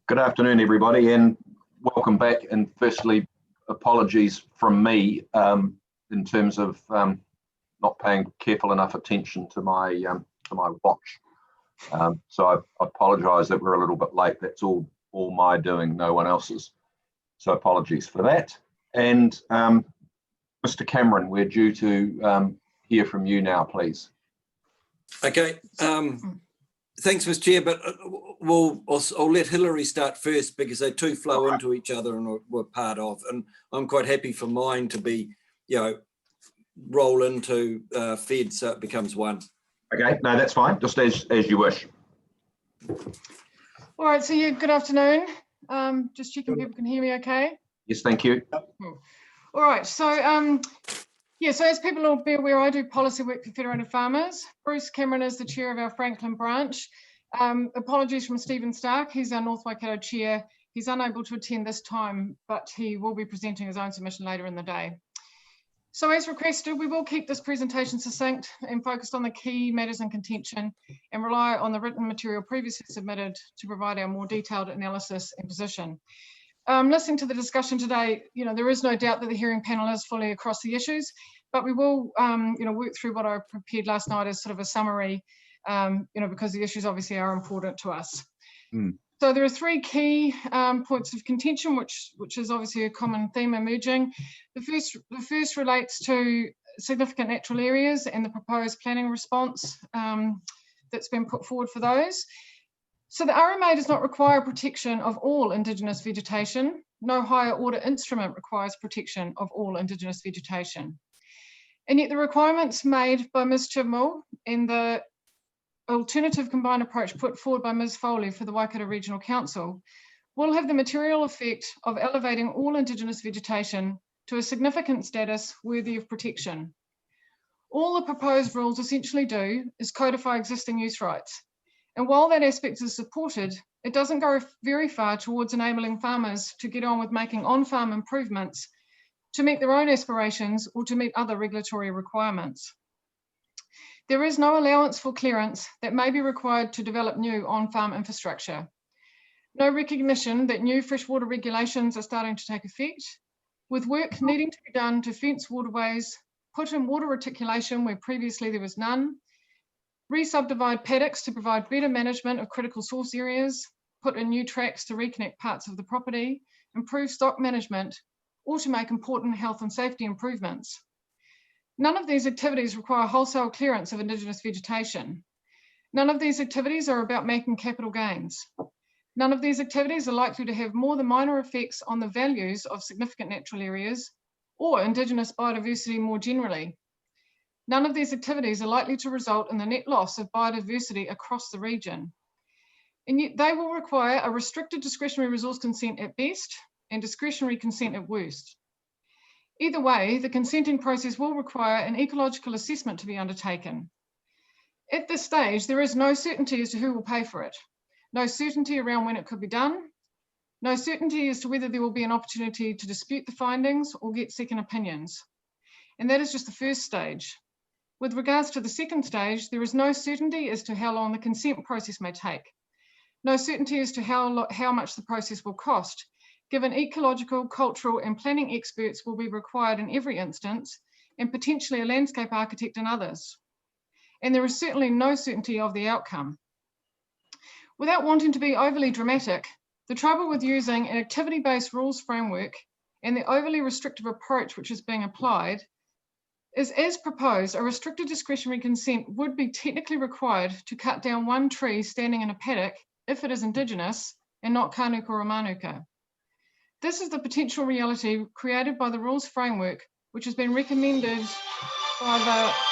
Good afternoon, everybody, and welcome back. And firstly, apologies from me in terms of not paying careful enough attention to my watch. So I apologise that we're a little bit late. That's all my doing, no one else's. So apologies for that. And Mr. Cameron, we're due to hear from you now, please. Okay. Thanks, Mr. Chair, but I'll let Hilary start first because they two flow into each other and we're part of. And I'm quite happy for mine to be, roll into Fed so it becomes one. Okay, no, that's fine. Just as you wish. All right, so good afternoon. Just checking people can hear me okay. Yes, thank you. All right, so so as people will be aware, I do policy work for Federated Farmers. Bruce Cameron is the chair of our Franklin branch. Apologies from Stephen Stark, he's our North Waikato chair. He's unable to attend this time, but he will be presenting his own submission later in the day. So as requested, we will keep this presentation succinct and focused on the key matters in contention and rely on the written material previously submitted to provide our more detailed analysis and position. Listening to the discussion today, there is no doubt that the hearing panel is fully across the issues, but we will, work through what I prepared last night as sort of a summary, because the issues obviously are important to us. So there are three key points of contention, which is obviously a common theme emerging. The first relates to significant natural areas and the proposed planning response that's been put forward for those. So the RMA does not require protection of all Indigenous vegetation. No higher order instrument requires protection of all Indigenous vegetation. And yet the requirements made by Ms. Chibnall and the alternative combined approach put forward by Ms. Foley for the Waikato Regional Council will have the material effect of elevating all Indigenous vegetation to a significant status worthy of protection. All the proposed rules essentially do is codify existing use rights. And while that aspect is supported, it doesn't go very far towards enabling farmers to get on with making on-farm improvements to meet their own aspirations or to meet other regulatory requirements. There is no allowance for clearance that may be required to develop new on-farm infrastructure. No recognition that new freshwater regulations are starting to take effect, with work needing to be done to fence waterways, put in water reticulation where previously there was none, re-subdivide paddocks to provide better management of critical source areas, put in new tracks to reconnect parts of the property, improve stock management, or to make important health and safety improvements. None of these activities require wholesale clearance of Indigenous vegetation. None of these activities are about making capital gains. None of these activities are likely to have more than minor effects on the values of significant natural areas or Indigenous biodiversity more generally. None of these activities are likely to result in the net loss of biodiversity across the region. And yet they will require a restricted discretionary resource consent at best and discretionary consent at worst. Either way, the consenting process will require an ecological assessment to be undertaken. At this stage, there is no certainty as to who will pay for it, no certainty around when it could be done, no certainty as to whether there will be an opportunity to dispute the findings or get second opinions. And that is just the first stage. With regards to the second stage, there is no certainty as to how long the consent process may take, no certainty as to how much the process will cost, given ecological, cultural and planning experts will be required in every instance, and potentially a landscape architect in others. And there is certainly no certainty of the outcome. Without wanting to be overly dramatic, the trouble with using an activity-based rules framework and the overly restrictive approach which is being applied is, as proposed, a restricted discretionary consent would be technically required to cut down one tree standing in a paddock if it is Indigenous and not Kānuka or Manuka. This is the potential reality created by the rules framework, which has been recommended by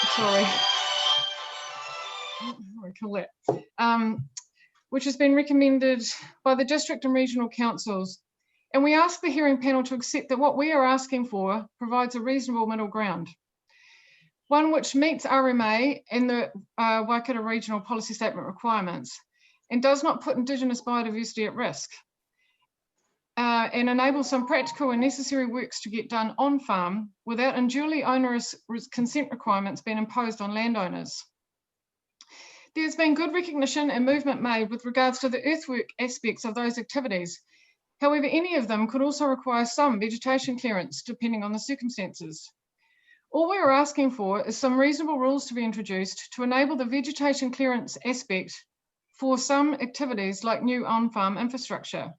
which has been recommended by the district and regional councils. And we ask the hearing panel to accept that what we are asking for provides a reasonable middle ground, one which meets RMA and the Waikato Regional Policy Statement requirements and does not put Indigenous biodiversity at risk, and enable some practical and necessary works to get done on farm without unduly onerous consent requirements being imposed on landowners. There's been good recognition and movement made with regards to the earthwork aspects of those activities. However, any of them could also require some vegetation clearance depending on the circumstances. All we are asking for is some reasonable rules to be introduced to enable the vegetation clearance aspect for some activities like new on-farm infrastructure.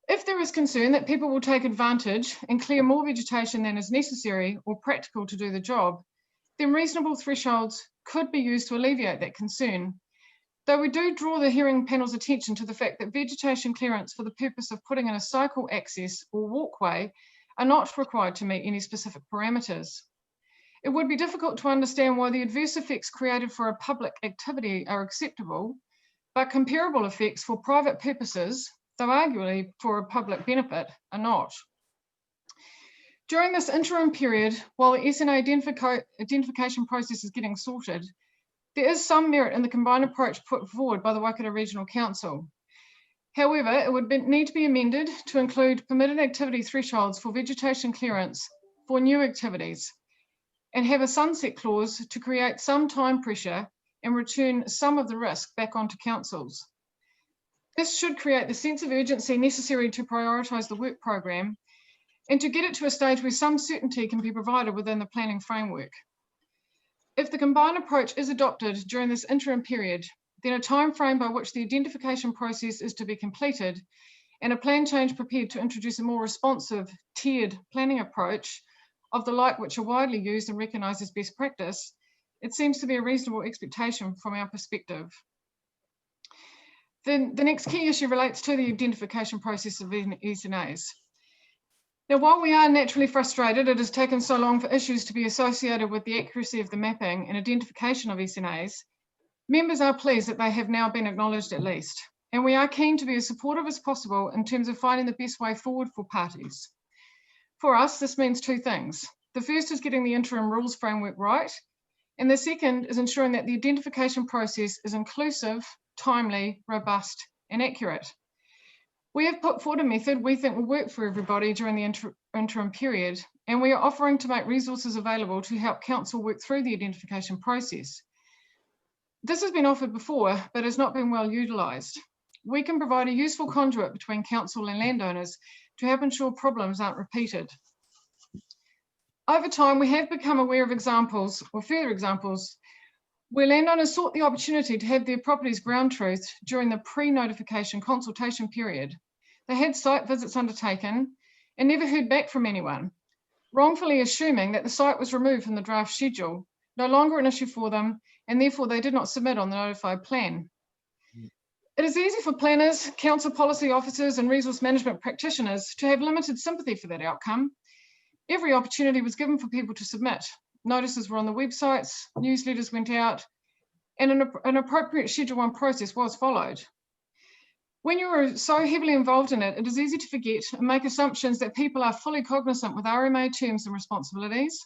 If there is concern that people will take advantage and clear more vegetation than is necessary or practical to do the job, then reasonable thresholds could be used to alleviate that concern. Though we do draw the hearing panel's attention to the fact that vegetation clearance for the purpose of putting in a cycle access or walkway are not required to meet any specific parameters. It would be difficult to understand why the adverse effects created for a public activity are acceptable, but comparable effects for private purposes, though arguably for a public benefit, are not. During this interim period, while the SNA identification process is getting sorted, there is some merit in the combined approach put forward by the Waikato Regional Council. However, it would need to be amended to include permitted activity thresholds for vegetation clearance for new activities and have a sunset clause to create some time pressure and return some of the risk back onto councils. This should create the sense of urgency necessary to prioritise the work programme and to get it to a stage where some certainty can be provided within the planning framework. If the combined approach is adopted during this interim period, then a time frame by which the identification process is to be completed and a plan change prepared to introduce a more responsive, tiered planning approach of the like which are widely used and recognised as best practice, it seems to be a reasonable expectation from our perspective. Then the next key issue relates to the identification process of SNAs. Now, while we are naturally frustrated it has taken so long for issues to be associated with the accuracy of the mapping and identification of SNAs, members are pleased that they have now been acknowledged at least, and we are keen to be as supportive as possible in terms of finding the best way forward for parties. For us, this means two things. The first is getting the interim rules framework right, and the second is ensuring that the identification process is inclusive, timely, robust, and accurate. We have put forward a method we think will work for everybody during the interim period, and we are offering to make resources available to help council work through the identification process. This has been offered before, but has not been well utilised. We can provide a useful conduit between council and landowners to help ensure problems aren't repeated. Over time, we have become aware of examples, or further examples, where landowners sought the opportunity to have their properties ground truthed during the pre-notification consultation period. They had site visits undertaken and never heard back from anyone, wrongfully assuming that the site was removed from the draft schedule, no longer an issue for them, and therefore they did not submit on the notified plan. It is easy for planners, council policy officers, and resource management practitioners to have limited sympathy for that outcome. Every opportunity was given for people to submit. Notices were on the websites, newsletters went out, and an appropriate Schedule 1 process was followed. When you are so heavily involved in it, it is easy to forget and make assumptions that people are fully cognizant with RMA terms and responsibilities,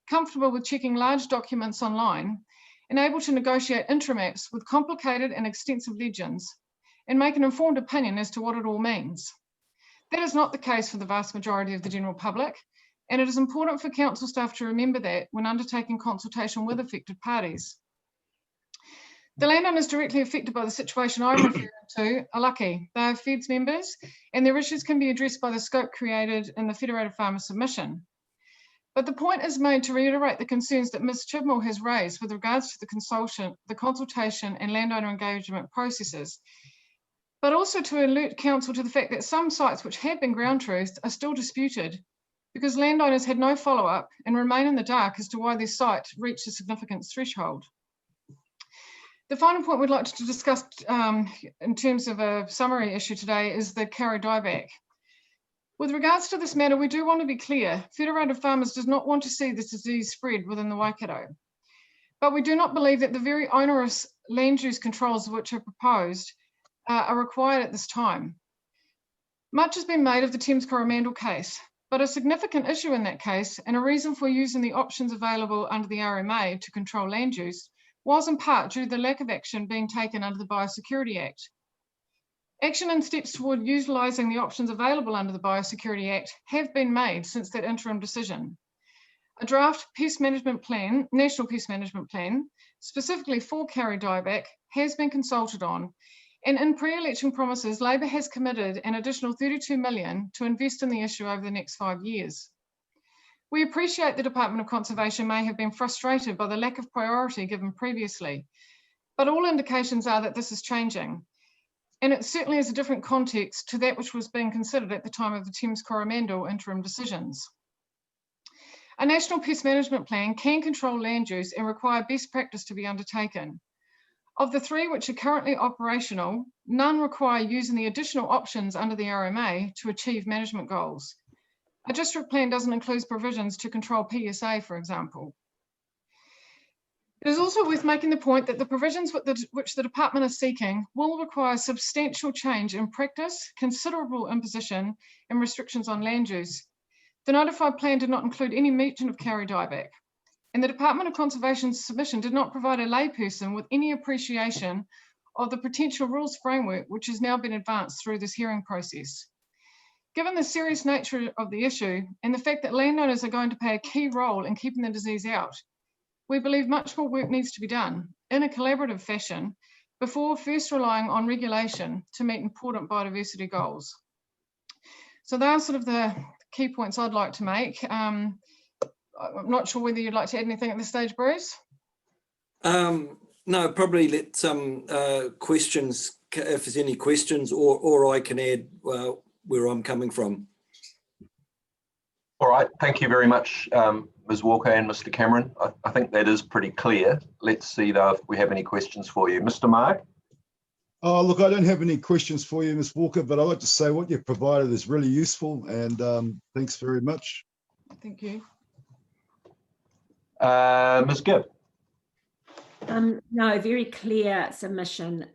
comfortable with checking large documents online, and able to negotiate intramaps with complicated and extensive legends, and make an informed opinion as to what it all means. That is not the case for the vast majority of the general public, and it is important for council staff to remember that when undertaking consultation with affected parties. The landowners directly affected by the situation I'm referring to are lucky. They are FEDS members, and their issues can be addressed by the scope created in the Federated Farmer submission. But the point is made to reiterate the concerns that Ms. Chibnall has raised with regards to the consultation and landowner engagement processes, but also to alert council to the fact that some sites which have been ground truthed are still disputed because landowners had no follow-up and remain in the dark as to why their site reached a significance threshold. The final point we'd like to discuss in terms of a summary issue today is the Dieback. With regards to this matter, we do want to be clear. Federated Farmers does not want to see this disease spread within the Waikato. But we do not believe that the very onerous land use controls which are proposed are required at this time. Much has been made of the Thames Coromandel case, but a significant issue in that case and a reason for using the options available under the RMA to control land use was in part due to the lack of action being taken under the Biosecurity Act. Action and steps toward utilising the options available under the Biosecurity Act have been made since that interim decision. A draft pest management plan, National Pest Management Plan, specifically for Kerry Dieback, has been consulted on, and in pre-election promises, Labor has committed an additional 32 million to invest in the issue over the next 5 years. We appreciate the Department of Conservation may have been frustrated by the lack of priority given previously, but all indications are that this is changing. And it certainly is a different context to that which was being considered at the time of the Thames Coromandel interim decisions. A national pest management plan can control land use and require best practice to be undertaken. Of the 3 which are currently operational, none require using the additional options under the RMA to achieve management goals. A district plan doesn't include provisions to control PSA, for example. It is also worth making the point that the provisions which the department is seeking will require substantial change in practice, considerable imposition and restrictions on land use. The notified plan did not include any mention of Kerry Dieback, and the Department of Conservation's submission did not provide a layperson with any appreciation of the potential rules framework which has now been advanced through this hearing process. Given the serious nature of the issue and the fact that landowners are going to play a key role in keeping the disease out, we believe much more work needs to be done in a collaborative fashion before first relying on regulation to meet important biodiversity goals. So they are sort of the key points I'd like to make. I'm not sure whether you'd like to add anything at this stage, Bruce? No, probably let some questions, if there's any questions, or I can add where I'm coming from. All right, thank you very much, Ms. Walker and Mr. Cameron. I think that is pretty clear. Let's see though if we have any questions for you. Mr. Mark? Oh, look, I don't have any questions for you, Ms. Walker, but I'd like to say what you've provided is really useful, and thanks very much. Thank you. Ms. Gibb? No, very clear submission,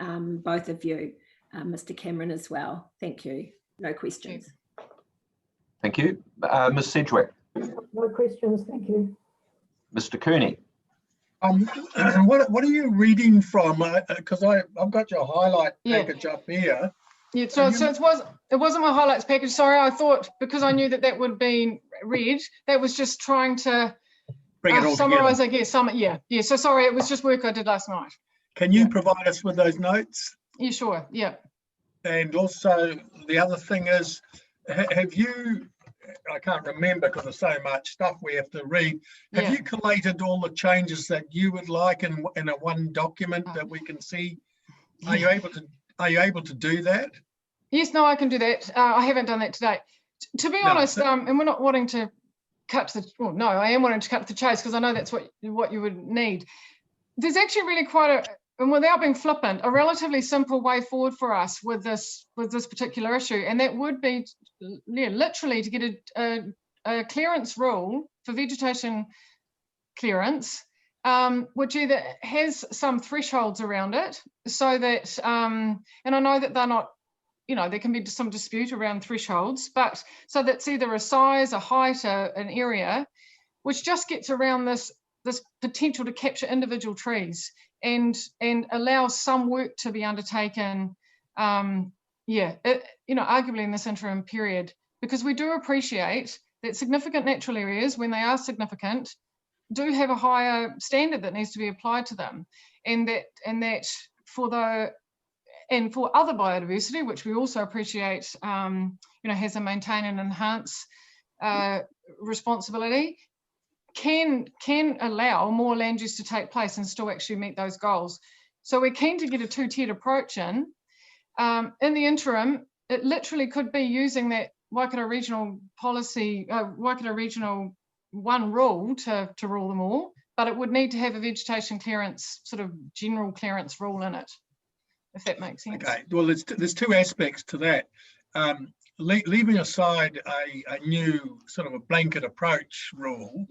both of you, Mr. Cameron as well. Thank you. No questions. Thank you. Ms. Sedgwick? No questions, thank you. Mr. Cooney? What are you reading from? Because I've got your highlight package up here. Yeah, so it wasn't my highlights package. Sorry, I thought because I knew that would be read, that was just trying to Bring it all summarize, together. I guess. Yeah. So sorry, it was just work I did last night. Can you provide us with those notes? Yeah, sure. Yeah. And also the other thing is, have you, I can't remember because there's so much stuff we have to read. Have you collated all the changes that you would like in a one document that we can see? Are you able to do that? Yes, no, I can do that. I haven't done that today. To be honest, and we're not wanting to cut to the, well, no, I am wanting to cut to the chase because I know that's what you would need. There's actually really quite and without being flippant, a relatively simple way forward for us with this particular issue, and that would be, literally to get a clearance rule for vegetation clearance, which either has some thresholds around it, so that, and I know that they're not, there can be some dispute around thresholds, but so that's either a size, a height, an area, which just gets around this potential to capture individual trees and allow some work to be undertaken, arguably in this interim period, because we do appreciate that significant natural areas, when they are significant, do have a higher standard that needs to be applied to them, and that for other biodiversity, which we also appreciate, has a maintain and enhance responsibility, can allow more land use to take place and still actually meet those goals. So we're keen to get a two-tiered approach in. In the interim, it literally could be using that Waikato regional policy, Waikato regional one rule to rule them all, but it would need to have a vegetation clearance, sort of general clearance rule in it, if that makes sense. Okay, well, there's two aspects to that. Leaving aside a new sort of a blanket approach rule,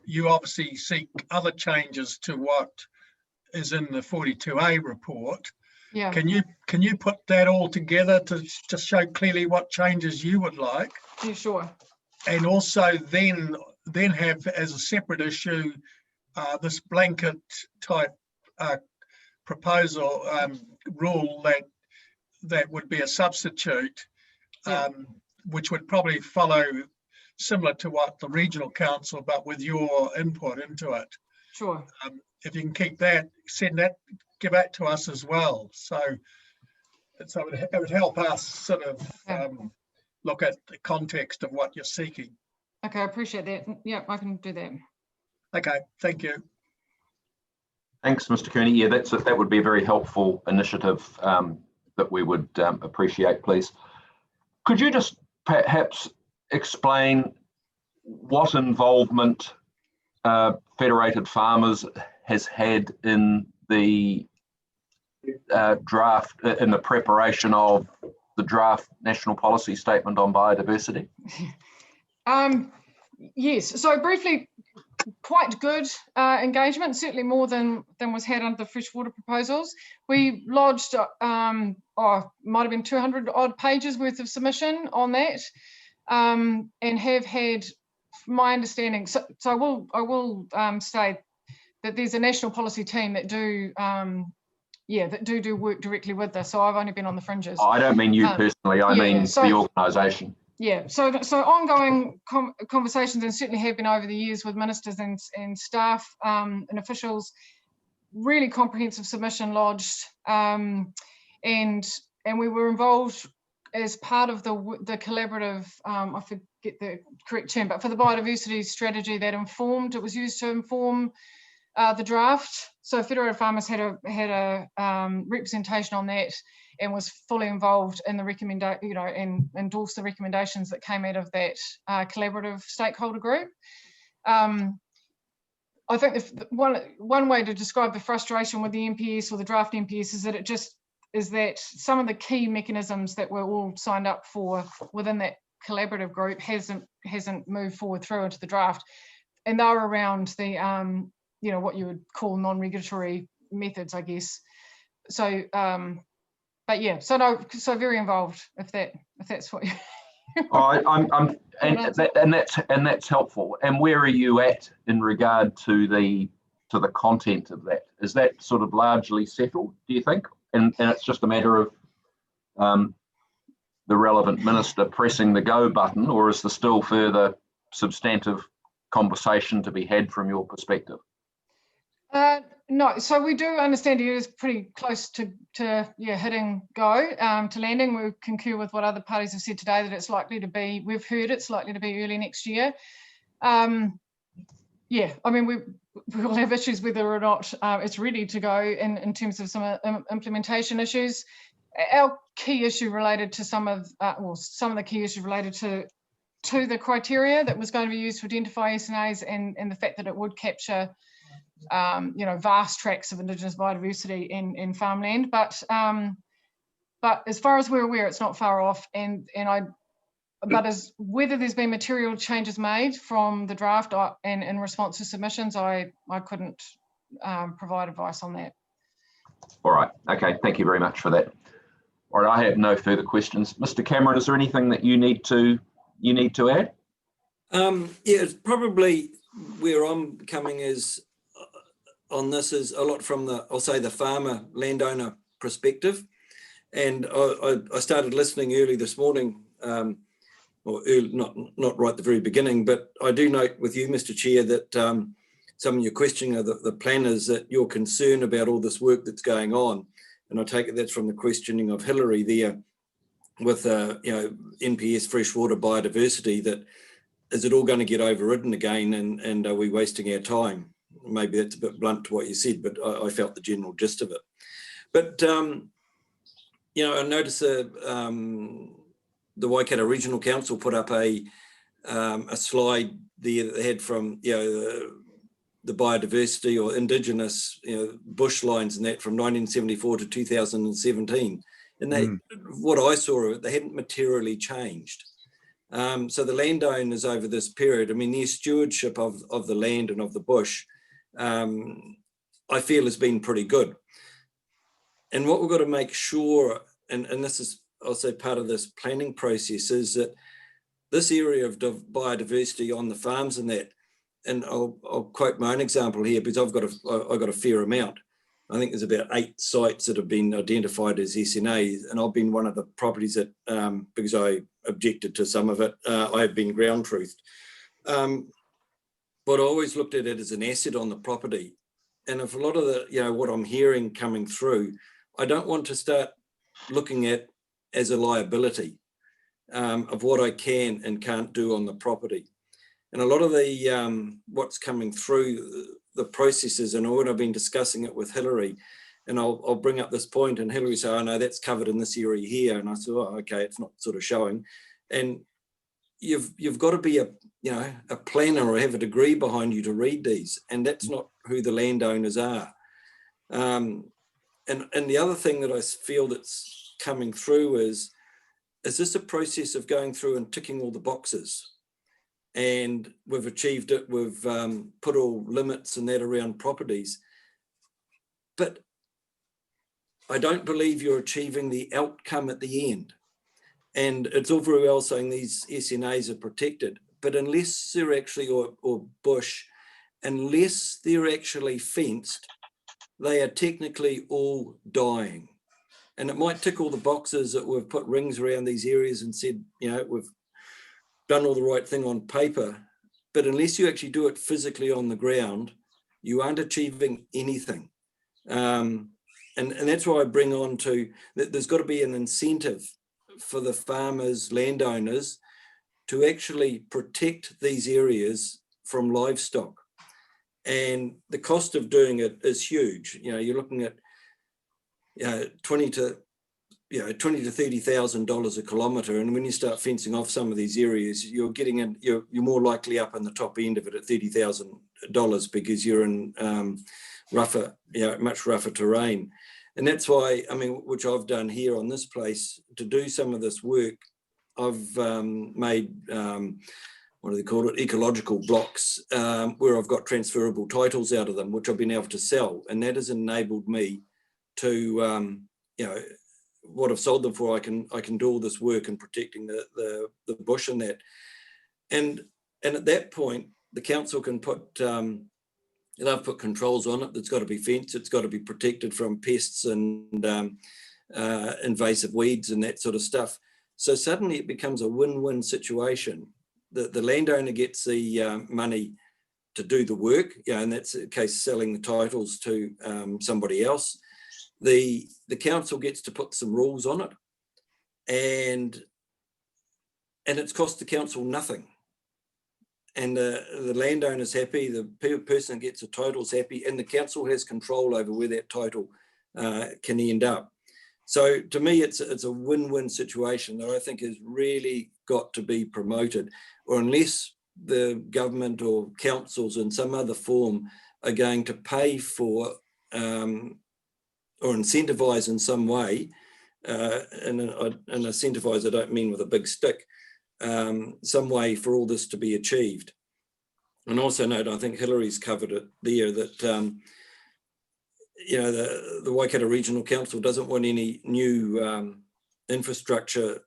you obviously seek other changes to what is in the 42A report. Yeah. Can you put that all together to just show clearly what changes you would like? Yeah, sure. And also then have as a separate issue this blanket type proposal rule that would be a substitute, which would probably follow similar to what the regional council, but with your input into it. Sure. if you can keep that, send that, give that to us as well. So it would help us sort of look at the context of what you're seeking. Okay, I appreciate that. Yeah, I can do that. Okay, thank you. Thanks, Mr. Kearney. Yeah, that would be a very helpful initiative that we would appreciate, please. Could you just perhaps explain what involvement Federated Farmers has had in the draft, in the preparation of the draft National Policy Statement on Biodiversity? Yes, so briefly, quite good engagement, certainly more than was had under the freshwater proposals. We lodged, might have been 200 odd pages worth of submission on that, and have had, from my understanding, so I will state that there's a national policy team that do work directly with this. So I've only been on the fringes. I don't mean you personally, I mean the organisation. Yeah, so ongoing conversations, and certainly have been over the years with ministers and staff and officials, really comprehensive submission lodged, and we were involved as part of the collaborative, I forget the correct term, but for the biodiversity strategy that it was used to inform the draft. So Federated Farmers had a representation on that and was fully involved in the and endorsed the recommendations that came out of that collaborative stakeholder group. I think one way to describe the frustration with the NPS or the draft NPS is that some of the key mechanisms that were all signed up for within that collaborative group hasn't moved forward through into the draft, and they're around the what you would call non-regulatory methods, I guess. So but yeah, so very involved, if that's what you and that's helpful. And where are you at in regard to the content of that? Is that sort of largely settled, do you think? And it's just a matter of the relevant minister pressing the go button, or is there still further substantive conversation to be had from your perspective? No, so we do understand it is pretty close to hitting go, to landing. We concur with what other parties have said today, that it's likely to be, we've heard it's likely to be early next year. Yeah, I mean, we will have issues whether or not it's ready to go in terms of some implementation issues. Our key issue related to some of the key issues related to the criteria that was going to be used to identify SNAs and the fact that it would capture vast tracts of Indigenous biodiversity in farmland, but as far as we're aware, it's not far off. But as whether there's been material changes made from the draft and in response to submissions, I couldn't provide advice on that. All right. Okay. Thank you very much for that. All right. I have no further questions. Mr. Cameron, is there anything that you need to add? Yeah, it's probably where I'm coming is on this is a lot from the farmer landowner perspective. And I started listening early this morning, or early, not right at the very beginning, but I do note with you, Mr. Chair, that some of your questioning of the planners, that you're concerned about all this work that's going on. And I take it that's from the questioning of Hillary there with NPS freshwater biodiversity, that is it all going to get overridden again, and are we wasting our time? Maybe that's a bit blunt to what you said, but I felt the general gist of it. But I noticed the Waikato Regional Council put up a slide there that they had from the biodiversity or Indigenous bush lines and that from 1974 to 2017, and they what I saw of it, they hadn't materially changed. So the landowners over this period, I mean, their stewardship of the land and of the bush, I feel has been pretty good. And what we've got to make sure, and this is also part of this planning process, is that this area of biodiversity on the farms and that, and I'll quote my own example here because I've got a fair amount. I think there's about 8 sites that have been identified as SNAs, and I've been one of the properties that, because I objected to some of it, I have been ground truthed. But I always looked at it as an asset on the property. if a lot of the, what I'm hearing coming through, I don't want to start looking at as a liability of what I can and can't do on the property. And a lot of the what's coming through the processes, and when I've been discussing it with Hillary, and I'll bring up this point, and Hillary say, "Oh no, that's covered in this area here," and I said, "Oh, okay, it's not sort of showing." And you've got to be a planner or have a degree behind you to read these, and that's not who the landowners are. And the other thing that I feel that's coming through is this a process of going through and ticking all the boxes? And we've achieved it, we've put all limits and that around properties, but I don't believe you're achieving the outcome at the end. And it's all very well saying these SNAs are protected, but unless they're actually, or bush, unless they're actually fenced, they are technically all dying. And it might tick all the boxes that we've put rings around these areas and said, we've done all the right thing on paper, but unless you actually do it physically on the ground, you aren't achieving anything. And that's why I bring on to that there's got to be an incentive for the farmers, landowners, to actually protect these areas from livestock. And the cost of doing it is huge. You're looking at $20,000 to $30,000 a kilometre, and when you start fencing off some of these areas, you're more likely up in the top end of it at $30,000 because you're in rougher, much rougher terrain. And that's why, which I've done here on this place, to do some of this work, I've made, what do they call it, ecological blocks, where I've got transferable titles out of them, which I've been able to sell. And that has enabled me to, what I've sold them for, I can do all this work in protecting the bush and that. And at that point, the council can put, they've put controls on it. That's got to be fenced. It's got to be protected from pests and invasive weeds and that sort of stuff. So suddenly it becomes a win-win situation. The landowner gets the money to do the work, and that's the case selling the titles to somebody else. The council gets to put some rules on it, and it's cost the council nothing. And the landowner's happy, the person that gets the title's happy, and the council has control over where that title can end up. So to me, it's a win-win situation that I think has really got to be promoted, or unless the government or councils in some other form are going to pay for or incentivise in some way, and incentivise I don't mean with a big stick, some way for all this to be achieved. And also note, I think Hillary's covered it there, that the Waikato Regional Council doesn't want any new infrastructure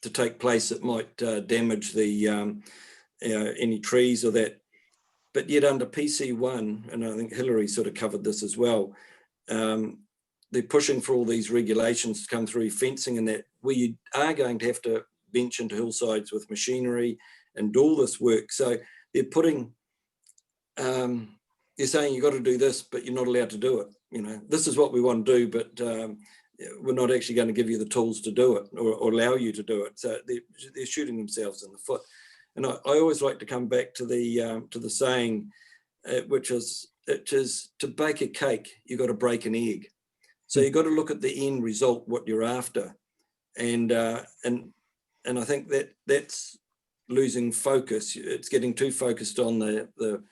to take place that might damage the any trees or that. But yet under PC1, and I think Hillary sort of covered this as well, they're pushing for all these regulations to come through, fencing and that, where you are going to have to bench into hillsides with machinery and do all this work. So they're putting, you're saying you've got to do this, but you're not allowed to do it. This is what we want to do, but we're not actually going to give you the tools to do it or allow you to do it. So they're shooting themselves in the foot. And I always like to come back to the saying, which is to bake a cake, you've got to break an egg. So you've got to look at the end result, what you're after. And I think that's losing focus. It's getting too focused on the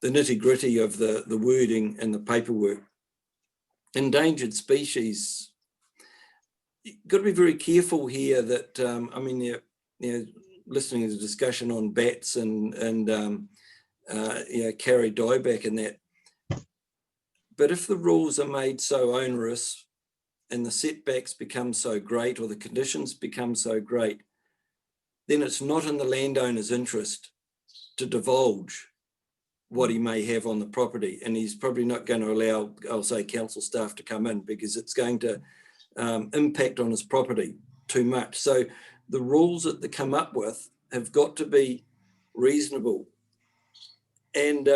nitty-gritty of the wording and the paperwork. Endangered species, you've got to be very careful here that, listening to the discussion on bats and carry dieback and that. But if the rules are made so onerous and the setbacks become so great or the conditions become so great, then it's not in the landowner's interest to divulge what he may have on the property. And he's probably not going to allow, I'll say, council staff to come in because it's going to impact on his property too much. So the rules that they come up with have got to be reasonable. And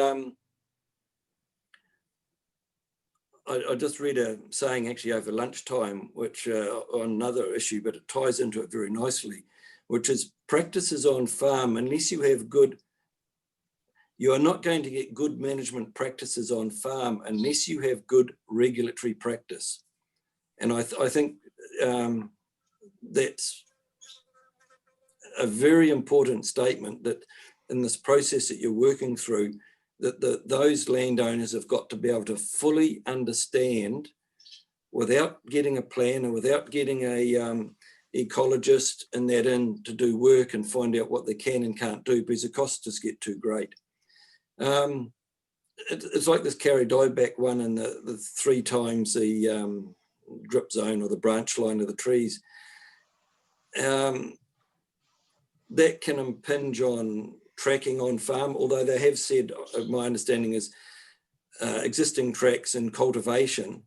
I just read a saying actually over lunchtime, which on another issue, but it ties into it very nicely, which is practices on farm, unless you have good, you are not going to get good management practices on farm unless you have good regulatory practice. And I think that's a very important statement, that in this process that you're working through, that those landowners have got to be able to fully understand, without getting a plan or without getting a ecologist and that in to do work and find out what they can and can't do, because the costs just get too great. It's like this Dieback one and the 3 times the drip zone or the branch line of the trees. That can impinge on tracking on farm, although they have said, my understanding is existing tracks and cultivation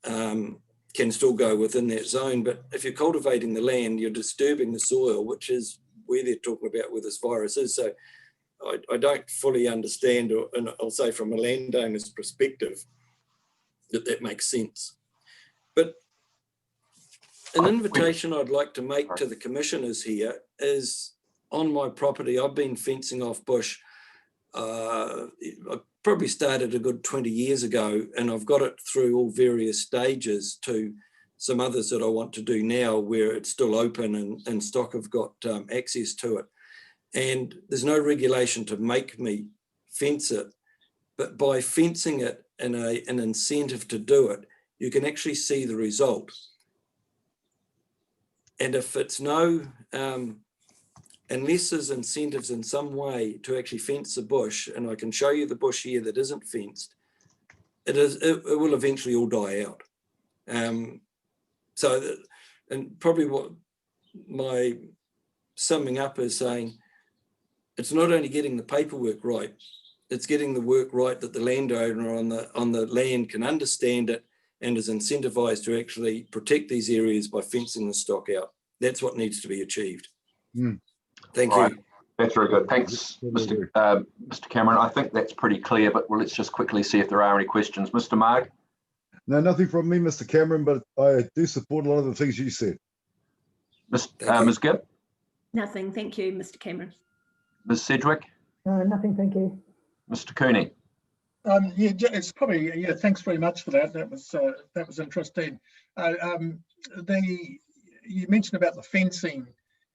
can still go within that zone. But if you're cultivating the land, you're disturbing the soil, which is where they're talking about where this virus is. So I don't fully understand, and I'll say from a landowner's perspective, that makes sense. But an invitation I'd like to make to the commissioners here is, on my property, I've been fencing off bush. I probably started a good 20 years ago, and I've got it through all various stages to some others that I want to do now where it's still open and stock have got access to it. And there's no regulation to make me fence it, but by fencing it and an incentive to do it, you can actually see the result. And if it's no, unless there's incentives in some way to actually fence the bush, and I can show you the bush here that isn't fenced, it will eventually all die out. And probably what my summing up is saying, it's not only getting the paperwork right, it's getting the work right that the landowner on the land can understand it and is incentivized to actually protect these areas by fencing the stock out. That's what needs to be achieved. Thank you. That's very good. Thanks, Mr. Cameron. I think that's pretty clear, but let's just quickly see if there are any questions. Mr. Marg? No, nothing from me, Mr. Cameron, but I do support a lot of the things you said. Ms. Gibb? Nothing, thank you, Mr. Cameron. Ms. Sedgwick? Nothing, thank you. Mr. Cooney? Yeah, it's probably, yeah, thanks very much for that. That was interesting. You mentioned about the fencing,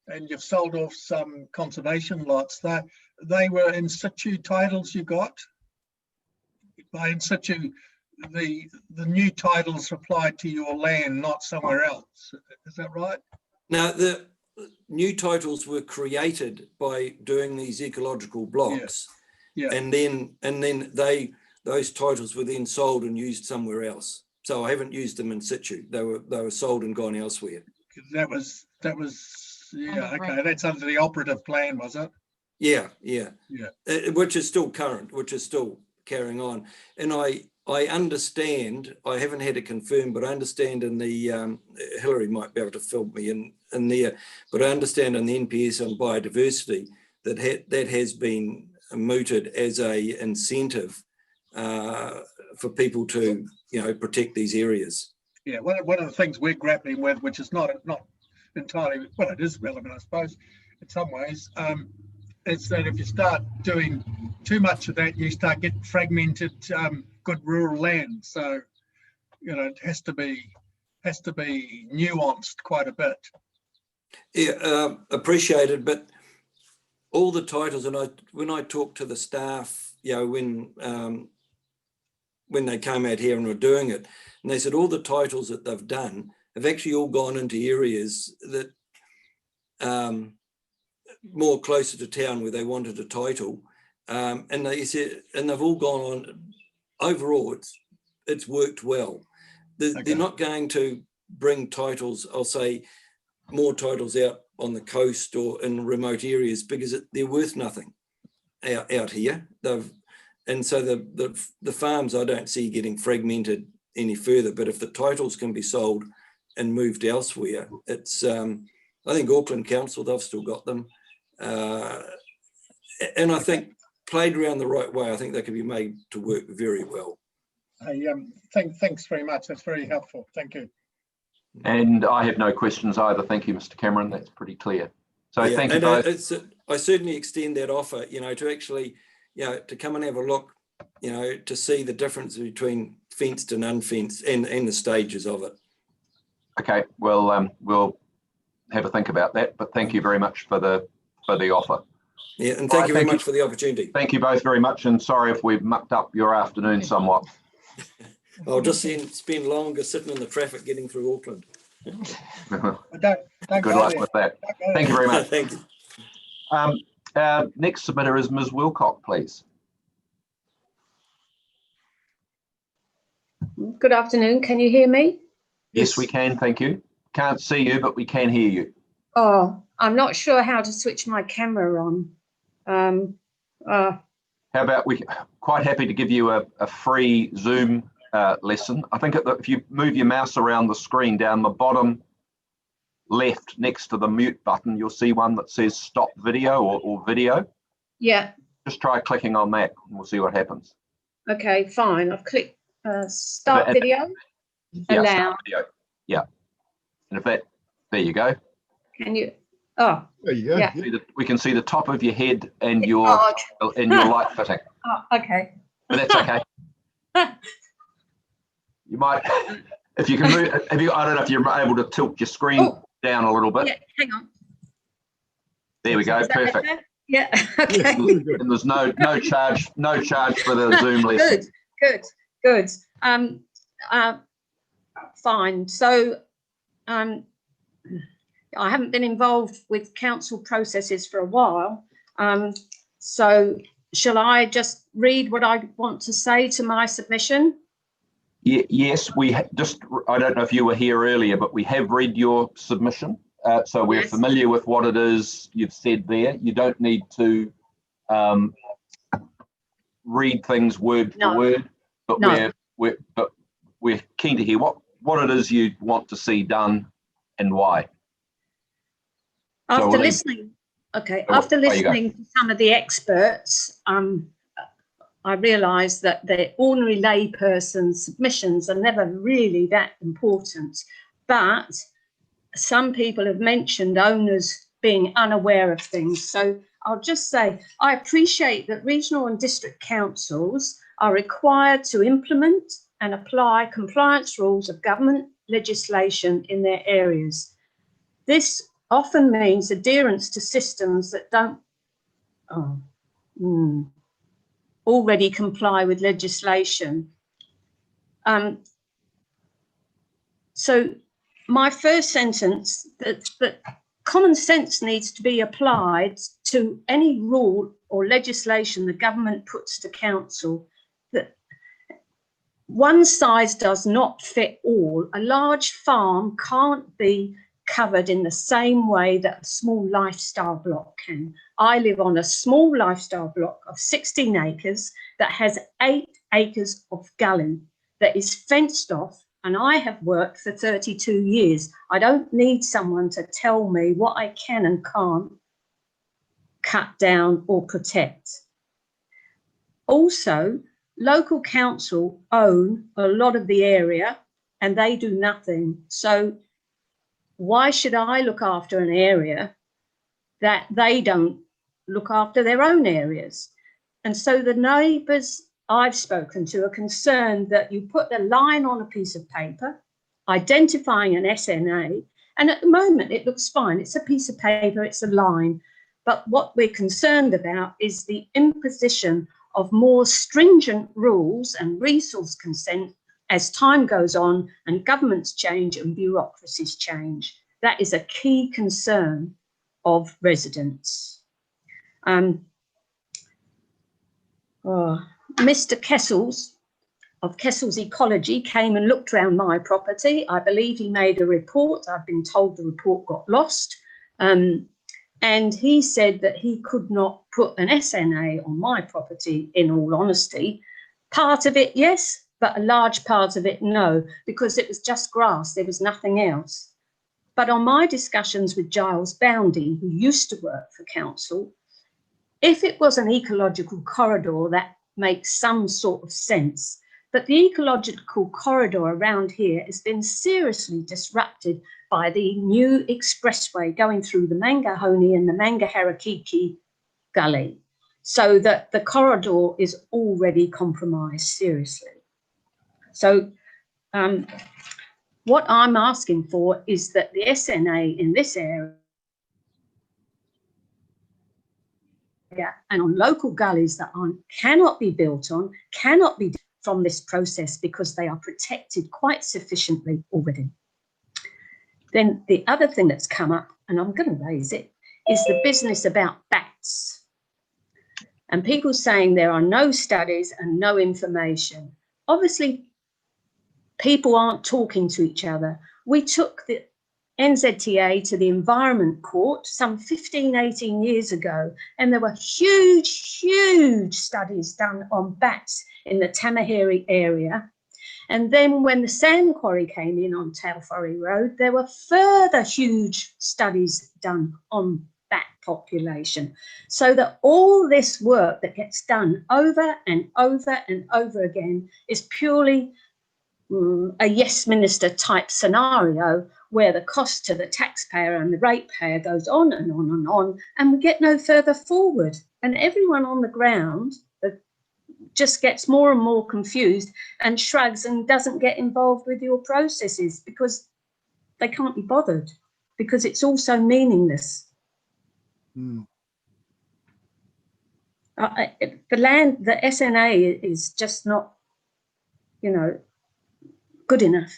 and you've sold off some conservation lots. They were in situ titles you got? By in situ, the new titles applied to your land, not somewhere else. Is that right? Now, the new titles were created by doing these ecological blocks. Yeah. And then those titles were then sold and used somewhere else. So I haven't used them in situ. They were sold and gone elsewhere. That was yeah, okay. That's under the operative plan, was it? Yeah. Which is still current, which is still carrying on. And I understand, I haven't had it confirmed, but I understand in the, Hillary might be able to fill me in there, but I understand in the NPS on biodiversity that has been mooted as a incentive for people to, protect these areas. Yeah, one of the things we're grappling with, which is not entirely, well, it is relevant, I suppose, in some ways, is that if you start doing too much of that, you start getting fragmented good rural land. So, it has to be nuanced quite a bit. Yeah, appreciated, but all the titles, and when I talk to the staff, when they came out here and were doing it, and they said all the titles that they've done have actually all gone into areas that more closer to town where they wanted a title, and they said, and they've all gone on. Overall, it's worked well. They're not going to bring titles, I'll say, more titles out on the coast or in remote areas because they're worth nothing out here. And so the farms I don't see getting fragmented any further. But if the titles can be sold and moved elsewhere, it's I think Auckland Council, they've still got them, and I think played around the right way, I think they can be made to work very well. Thanks very much. That's very helpful. Thank you. And I have no questions either. Thank you, Mr. Cameron. That's pretty clear. So Yeah, thank you and both. I certainly extend that offer, to actually, to come and have a look, to see the difference between fenced and unfenced and the stages of it. Okay, well, we'll have a think about that, but thank you very much for the offer. Yeah, and thank you very thank you. much for the opportunity. Thank you both very much, and sorry if we've mucked up your afternoon somewhat. I'll just spend longer sitting in the traffic getting through Auckland. Don't Good go luck there. with that. Don't go Thank you very much. Thank you. Our next submitter is Ms. Wilcock, please. Good afternoon. Can you hear me? Yes, we can. Thank you. Can't see you, but we can hear you. Oh, I'm not sure how to switch my camera on. How about quite happy to give you a free Zoom lesson. I think if you move your mouse around the screen down the bottom left next to the mute button, you'll see one that says stop video or video. Yeah. Just try clicking on that and we'll see what happens. Okay, fine. I've clicked start video. Yeah, Allow. start video. Yeah. And if that, there you go. Can you? Oh, There you go. Yeah. Yeah. We can see the top of your head and your okay. light fitting. Oh, okay. But that's okay. You might, if you can move, I don't know if you're able to tilt your screen down a little bit. Yeah, hang on. There we go. Is that Perfect. better? Yeah. Okay. And there's no charge for the Zoom lesson. Good. Fine. So, I haven't been involved with council processes for a while. So shall I just read what I want to say to my submission? Yes, I don't know if you were here earlier, but we have read your submission. So we're familiar with what it is you've said there. You don't need to read things word for word, but we're keen to hear what it is you want to see done and why. After listening to some of the experts, I realised that the ordinary layperson's submissions are never really that important, but some people have mentioned owners being unaware of things. So I'll just say, I appreciate that regional and district councils are required to implement and apply compliance rules of government legislation in their areas. This often means adherence to systems that don't already comply with legislation. So my first sentence, that common sense needs to be applied to any rule or legislation the government puts to council, that one size does not fit all. A large farm can't be covered in the same way that a small lifestyle block can. I live on a small lifestyle block of 16 acres that has 8 acres of gully that is fenced off, and I have worked for 32 years. I don't need someone to tell me what I can and can't cut down or protect. Also, local council own a lot of the area and they do nothing. So why should I look after an area that they don't look after their own areas? And so the neighbours I've spoken to are concerned that you put a line on a piece of paper identifying an SNA, and at the moment it looks fine. It's a piece of paper, it's a line. But what we're concerned about is the imposition of more stringent rules and resource consent as time goes on and governments change and bureaucracies change. That is a key concern of residents. Mr. Kessels of Kessels Ecology came and looked around my property. I believe he made a report. I've been told the report got lost. And he said that he could not put an SNA on my property, in all honesty. Part of it, yes, but a large part of it, no, because it was just grass. There was nothing else. But on my discussions with Giles Boundy, who used to work for council, if it was an ecological corridor, that makes some sort of sense. But the ecological corridor around here has been seriously disrupted by the new expressway going through the Mangahoney and the Mangaharakiki Gully, so that the corridor is already compromised seriously. So what I'm asking for is that the SNA in this area and on local gullies that cannot be built on, cannot be from this process because they are protected quite sufficiently already. Then the other thing that's come up, and I'm going to raise it, is the business about bats. And people saying there are no studies and no information. Obviously, people aren't talking to each other. We took the NZTA to the Environment Court some 15, 18 years ago, and there were huge, huge studies done on bats in the Tamaheri area. And then when the sand quarry came in on Tailfurry Road, there were further huge studies done on bat population. So that all this work that gets done over and over and over again is purely a yes minister type scenario where the cost to the taxpayer and the ratepayer goes on and on and on, and we get no further forward. And everyone on the ground just gets more and more confused and shrugs and doesn't get involved with your processes because they can't be bothered, because it's all so meaningless. Mm. The SNA is just not, good enough.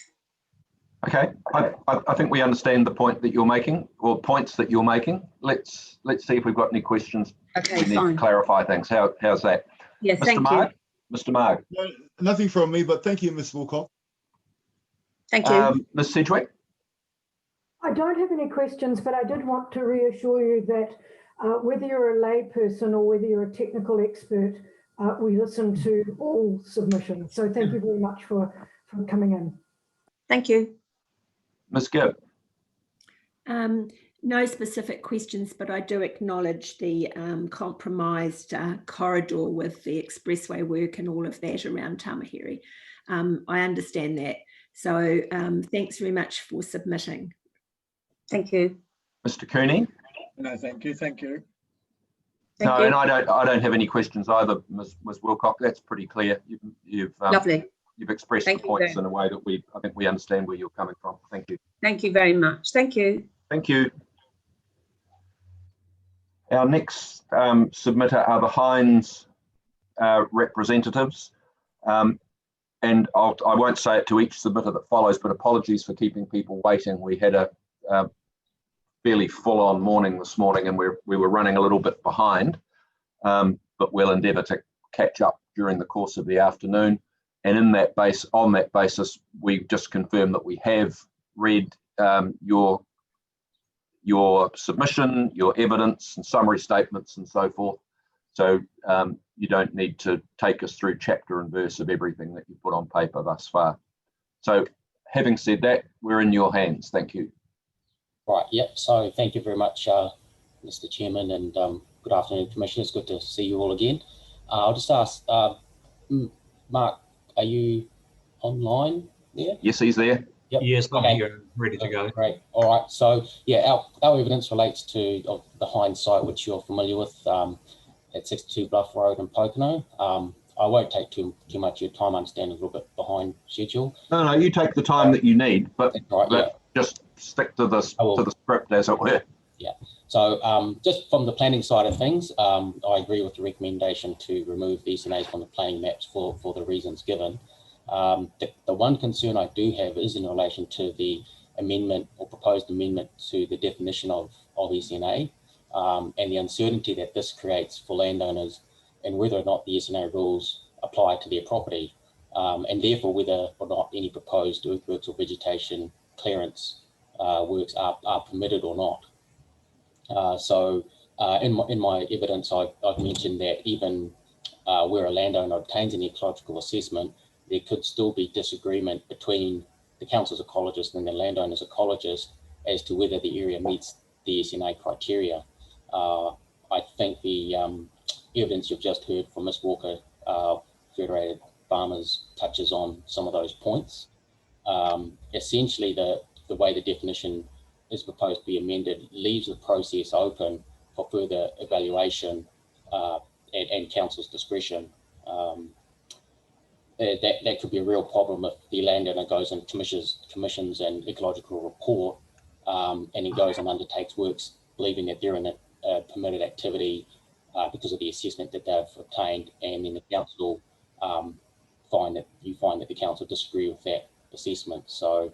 Okay, I think we understand the point that you're making, or points that you're making. Let's see if we've got any questions. Okay, we need fine. to clarify things. How's that? Yeah, Mr. thank Marg? you. Mr. Marg. No, nothing from me, but thank you, Ms. Wilcock. Thank you. Ms. Sedgwick? I don't have any questions, but I did want to reassure you that whether you're a lay person or whether you're a technical expert, we listen to all submissions. So thank you very much for coming in. Thank you. Ms. Gibb? No specific questions, but I do acknowledge the compromised corridor with the expressway work and all of that around Tamaheri. I understand that. So thanks very much for submitting. Thank you. Mr. Cooney? No, thank you. Thank you. Thank No, you. and I don't have any questions either, Ms. Wilcock. That's pretty clear. Lovely. You've expressed Thank the you points very in a way that I think we understand where you're coming from. Thank you. Thank you very much. Thank you. Thank you. Our next submitter are the Hines representatives. And I won't say it to each submitter that follows, but apologies for keeping people waiting. We had a fairly full-on morning this morning, and we were running a little bit behind, but we'll endeavour to catch up during the course of the afternoon. And on that basis, we just confirm that we have read your submission, your evidence and summary statements and so forth. So you don't need to take us through chapter and verse of everything that you put on paper thus far. So having said that, we're in your hands. Thank you. Right, yep. So thank you very much, Mr. Chairman, and good afternoon, Commissioners. Good to see you all again. I'll just ask, Mark, are you online there? Yes, he's there. Yep. Yes, I'm Okay. here, ready to go. Great. All right. So yeah, our evidence relates to the Hines site, which you're familiar with, at 62 Bluff Road in Pocono. I won't take too much of your time. I understand a little bit behind schedule. No, you take the time that you need, but right, yeah. Just stick to the script, as it were. Yeah. So just from the planning side of things, I agree with the recommendation to remove the SNAs from the planning maps for the reasons given. The one concern I do have is in relation to the amendment or proposed amendment to the definition of SNA, and the uncertainty that this creates for landowners and whether or not the SNA rules apply to their property, and therefore whether or not any proposed earthworks or vegetation clearance works are permitted or not. So in my evidence, I've mentioned that even where a landowner obtains an ecological assessment, there could still be disagreement between the council's ecologist and the landowner's ecologist as to whether the area meets the SNA criteria. I think the evidence you've just heard from Ms. Walker, Federated Farmers touches on some of those points. Essentially, the way the definition is proposed to be amended leaves the process open for further evaluation and council's discretion. That could be a real problem if the landowner goes and commissions an ecological report and he goes and undertakes works believing that they're in a permitted activity because of the assessment that they've obtained, and then the council find that the council disagree with that assessment. So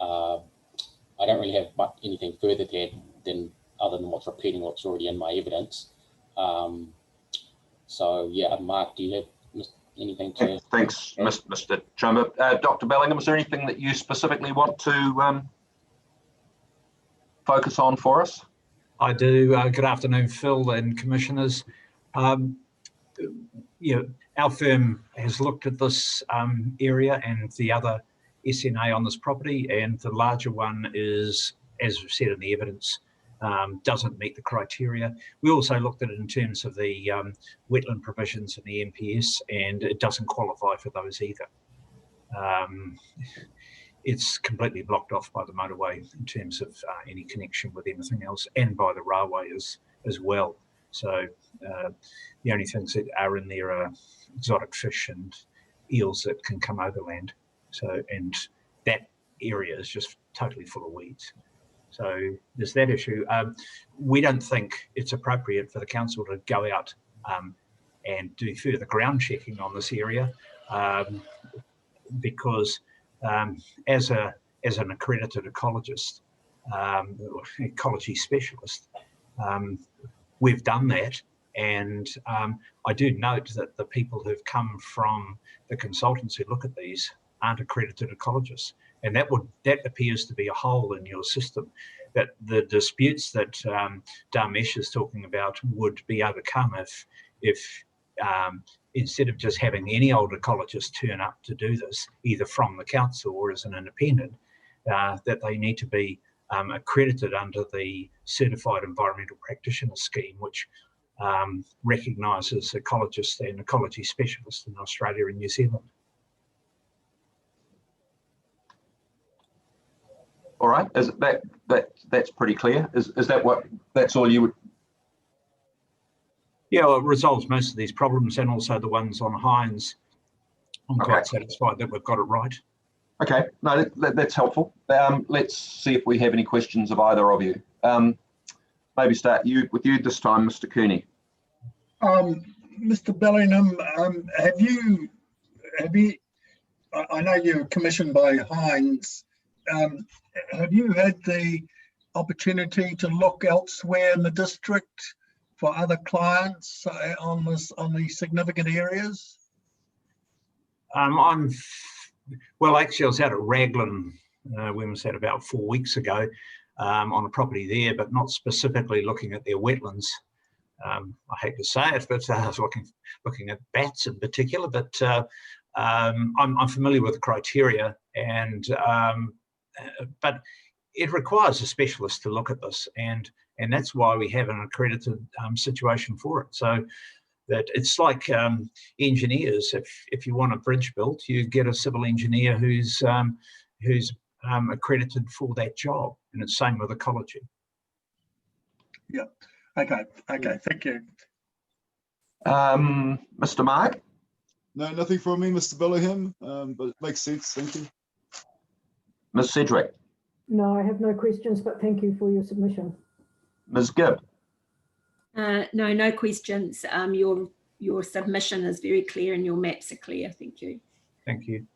I don't really have anything further to add than other than repeating what's already in my evidence. So yeah, Mark, do you have anything to? Thanks, Mr. Chambers. Dr. Bellingham, is there anything that you specifically want to focus on for us? I do. Good afternoon, Phil and commissioners. Our firm has looked at this area and the other SNA on this property, and the larger one is, as we've said in the evidence, doesn't meet the criteria. We also looked at it in terms of the wetland provisions in the MPS, and it doesn't qualify for those either. It's completely blocked off by the motorway in terms of any connection with anything else, and by the railway as well. So the only things that are in there are exotic fish and eels that can come overland. So, and that area is just totally full of weeds. So there's that issue. We don't think it's appropriate for the council to go out and do further ground checking on this area because as an accredited ecologist, ecology specialist, we've done that. And I do note that the people who've come from the consultants who look at these aren't accredited ecologists. And that appears to be a hole in your system, that the disputes that Dharmesh is talking about would be overcome if instead of just having any old ecologist turn up to do this, either from the council or as an independent, that they need to be accredited under the Certified Environmental Practitioner Scheme, which recognises ecologists and ecology specialists in Australia and New Zealand. All right, is that's pretty clear. Is that's all you would? Yeah, well, it resolves most of these problems, and also the ones on Hines. I'm quite satisfied that we've got it right. Okay, no, that's helpful. Let's see if we have any questions of either of you. Maybe start with you this time, Mr. Cooney. Mr. Bellingham, have you? I know you're commissioned by Hines. Have you had the opportunity to look elsewhere in the district for other clients on these significant areas? Well, actually, I was out at Raglan, when was that, about 4 weeks ago, on a property there, but not specifically looking at their wetlands. I hate to say it, but I was looking at bats in particular. But I'm familiar with the criteria, and but it requires a specialist to look at this, and that's why we have an accredited situation for it. So that it's like engineers. If you want a bridge built, you get a civil engineer who's accredited for that job, and it's same with ecology. Yeah. Okay. Thank you. Mr. Mark? No, nothing from me, Mr. Bellingham, but it makes sense. Thank you. Ms. Sedgwick? No, I have no questions, but thank you for your submission. Ms. Gibb? No questions. Your submission is very clear and your maps are clear. Thank you. Thank you.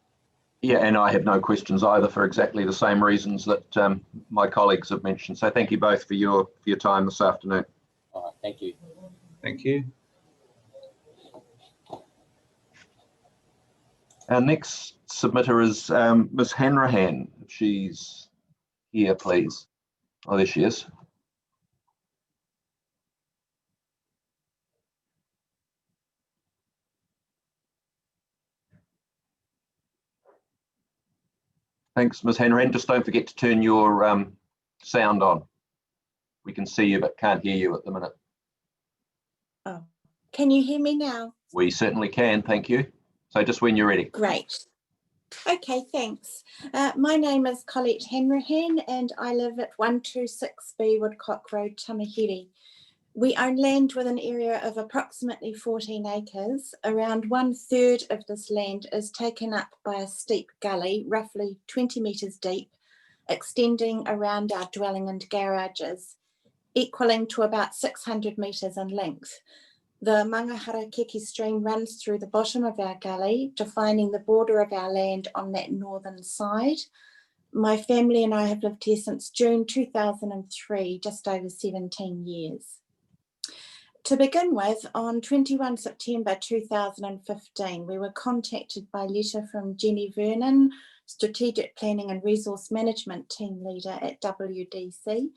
Yeah, and I have no questions either for exactly the same reasons that my colleagues have mentioned. So thank you both for your time this afternoon. All right, thank you. Thank you. Our next submitter is Ms. Hanrahan. If she's here, please. Oh, there she is. Thanks, Ms. Hanrahan. Just don't forget to turn your sound on. We can see you, but can't hear you at the minute. Oh, can you hear me now? We certainly can, thank you. So just when you're ready. Great. Okay, thanks. My name is Colette Hanrahan and I live at 126B Woodcock Road, Tamahiri. We own land with an area of approximately 14 acres. Around 1/3 of this land is taken up by a steep gully, roughly 20 metres deep, extending around our dwelling and garages, equaling to about 600 metres in length. The Mangaharakeke stream runs through the bottom of our gully, defining the border of our land on that northern side. My family and I have lived here since June 2003, just over 17 years. To begin with, on 21 September 2015, we were contacted by letter from Jenny Vernon, Strategic Planning and Resource Management Team Leader at WDC,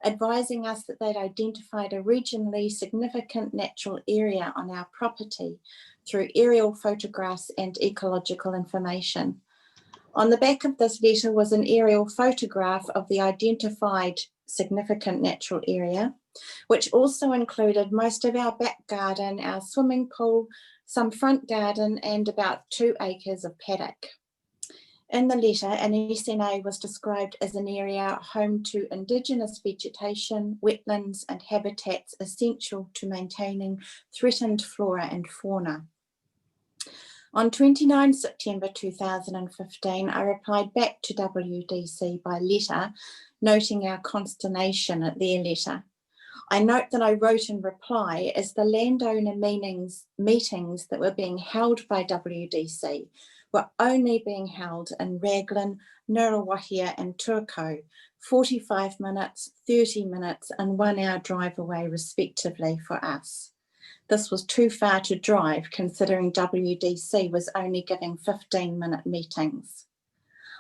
advising us that they'd identified a regionally significant natural area on our property through aerial photographs and ecological information. On the back of this letter was an aerial photograph of the identified significant natural area, which also included most of our back garden, our swimming pool, some front garden, and about 2 acres of paddock. In the letter, an SNA was described as an area home to indigenous vegetation, wetlands, and habitats essential to maintaining threatened flora and fauna. On 29 September 2015, I replied back to WDC by letter, noting our consternation at their letter. I note that I wrote in reply as the landowner meetings that were being held by WDC were only being held in Raglan, Nguruwahia and Turko, 45 minutes, 30 minutes and 1 hour drive away respectively for us. This was too far to drive considering WDC was only giving 15-minute meetings.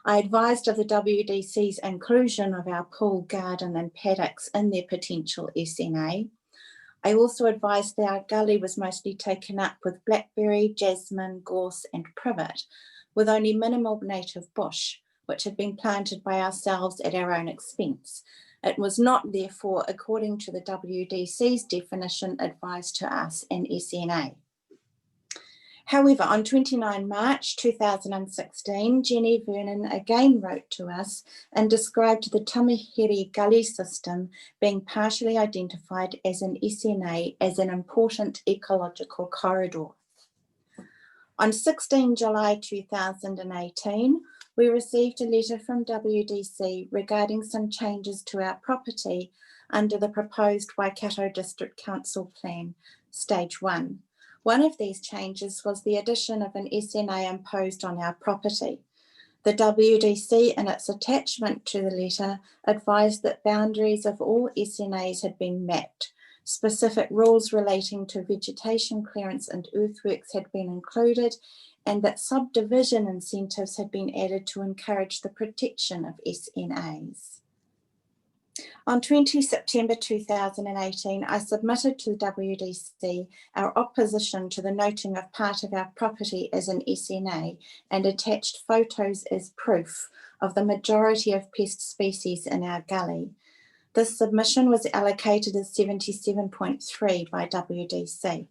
I advised of the WDC's inclusion of our pool, garden and paddocks in their potential SNA. I also advised that our gully was mostly taken up with blackberry, jasmine, gorse and privet, with only minimal native bush, which had been planted by ourselves at our own expense. It was not, therefore, according to the WDC's definition, advised to us an SNA. However, on 29 March 2016, Jenny Vernon again wrote to us and described the Tamahiri Gully system being partially identified as an SNA as an important ecological corridor. On 16 July 2018, we received a letter from WDC regarding some changes to our property under the proposed Waikato District Council Plan, Stage 1. One of these changes was the addition of an SNA imposed on our property. The WDC, in its attachment to the letter, advised that boundaries of all SNAs had been mapped. Specific rules relating to vegetation clearance and earthworks had been included, and that subdivision incentives had been added to encourage the protection of SNAs. On 20 September 2018, I submitted to the WDC our opposition to the noting of part of our property as an SNA and attached photos as proof of the majority of pest species in our gully. This submission was allocated as 77.3 by WDC.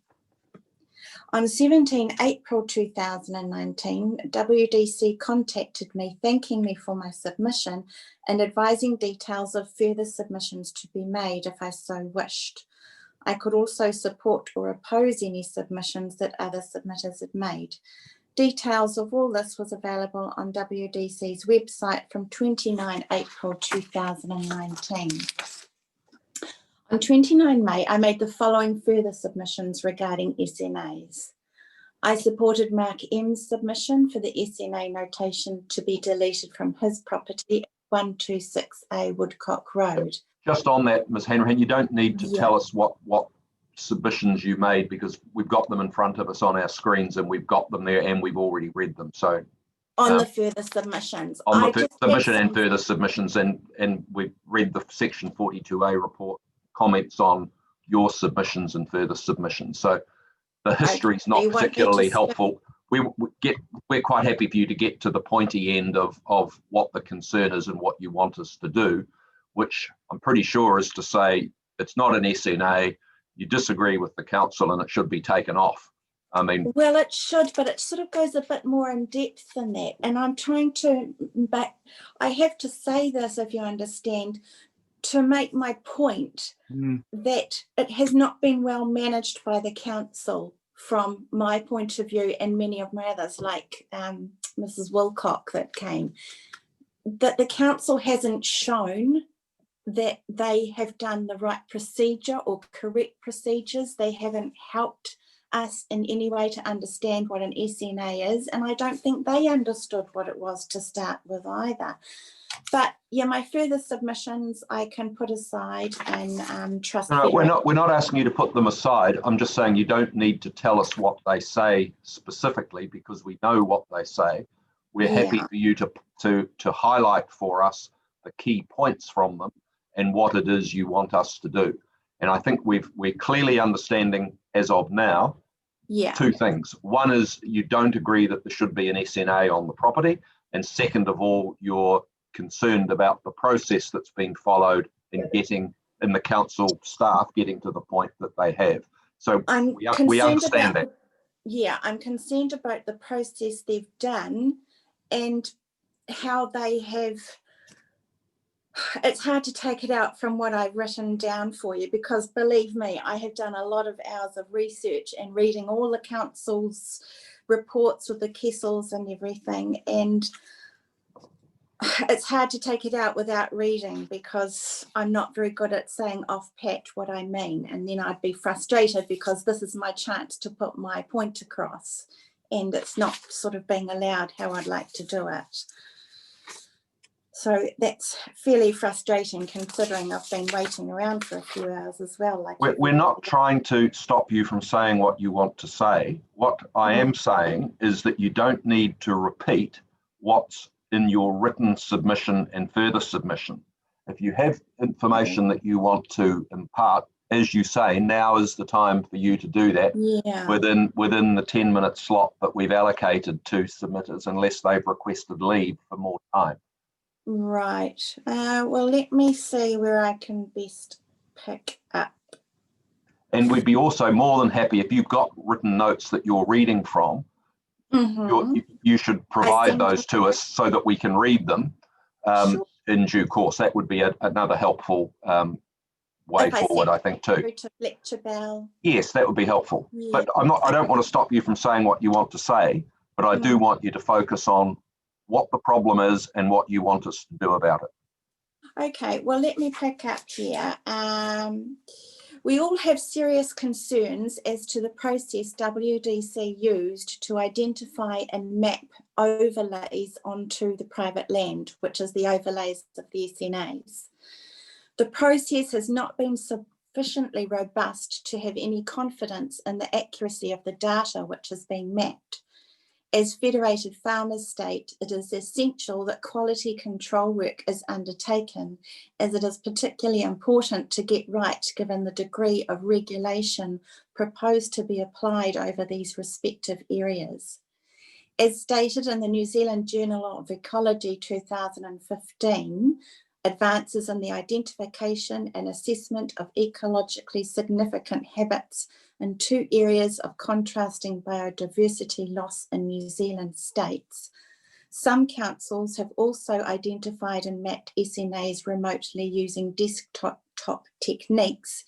On 17 April 2019, WDC contacted me thanking me for my submission and advising details of further submissions to be made if I so wished. I could also support or oppose any submissions that other submitters had made. Details of all this was available on WDC's website from 29 April 2019. On 29 May, I made the following further submissions regarding SNAs. I supported Mark M's submission for the SNA notation to be deleted from his property, 126A Woodcock Road. Just on that, Ms. Hanrahan, you don't need to tell us what submissions you made, because we've got them in front of us on our screens and we've got them there and we've already read them. So on the further submissions. On the submission and further submissions, and we've read the section 42A report comments on your submissions and further submissions. So the history is not particularly helpful. We're quite happy for you to get to the pointy end of what the concern is and what you want us to do, which I'm pretty sure is to say it's not an SNA, you disagree with the council and it should be taken off. I mean, well, it should, but it sort of goes a bit more in depth than that. And I'm trying to, but I have to say this, if you understand, to make my point that it has not been well managed by the council from my point of view, and many of my others, like Mrs. Wilcock that came, that the council hasn't shown that they have done the right procedure or correct procedures. They haven't helped us in any way to understand what an SNA is, and I don't think they understood what it was to start with either. But yeah, my further submissions I can put aside and trust. No, we're not asking you to put them aside. I'm just saying you don't need to tell us what they say specifically, because we know what they say. We're happy for you to highlight for us the key points from them and what it is you want us to do. And I think we're clearly understanding as of now two things. One is you don't agree that there should be an SNA on the property, and second of all, you're concerned about the process that's been followed in getting in the council staff getting to the point that they have. So we understand that. Yeah, I'm concerned about the process they've done and how they have. It's hard to take it out from what I've written down for you, because believe me, I have done a lot of hours of research and reading all the council's reports with the Kessels and everything, and it's hard to take it out without reading, because I'm not very good at saying off pat what I mean, and then I'd be frustrated because this is my chance to put my point across and it's not sort of being allowed how I'd like to do it. So that's fairly frustrating, considering I've been waiting around for a few hours as well. Like we're not trying to stop you from saying what you want to say. What I am saying is that you don't need to repeat what's in your written submission and further submission. If you have information that you want to impart, as you say, now is the time for you to do that within the 10-minute slot that we've allocated to submitters, unless they've requested leave for more time. Right. Well, let me see where I can best pick up. And we'd be also more than happy if you've got written notes that you're reading from, you should provide those to us so that we can read them in due course. That would be another helpful way forward, I think, too. To lecture bell. Yes, that would be helpful. But I don't want to stop you from saying what you want to say, but I do want you to focus on what the problem is and what you want us to do about it. Okay, well, let me pick up here. We all have serious concerns as to the process WDC used to identify and map overlays onto the private land, which is the overlays of the SNAs. The process has not been sufficiently robust to have any confidence in the accuracy of the data which is being mapped. As Federated Farmers state, it is essential that quality control work is undertaken, as it is particularly important to get right given the degree of regulation proposed to be applied over these respective areas. As stated in the New Zealand Journal of Ecology 2015, advances in the identification and assessment of ecologically significant habits in 2 areas of contrasting biodiversity loss in New Zealand states. Some councils have also identified and mapped SNAs remotely using desktop techniques,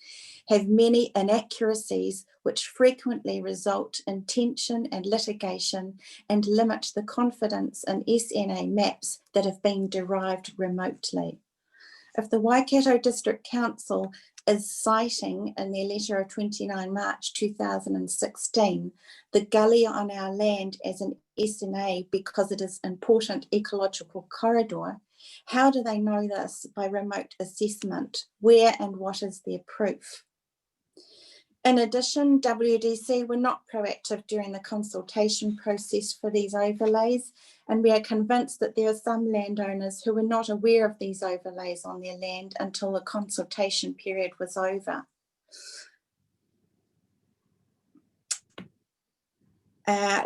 have many inaccuracies which frequently result in tension and litigation and limit the confidence in SNA maps that have been derived remotely. If the Waikato District Council is citing in their letter of 29 March 2016 the gully on our land as an SNA because it is an important ecological corridor, how do they know this by remote assessment? Where and what is their proof? In addition, WDC were not proactive during the consultation process for these overlays, and we are convinced that there are some landowners who were not aware of these overlays on their land until the consultation period was over.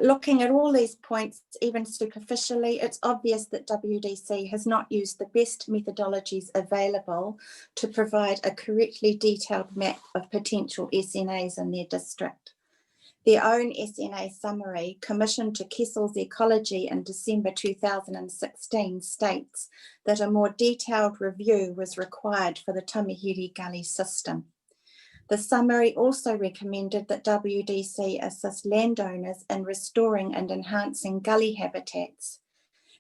Looking at all these points, even superficially, it's obvious that WDC has not used the best methodologies available to provide a correctly detailed map of potential SNAs in their district. Their own SNA summary, commissioned to Kessel's Ecology in December 2016, states that a more detailed review was required for the Tamahiri Gully system. The summary also recommended that WDC assist landowners in restoring and enhancing gully habitats.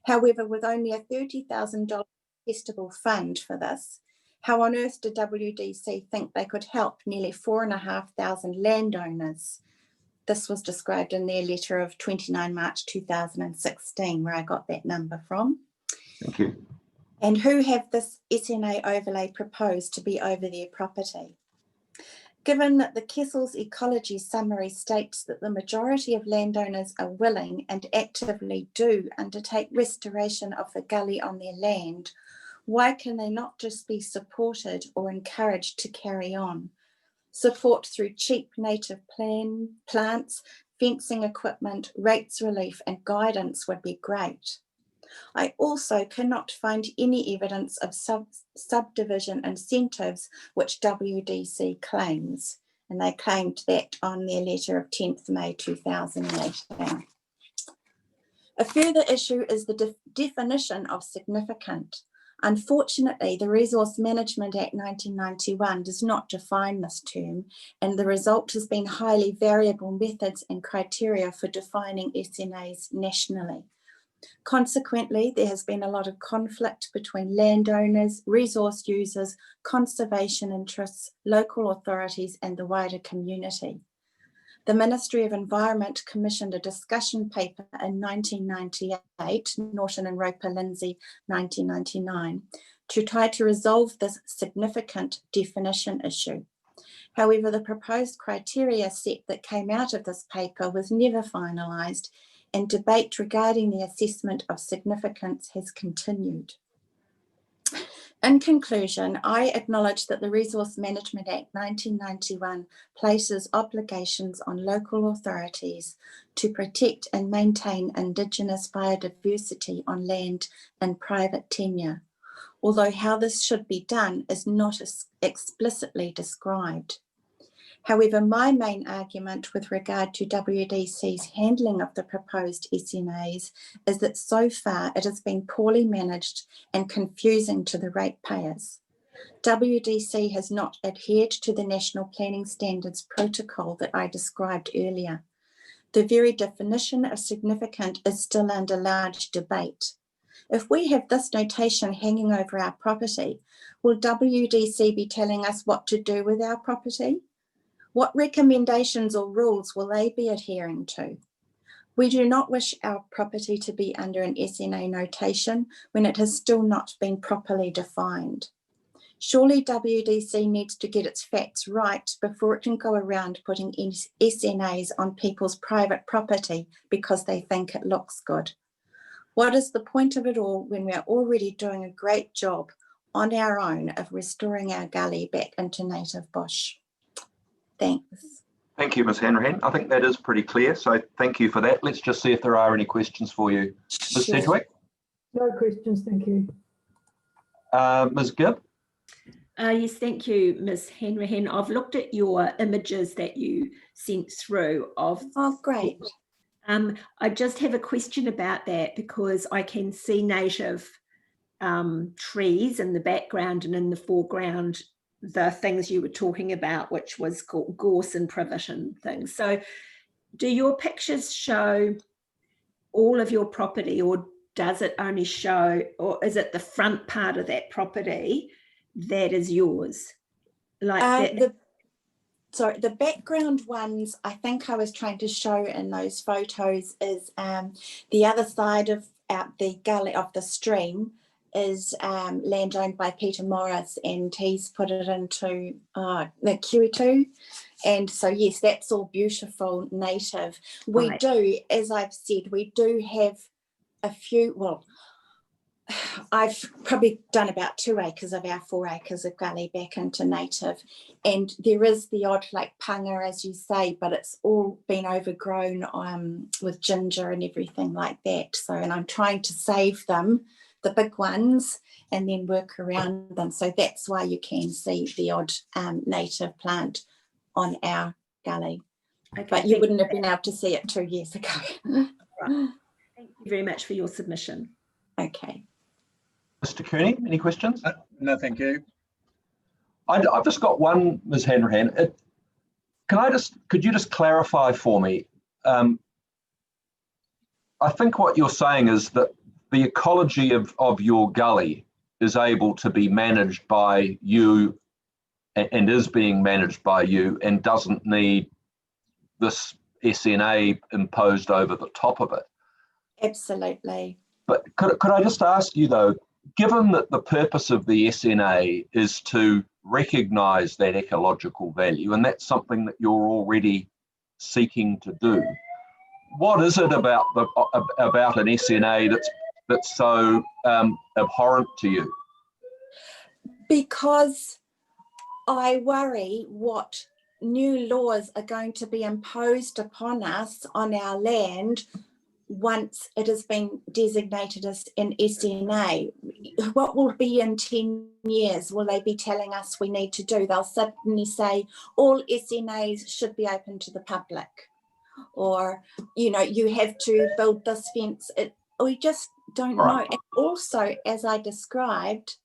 However, with only a $30,000 testable fund for this, how on earth did WDC think they could help nearly 4,500 landowners? This was described in their letter of 29 March 2016, where I got that number from. Thank you. And who have this SNA overlay proposed to be over their property? Given that the Kessel's Ecology summary states that the majority of landowners are willing and actively do undertake restoration of the gully on their land, why can they not just be supported or encouraged to carry on? Support through cheap native plants, fencing equipment, rates relief and guidance would be great. I also cannot find any evidence of subdivision incentives, which WDC claims, and they claimed that on their letter of 10th May 2018. A further issue is the definition of significant. Unfortunately, the Resource Management Act 1991 does not define this term, and the result has been highly variable methods and criteria for defining SNAs nationally. Consequently, there has been a lot of conflict between landowners, resource users, conservation interests, local authorities, and the wider community. The Ministry of Environment commissioned a discussion paper in 1998, Norton and Roper Lindsay 1999, to try to resolve this significant definition issue. However, the proposed criteria set that came out of this paper was never finalised, and debate regarding the assessment of significance has continued. In conclusion, I acknowledge that the Resource Management Act 1991 places obligations on local authorities to protect and maintain Indigenous biodiversity on land in private tenure, although how this should be done is not explicitly described. However, my main argument with regard to WDC's handling of the proposed SNAs is that so far it has been poorly managed and confusing to the ratepayers. WDC has not adhered to the National Planning Standards Protocol that I described earlier. The very definition of significant is still under large debate. If we have this notation hanging over our property, will WDC be telling us what to do with our property? What recommendations or rules will they be adhering to? We do not wish our property to be under an SNA notation when it has still not been properly defined. Surely WDC needs to get its facts right before it can go around putting SNAs on people's private property because they think it looks good. What is the point of it all when we are already doing a great job on our own of restoring our gully back into native bush? Thanks. Thank you, Ms. Hanrahan. I think that is pretty clear, so thank you for that. Let's just see if there are any questions for you. Ms. Sure. Sedgwick? No questions, thank you. Ms. Gibb? Yes, thank you, Ms. Hanrahan. I've looked at your images that you sent through of. Oh, great. I just have a question about that because I can see native trees in the background and in the foreground the things you were talking about, which was gorse and provision things. So do your pictures show all of your property, or does it only show, or is it the front part of that property that is yours? Like the background ones I think I was trying to show in those photos is the other side of the gully of the stream is land owned by Peter Morris, and he's put it into the Kiwitu. And so, yes, that's all beautiful native. We do, as I've said, we do have a few, well, I've probably done about 2 acres of our 4 acres of gully back into native. And there is the odd like panga, as you say, but it's all been overgrown with ginger and everything like that. So, and I'm trying to save them, the big ones, and then work around them. So that's why you can see the odd native plant on our gully. Okay, but you wouldn't have been able to see it 2 years ago. Right. Thank you very much for your submission. Okay. Mr. Cooney, any questions? No, thank you. I've just got one, Ms. Hanrahan. Could you just clarify for me? I think what you're saying is that the ecology of your gully is able to be managed by you and is being managed by you and doesn't need this SNA imposed over the top of it. Absolutely. But could I just ask you though, given that the purpose of the SNA is to recognise that ecological value, and that's something that you're already seeking to do, what is it about an SNA that's so abhorrent to you? Because I worry what new laws are going to be imposed upon us on our land once it has been designated as an SNA. What will be in 10 years? Will they be telling us we need to do? They'll suddenly say all SNAs should be open to the public, or, you know, you have to build this fence. We just don't know. And also, as I described,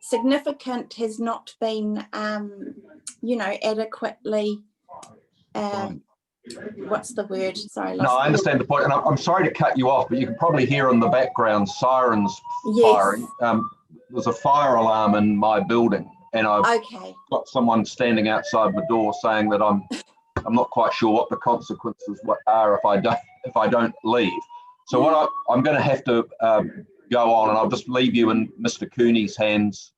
significant has not been, you know, adequately, what's the word? Sorry. No, I understand the point. And I'm sorry to cut you off, but you can probably hear in the background sirens firing. There's a fire alarm in my building, and I've got someone standing outside the door saying that I'm not quite sure what the consequences are if I don't leave. So what I'm going to have to go on, and I'll just leave you in Mr. Cooney's hands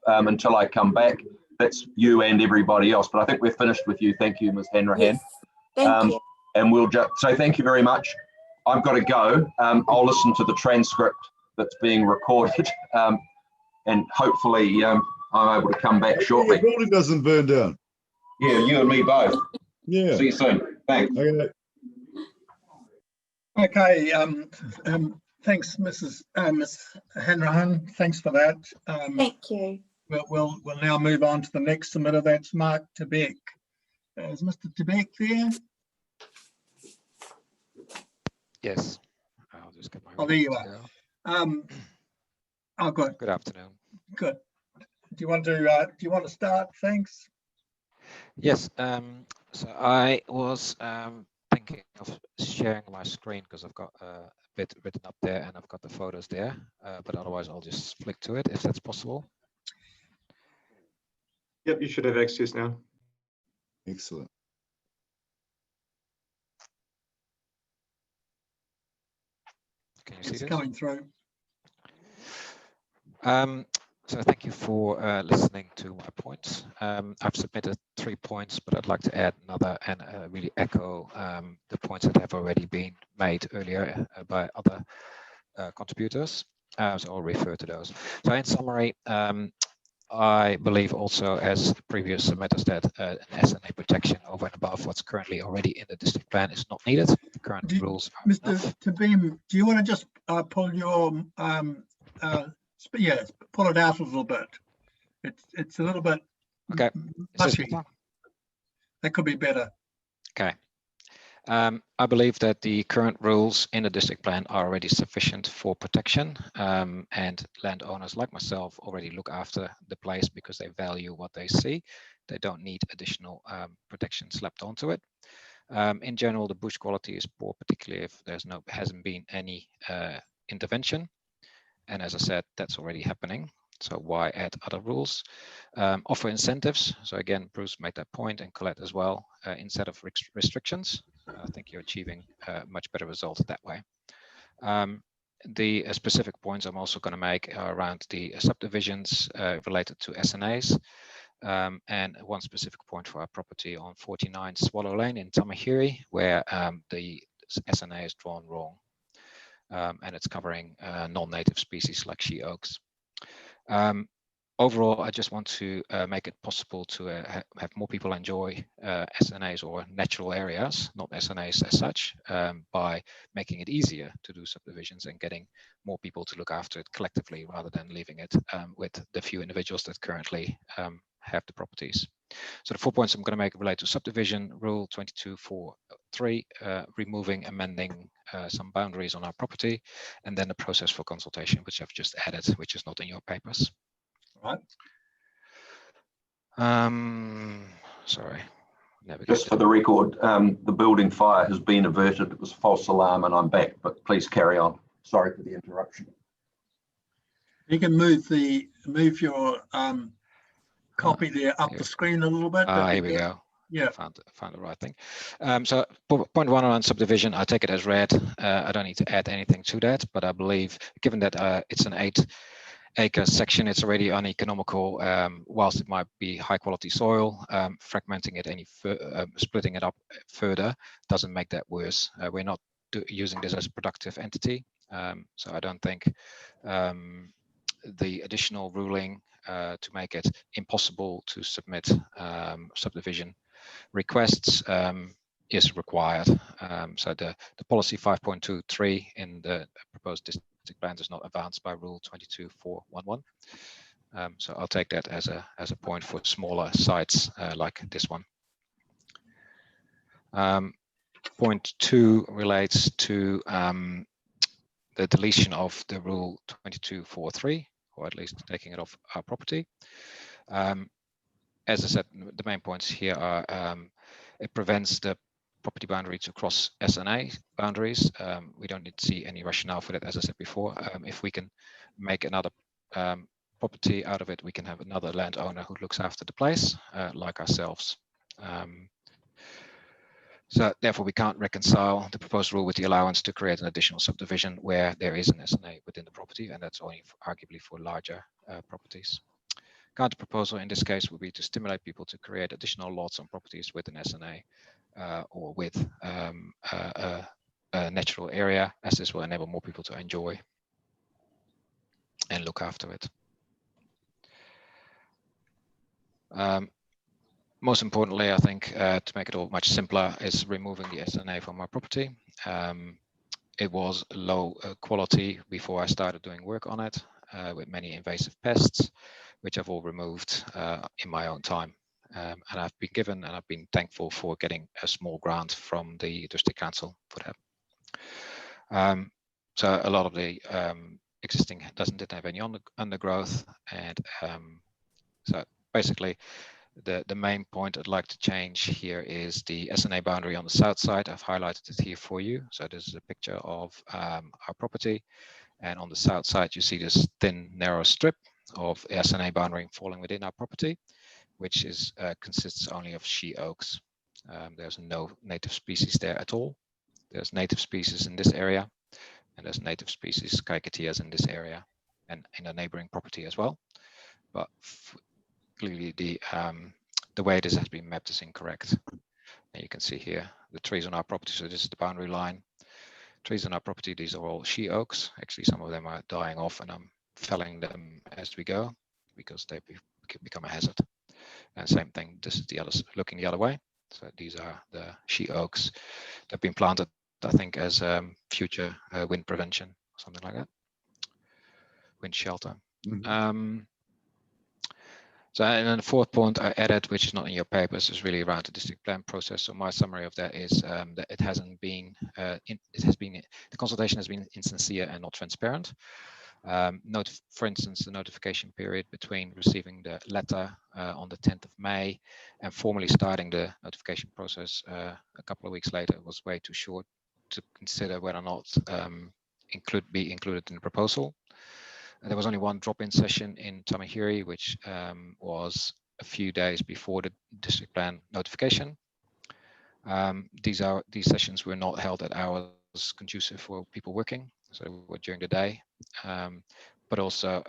until I come back. That's you and everybody else. But I think we're finished with you. Thank you, Ms. Hanrahan. Thank you. And we'll just say thank you very much. I've got to go. I'll listen to the transcript that's being recorded, and hopefully I'm able to come back shortly. The building doesn't burn down. Yeah, you and me both. Yeah. See you soon. Thanks. Okay. Okay. Thanks, Ms. Hanrahan. Thanks for that. Thank you. We'll now move on to the next submitter. That's Mark Dieback. Is Mr. Dieback there? Yes. I'll just get my. Oh, there you are. Oh, good. Good afternoon. Good. Do you want to start? Thanks. Yes. So I was thinking of sharing my screen because I've got a bit written up there and I've got the photos there. But otherwise, I'll just flick to it if that's possible. Yep, you should have access now. Excellent. Can you see It's this? coming through. So thank you for listening to my points. I've submitted 3 points, but I'd like to add another and really echo the points that have already been made earlier by other contributors. So I'll refer to those. So in summary, I believe also as previous submitters that an SNA protection over and above what's currently already in the district plan is not needed. The current rules are Mr. enough. Tabim, do you want to just pull your pull it out a little bit? It's a little bit mushy. That could be better. Okay. I believe that the current rules in the district plan are already sufficient for protection, and landowners like myself already look after the place because they value what they see. They don't need additional protection slapped onto it. In general, the bush quality is poor, particularly if hasn't been any intervention. And as I said, that's already happening. So why add other rules? Offer incentives. So again, Bruce made that point, and Colette as well. Instead of restrictions, I think you're achieving a much better result that way. The specific points I'm also going to make are around the subdivisions related to SNAs, and one specific point for our property on 49 Swallow Lane in Tamahiri, where the SNA is drawn wrong, and it's covering non-native species like she oaks. Overall, I just want to make it possible to have more people enjoy SNAs or natural areas, not SNAs as such, by making it easier to do subdivisions and getting more people to look after it collectively rather than leaving it with the few individuals that currently have the properties. So the 4 points I'm going to make relate to subdivision rule 22.4.3, removing, amending some boundaries on our property, and then the process for consultation, which I've just added, which is not in your papers. Right. Sorry. Just for the record, the building fire has been averted. It was a false alarm and I'm back, but please carry on. Sorry for the interruption. You can move your copy there up the screen a little bit. Here we go. Yeah. Found the right thing. So point 1 on subdivision, I take it as read. I don't need to add anything to that, but I believe given that it's an 8-acre section, it's already uneconomical, whilst it might be high quality soil, fragmenting it splitting it up further doesn't make that worse. We're not using this as a productive entity. So I don't think the additional ruling to make it impossible to submit subdivision requests is required. So the policy 5.23 in the proposed district plan is not advanced by rule 22.4.11. So I'll take that as a point for smaller sites like this one. Point 2 relates to the deletion of the rule 22.4.3, or at least taking it off our property. As I said, the main points here are it prevents the property boundary to cross S&A boundaries. We don't need to see any rationale for that, as I said before. If we can make another property out of it, we can have another landowner who looks after the place, like ourselves. So therefore, we can't reconcile the proposed rule with the allowance to create an additional subdivision where there is an S&A within the property, and that's only arguably for larger properties. Counter proposal in this case would be to stimulate people to create additional lots on properties with an S&A or with a natural area, as this will enable more people to enjoy and look after it. Most importantly, I think, to make it all much simpler, is removing the S&A from our property. It was low quality before I started doing work on it, with many invasive pests, which I've all removed in my own time. And I've been given, and I've been thankful for getting a small grant from the district council for that. So a lot of the existing didn't have any undergrowth, and so basically the main point I'd like to change here is the S&A boundary on the south side. I've highlighted it here for you. So this is a picture of our property, and on the south side you see this thin narrow strip of S&A boundary falling within our property, which is consists only of she oaks. There's no native species there at all. There's native species in this area, and there's native species Kaikatias in this area and in a neighboring property as well. But clearly the way this has been mapped is incorrect. And you can see here the trees on our property. So this is the boundary line. Trees on our property, these are all she oaks. Actually, some of them are dying off, and I'm felling them as we go because they become a hazard. And same thing, this is the other, looking the other way. So these are the she oaks that have been planted, I think, as future wind prevention or something like that. Wind shelter. Mm-hmm. So, and then the fourth point I added, which is not in your papers, is really around the district plan process. So my summary of that is that it hasn't been, the consultation has been insincere and not transparent. For instance, the notification period between receiving the letter on the 10th of May and formally starting the notification process a couple of weeks later was way too short to consider whether or not be included in the proposal. There was only one drop-in session in Tamahiri, which was a few days before the district plan notification. These sessions were not held at hours conducive for people working, so they were during the day. But also,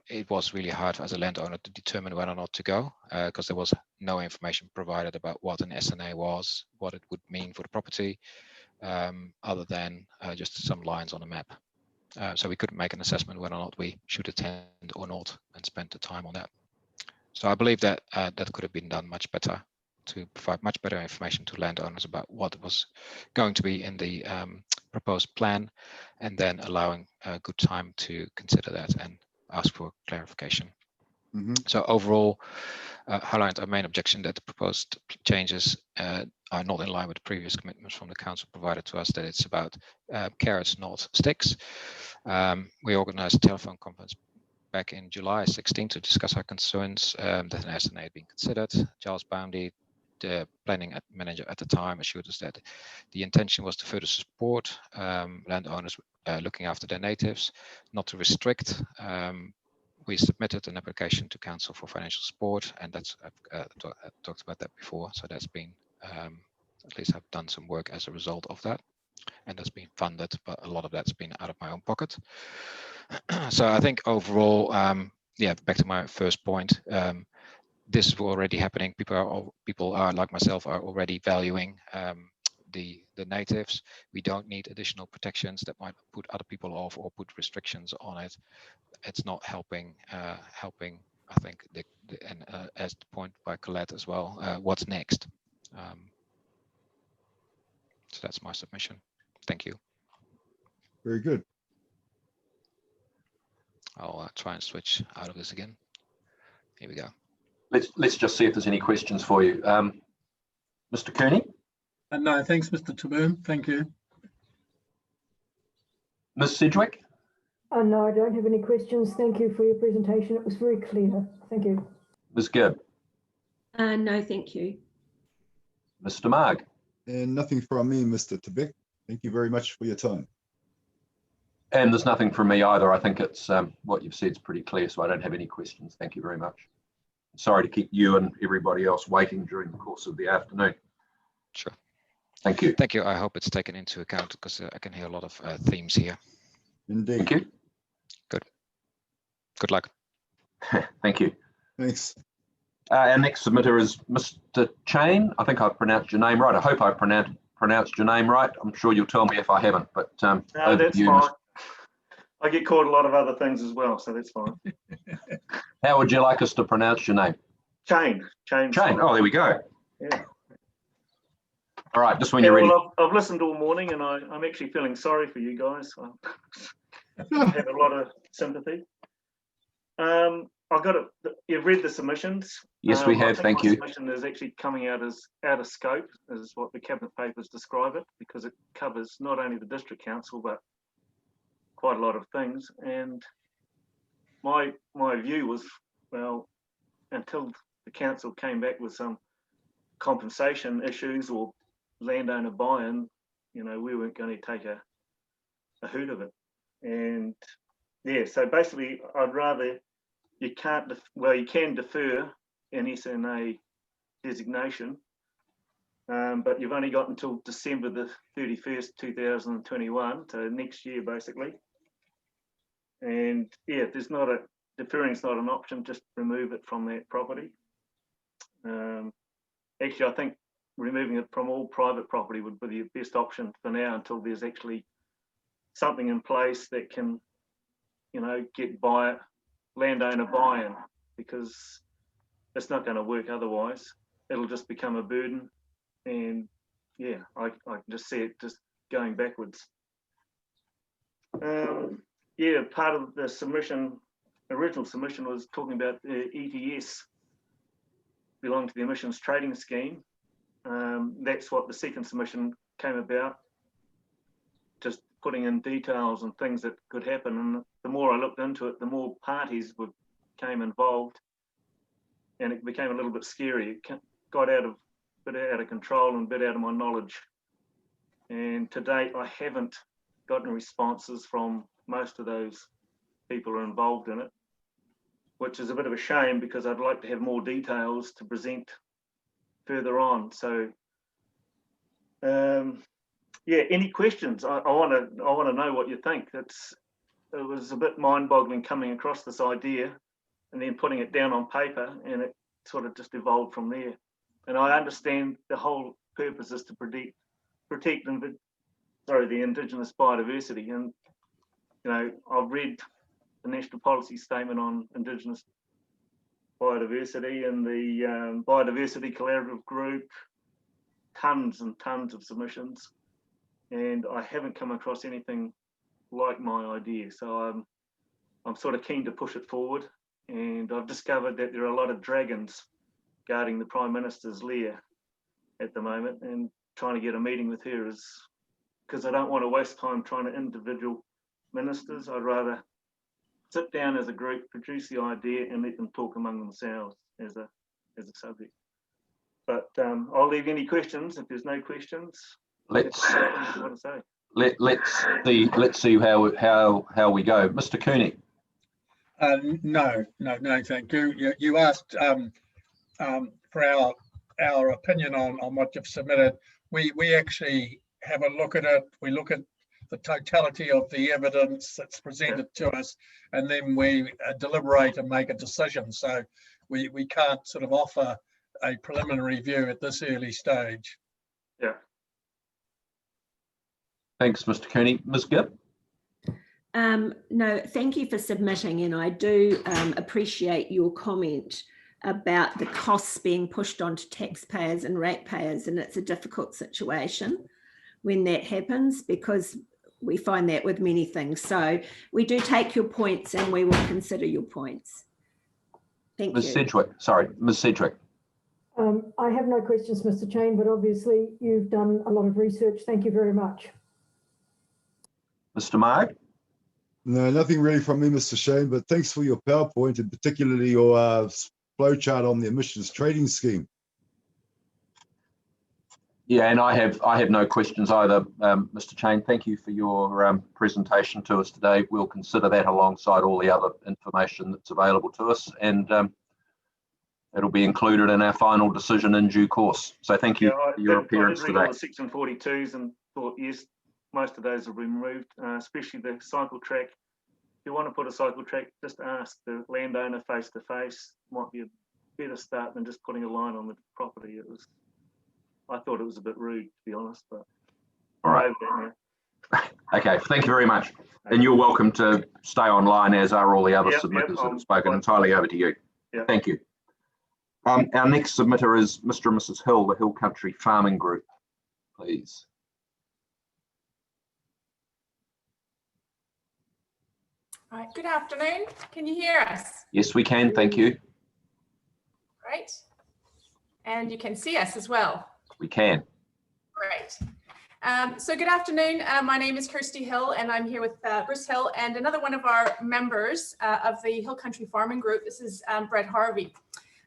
it was really hard as a landowner to determine whether or not to go, because there was no information provided about what an S&A was, what it would mean for the property, other than just some lines on a map. So we couldn't make an assessment whether or not we should attend or not, and spend the time on that. So I believe that that could have been done much better to provide much better information to landowners about what was going to be in the proposed plan, and then allowing a good time to consider that and ask for clarification. So overall, highlight our main objection that the proposed changes are not in line with the previous commitments from the council provided to us, that it's about carrots, not sticks. We organized a telephone conference back in July 16 to discuss our concerns that an SNA had been considered. Charles Boundy, the planning manager at the time, assured us that the intention was to further support landowners looking after their natives, not to restrict. We submitted an application to council for financial support, and that's I've talked about that before. So that's been at least I've done some work as a result of that, and that's been funded, but a lot of that's been out of my own pocket. So I think overall, yeah, back to my first point, this is already happening. People are like myself are already valuing the natives. We don't need additional protections that might put other people off or put restrictions on it. It's not helping. I think, and as the point by Colette as well, what's next? So that's my submission. Thank you. Very good. I'll try and switch out of this again. Here we go. Let's just see if there's any questions for you. Mr. Kearney? No, thanks, Mr. Taboon. Thank you. Ms. Sedgwick? No, I don't have any questions. Thank you for your presentation. It was very clear. Thank you. Ms. Gibb? No, thank you. Mr. Marg? And nothing from me, Mr. Dieback. Thank you very much for your time. And there's nothing from me either. I think it's what you've said is pretty clear, so I don't have any questions. Thank you very much. Sorry to keep you and everybody else waiting during the course of the afternoon. Sure. Thank you. Thank you. I hope it's taken into account because I can hear a lot of themes here. Indeed. Thank you. Good. Good luck. Thank you. Thanks. Our next submitter is Mr. Chain. I think I've pronounced your name right. I hope I pronounced your name right. I'm sure you'll tell me if I haven't, but no, that's fine. I get called a lot of other things as well, so that's fine. How would you like us to pronounce your name? Chain. Chain. Oh, there we go. Yeah. All right, just when you're ready. Well, I've listened all morning, and I'm actually feeling sorry for you guys. I have a lot of sympathy. I've got it. You've read the submissions. Yes, we have. Thank you. The submission is actually coming out as out of scope, is what the cabinet papers describe it, because it covers not only the district council but quite a lot of things. And my view was, well, until the council came back with some compensation issues or landowner buy-in, you know, we weren't going to take a hoot of it. And yeah, so basically, I'd rather you can defer an SNA designation, but you've only got until December the 31st, 2021, so next year basically. And yeah, deferring is not an option, just remove it from that property. Actually, I think removing it from all private property would be the best option for now until there's actually something in place that can, you know, get landowner buy-in, because it's not going to work otherwise. It'll just become a burden, and yeah, I can just see it just going backwards. Yeah, part of the submission, original submission, was talking about the ETS belonging to the emissions trading scheme. That's what the second submission came about, just putting in details and things that could happen. And the more I looked into it, the more parties became involved, and it became a little bit scary. It got a bit out of control and a bit out of my knowledge. And to date, I haven't gotten responses from most of those people who are involved in it, which is a bit of a shame, because I'd like to have more details to present further on. So yeah, any questions? I want to know what you think. It was a bit mind-boggling coming across this idea and then putting it down on paper, and it sort of just evolved from there. And I understand the whole purpose is to protect the Indigenous biodiversity. And you know, I've read the National Policy Statement on Indigenous biodiversity and the Biodiversity Collaborative Group, tons and tons of submissions, and I haven't come across anything like my idea. So I'm sort of keen to push it forward And I've discovered that there are a lot of dragons guarding the Prime Minister's lair at the moment, and trying to get a meeting with her is because I don't want to waste time trying to individual ministers. I'd rather sit down as a group, produce the idea, and let them talk among themselves as a subject. But I'll leave any questions. If there's no questions, let's what to say. let's see how we go. Mr. Cooney. No, thank you. You asked for our opinion on what you've submitted. We actually have a look at it. We look at the totality of the evidence that's presented to us, and then we deliberate and make a decision. So we can't sort of offer a preliminary view at this early stage. Yeah. Thanks, Mr. Cooney. Ms. Gibb? No, thank you for submitting, and I do appreciate your comment about the costs being pushed onto taxpayers and ratepayers, and it's a difficult situation when that happens, because we find that with many things. So we do take your points and we will consider your points. Thank Ms. you. Sedgwick, sorry, Ms. Sedgwick. I have no questions, Mr. Chain, but obviously you've done a lot of research. Thank you very much. Mr. Marg? No, nothing really from me, Mr. Shane, but thanks for your PowerPoint, and particularly your flowchart on the emissions trading scheme. Yeah, and I have no questions either, Mr. Chain. Thank you for your presentation to us today. We'll consider that alongside all the other information that's available to us, and it'll be included in our final decision in due course. So thank you for your appearance today. I did read all the Section 42s and thought, yes, most of those have been removed, especially the cycle track. If you want to put a cycle track, just ask the landowner face to face. Might be a better start than just putting a line on the property. I thought it was a bit rude, to be honest, but all right. Okay, thank you very much. And you're welcome to stay online, as are all the other submitters that have spoken. Entirely over to you. Yep. Thank you. Our next submitter is Mr. and Mrs. Hill, the Hill Country Farming Group, please. All right, good afternoon. Can you hear us? Yes, we can. Thank you. Great. And you can see us as well. We can. Great. So good afternoon. My name is Kirsty Hill, and I'm here with Bruce Hill and another one of our members of the Hill Country Farming Group. This is Brett Harvey.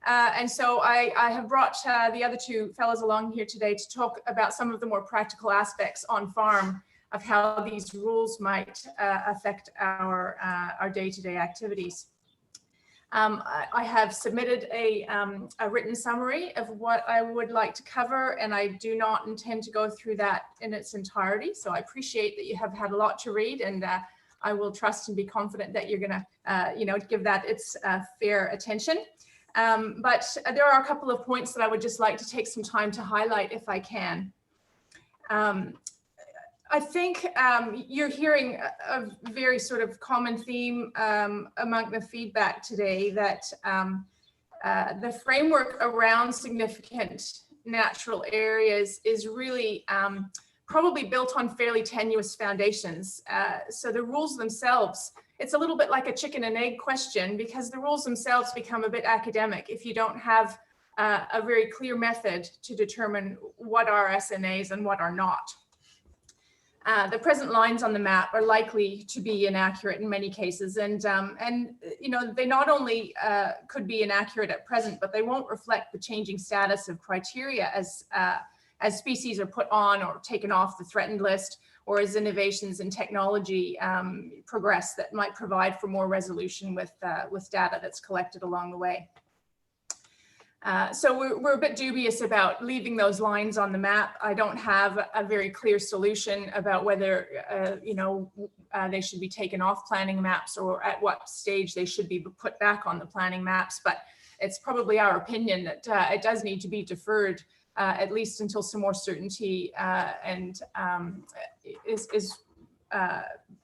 And so I have brought the other two fellows along here today to talk about some of the more practical aspects on farm of how these rules might affect our day-to-day activities. I have submitted a written summary of what I would like to cover, and I do not intend to go through that in its entirety. So I appreciate that you have had a lot to read, and I will trust and be confident that you're going to, give that its fair attention. But there are a couple of points that I would just like to take some time to highlight if I can. I think you're hearing a very sort of common theme among the feedback today, that the framework around significant natural areas is really probably built on fairly tenuous foundations. So the rules themselves, it's a little bit like a chicken and egg question, because the rules themselves become a bit academic if you don't have a very clear method to determine what are SNAs and what are not. The present lines on the map are likely to be inaccurate in many cases, and they not only could be inaccurate at present, but they won't reflect the changing status of criteria as species are put on or taken off the threatened list, or as innovations in technology progress that might provide for more resolution with data that's collected along the way. So we're a bit dubious about leaving those lines on the map. I don't have a very clear solution about whether, they should be taken off planning maps, or at what stage they should be put back on the planning maps. But it's probably our opinion that it does need to be deferred at least until some more certainty is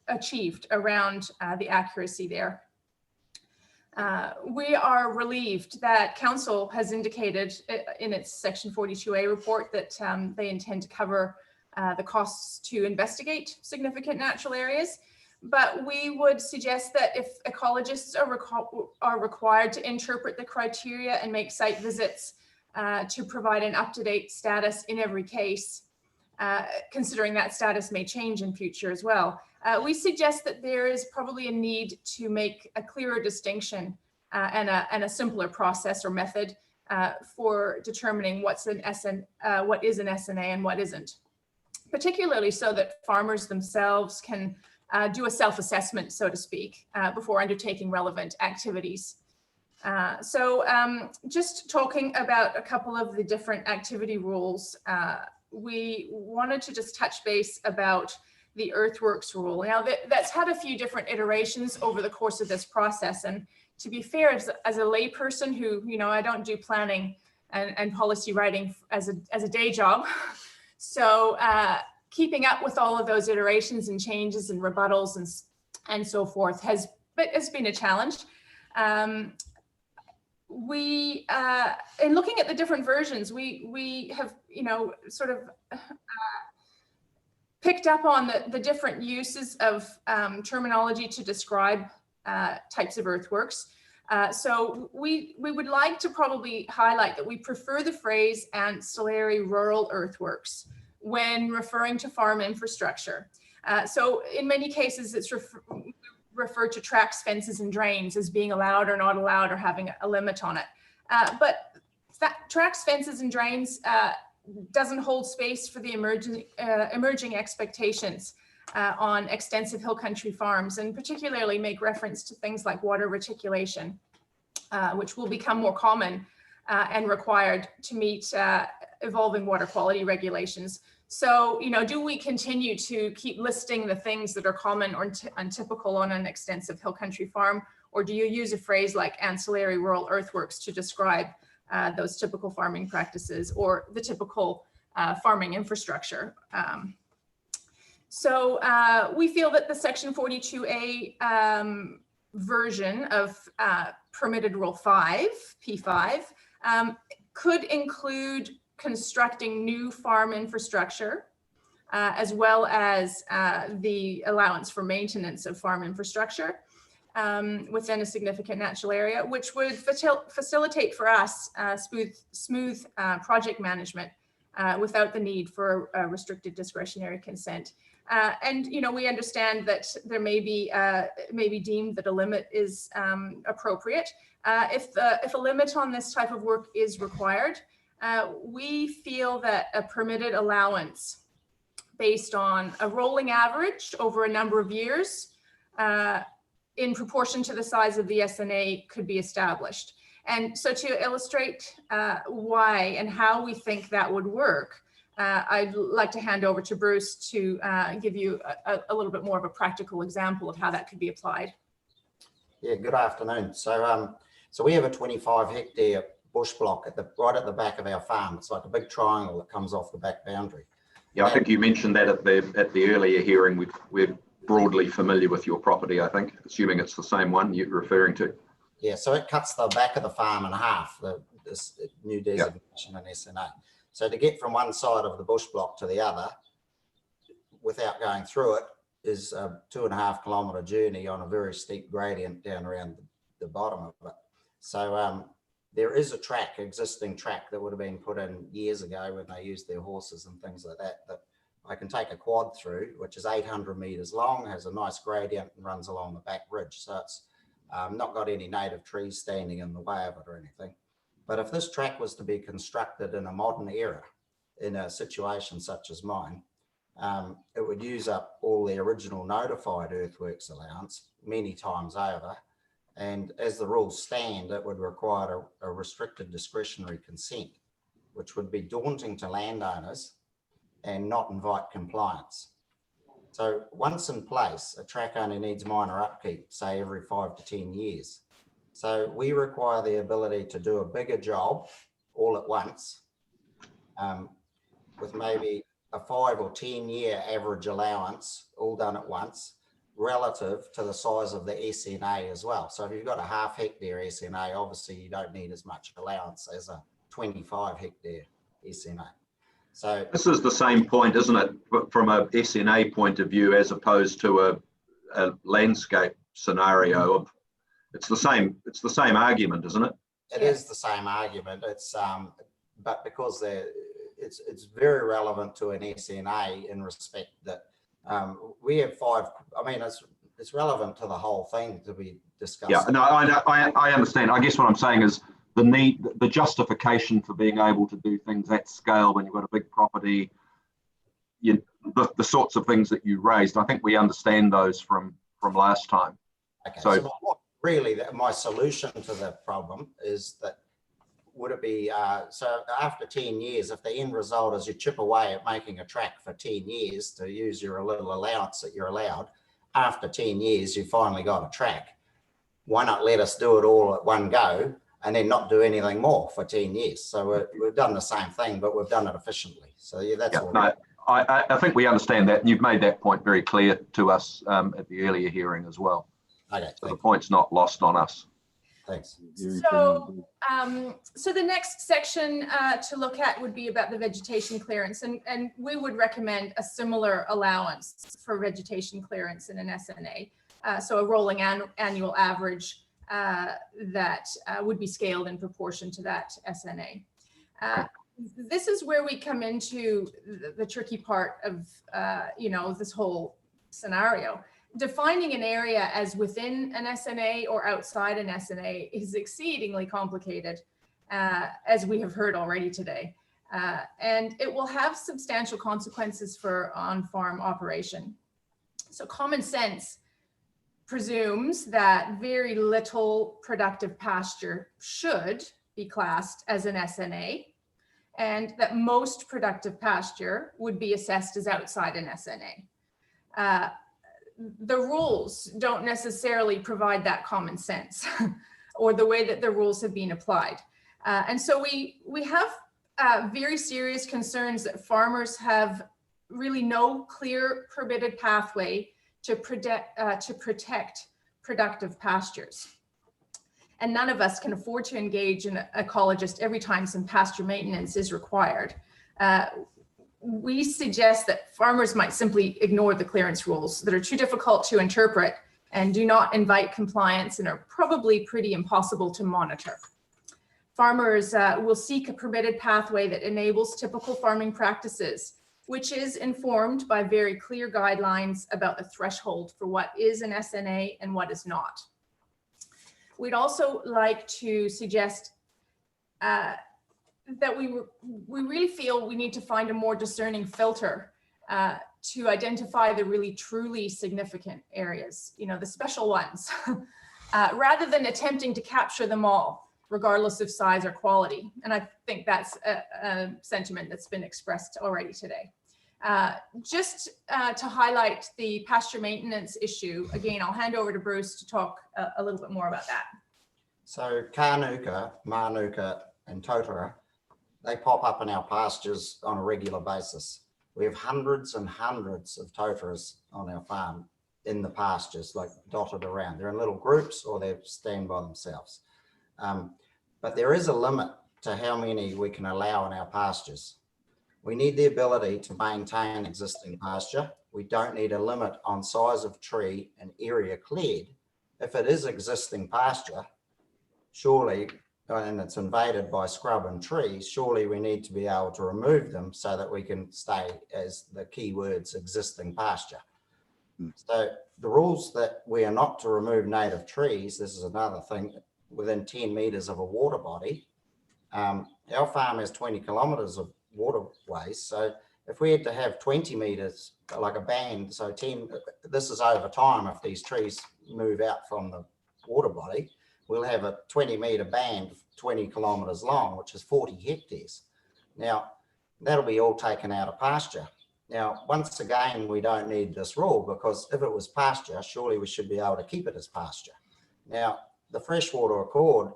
achieved around the accuracy there. We are relieved that Council has indicated in its Section 42A report that they intend to cover the costs to investigate significant natural areas. But we would suggest that if ecologists are required to interpret the criteria and make site visits to provide an up-to-date status in every case, considering that status may change in future as well. We suggest that there is probably a need to make a clearer distinction and a simpler process or method for determining what is an SNA and what isn't, particularly so that farmers themselves can do a self-assessment, so to speak, before undertaking relevant activities. Just talking about a couple of the different activity rules, we wanted to just touch base about the Earthworks Rule. Now, that's had a few different iterations over the course of this process. And to be fair, as a layperson who, I don't do planning and policy writing as a day job. So keeping up with all of those iterations and changes and rebuttals and so forth has been a challenge. In looking at the different versions, we have, sort of picked up on the different uses of terminology to describe types of earthworks. So we would like to probably highlight that we prefer the phrase ancillary rural earthworks when referring to farm infrastructure. So in many cases, it's referred to tracks, fences, and drains as being allowed or not allowed or having a limit on it. But tracks, fences, and drains doesn't hold space for the emerging expectations on extensive hill country farms, and particularly make reference to things like water reticulation, which will become more common and required to meet evolving water quality regulations. So, do we continue to keep listing the things that are common or untypical on an extensive hill country farm, or do you use a phrase like ancillary rural earthworks to describe those typical farming practices or the typical farming infrastructure? We feel that the Section 42A version of Permitted Rule 5, P5, could include constructing new farm infrastructure, as well as the allowance for maintenance of farm infrastructure within a significant natural area, which would facilitate for us smooth project management without the need for restricted discretionary consent. And we understand that there may be deemed that a limit is appropriate. If a limit on this type of work is required, we feel that a permitted allowance based on a rolling average over a number of years in proportion to the size of the SNA could be established. And so to illustrate why and how we think that would work, I'd like to hand over to Bruce to give you a little bit more of a practical example of how that could be applied. Yeah, good afternoon. So we have a 25 hectare bush block right at the back of our farm. It's like a big triangle that comes off the back boundary. Yeah, I think you mentioned that at the earlier hearing. We're broadly familiar with your property, I think, assuming it's the same one you're referring to. Yeah, so it cuts the back of the farm in half, this new designation in SNA. So to get from one side of the bush block to the other without going through it is a 2.5 kilometre journey on a very steep gradient down around the bottom of it. So there is a existing track that would have been put in years ago when they used their horses and things like that, that I can take a quad through, which is 800 metres long, has a nice gradient and runs along the back ridge. So it's not got any native trees standing in the way of it or anything. But if this track was to be constructed in a modern era, in a situation such as mine, it would use up all the original notified earthworks allowance many times over. And as the rules stand, it would require a restricted discretionary consent, which would be daunting to landowners and not invite compliance. So once in place, a track only needs minor upkeep, say every 5 to 10 years. So we require the ability to do a bigger job all at once, with maybe a 5 or 10 year average allowance all done at once, relative to the size of the SNA as well. So if you've got a 1/2 hectare SNA, obviously you don't need as much allowance as a 25 hectare SNA. So this is the same point, isn't it, from a SNA point of view, as opposed to a landscape scenario of, it's the same argument, isn't it? It is the same argument. It's but because it's very relevant to an SNA in respect that we have 5. I mean, it's relevant to the whole thing to be discussed. Yeah, no, I understand. I guess what I'm saying is the justification for being able to do things at scale when you've got a big property, the sorts of things that you raised. I think we understand those from last time. Okay, so what really my solution to the problem is that, would it be, so after 10 years, if the end result is you chip away at making a track for 10 years to use your little allowance that you're allowed, after 10 years, you finally got a track. Why not let us do it all at one go and then not do anything more for 10 years? So we've done the same thing, but we've done it efficiently. So yeah, that's all. No, I think we understand that. And you've made that point very clear to us at the earlier hearing as well. Okay, so the point's not lost on us. Thanks. So, so the next section to look at would be about the vegetation clearance, and we would recommend a similar allowance for vegetation clearance in an SNA. So a rolling annual average that would be scaled in proportion to that SNA. This is where we come into the tricky part of this whole scenario. Defining an area as within an SNA or outside an SNA is exceedingly complicated, as we have heard already today. And it will have substantial consequences for on-farm operation. So common sense presumes that very little productive pasture should be classed as an SNA, and that most productive pasture would be assessed as outside an SNA. The rules don't necessarily provide that common sense or the way that the rules have been applied. And so we have very serious concerns that farmers have really no clear permitted pathway to protect productive pastures. And none of us can afford to engage an ecologist every time some pasture maintenance is required. We suggest that farmers might simply ignore the clearance rules that are too difficult to interpret and do not invite compliance and are probably pretty impossible to monitor. Farmers will seek a permitted pathway that enables typical farming practices, which is informed by very clear guidelines about the threshold for what is an SNA and what is not. We'd also like to suggest that we really feel we need to find a more discerning filter to identify the really truly significant areas, the special ones, rather than attempting to capture them all, regardless of size or quality. And I think that's a sentiment that's been expressed already today. Just to highlight the pasture maintenance issue, again, I'll hand over to Bruce to talk a little bit more about that. So Kānuka, Mānuka and Totara, they pop up in our pastures on a regular basis. We have hundreds and hundreds of totaras on our farm in the pastures, like dotted around. They're in little groups or they stand by themselves. But there is a limit to how many we can allow in our pastures. We need the ability to maintain existing pasture. We don't need a limit on size of tree and area cleared. If it is existing pasture, surely, and it's invaded by scrub and trees, surely we need to be able to remove them so that we can stay as the key words existing pasture. So the rules that we are not to remove native trees, this is another thing, within 10 meters of a water body. Our farm has 20 kilometers of waterways. So if we had to have 20 meters, like a band, so 10, this is over time, if these trees move out from the water body, we'll have a 20-meter band 20 kilometers long, which is 40 hectares. Now, that'll be all taken out of pasture. Now, once again, we don't need this rule because if it was pasture, surely we should be able to keep it as pasture. Now, the Freshwater Accord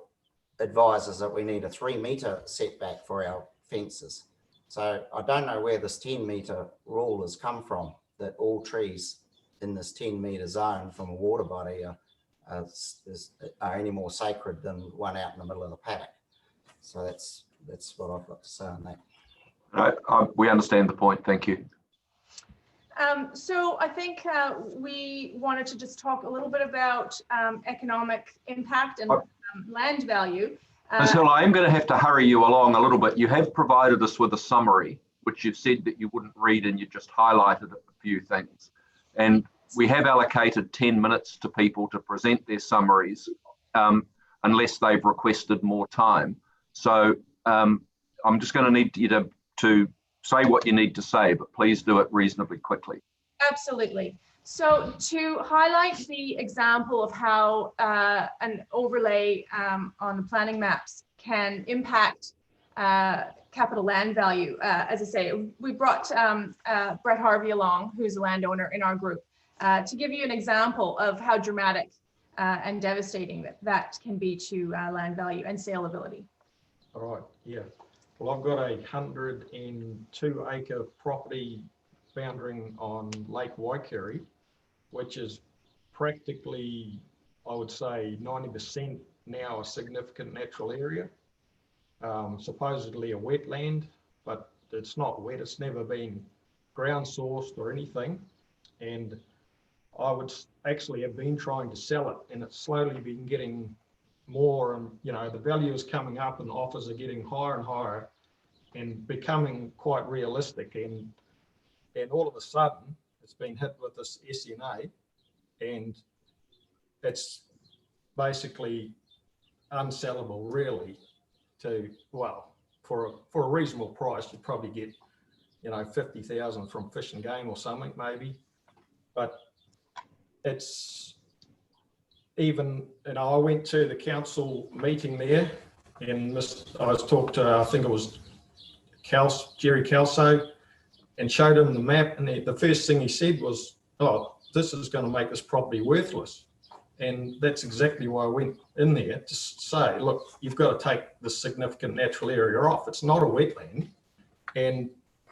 advises that we need a 3-meter setback for our fences. So I don't know where this 10-meter rule has come from, that all trees in this 10-meter zone from a water body are any more sacred than one out in the middle of the paddock. So that's what I've got to say on that. We understand the point. Thank you. So I think we wanted to just talk a little bit about economic impact and land value. Ms. Hill, I am going to have to hurry you along a little bit. You have provided us with a summary, which you've said that you wouldn't read, and you just highlighted a few things. And we have allocated 10 minutes to people to present their summaries, unless they've requested more time. So I'm just going to need you to say what you need to say, but please do it reasonably quickly. Absolutely. So to highlight the example of how an overlay on the planning maps can impact capital land value, as I say, we brought Brett Harvey along, who's a landowner in our group, to give you an example of how dramatic and devastating that can be to land value and saleability. All right, yeah. Well, I've got a 102-acre property bounding on Lake Waikiri, which is practically, I would say, 90% now a significant natural area. Supposedly a wetland, but it's not wet. It's never been ground sourced or anything. And I would actually have been trying to sell it, and it's slowly been getting more, and the value is coming up and offers are getting higher and higher and becoming quite realistic. And all of a sudden it's been hit with this SNA, and it's basically unsellable really. For a reasonable price, you'd probably get 50,000 from Fish and Game or something maybe, but it's even, I went to the council meeting there, and I was talked to, I think it was Jerry Kelso, and showed him the map, and the first thing he said was, oh, this is going to make this property worthless. And that's exactly why I went in there to say, look, you've got to take the significant natural area off. It's not a wetland. And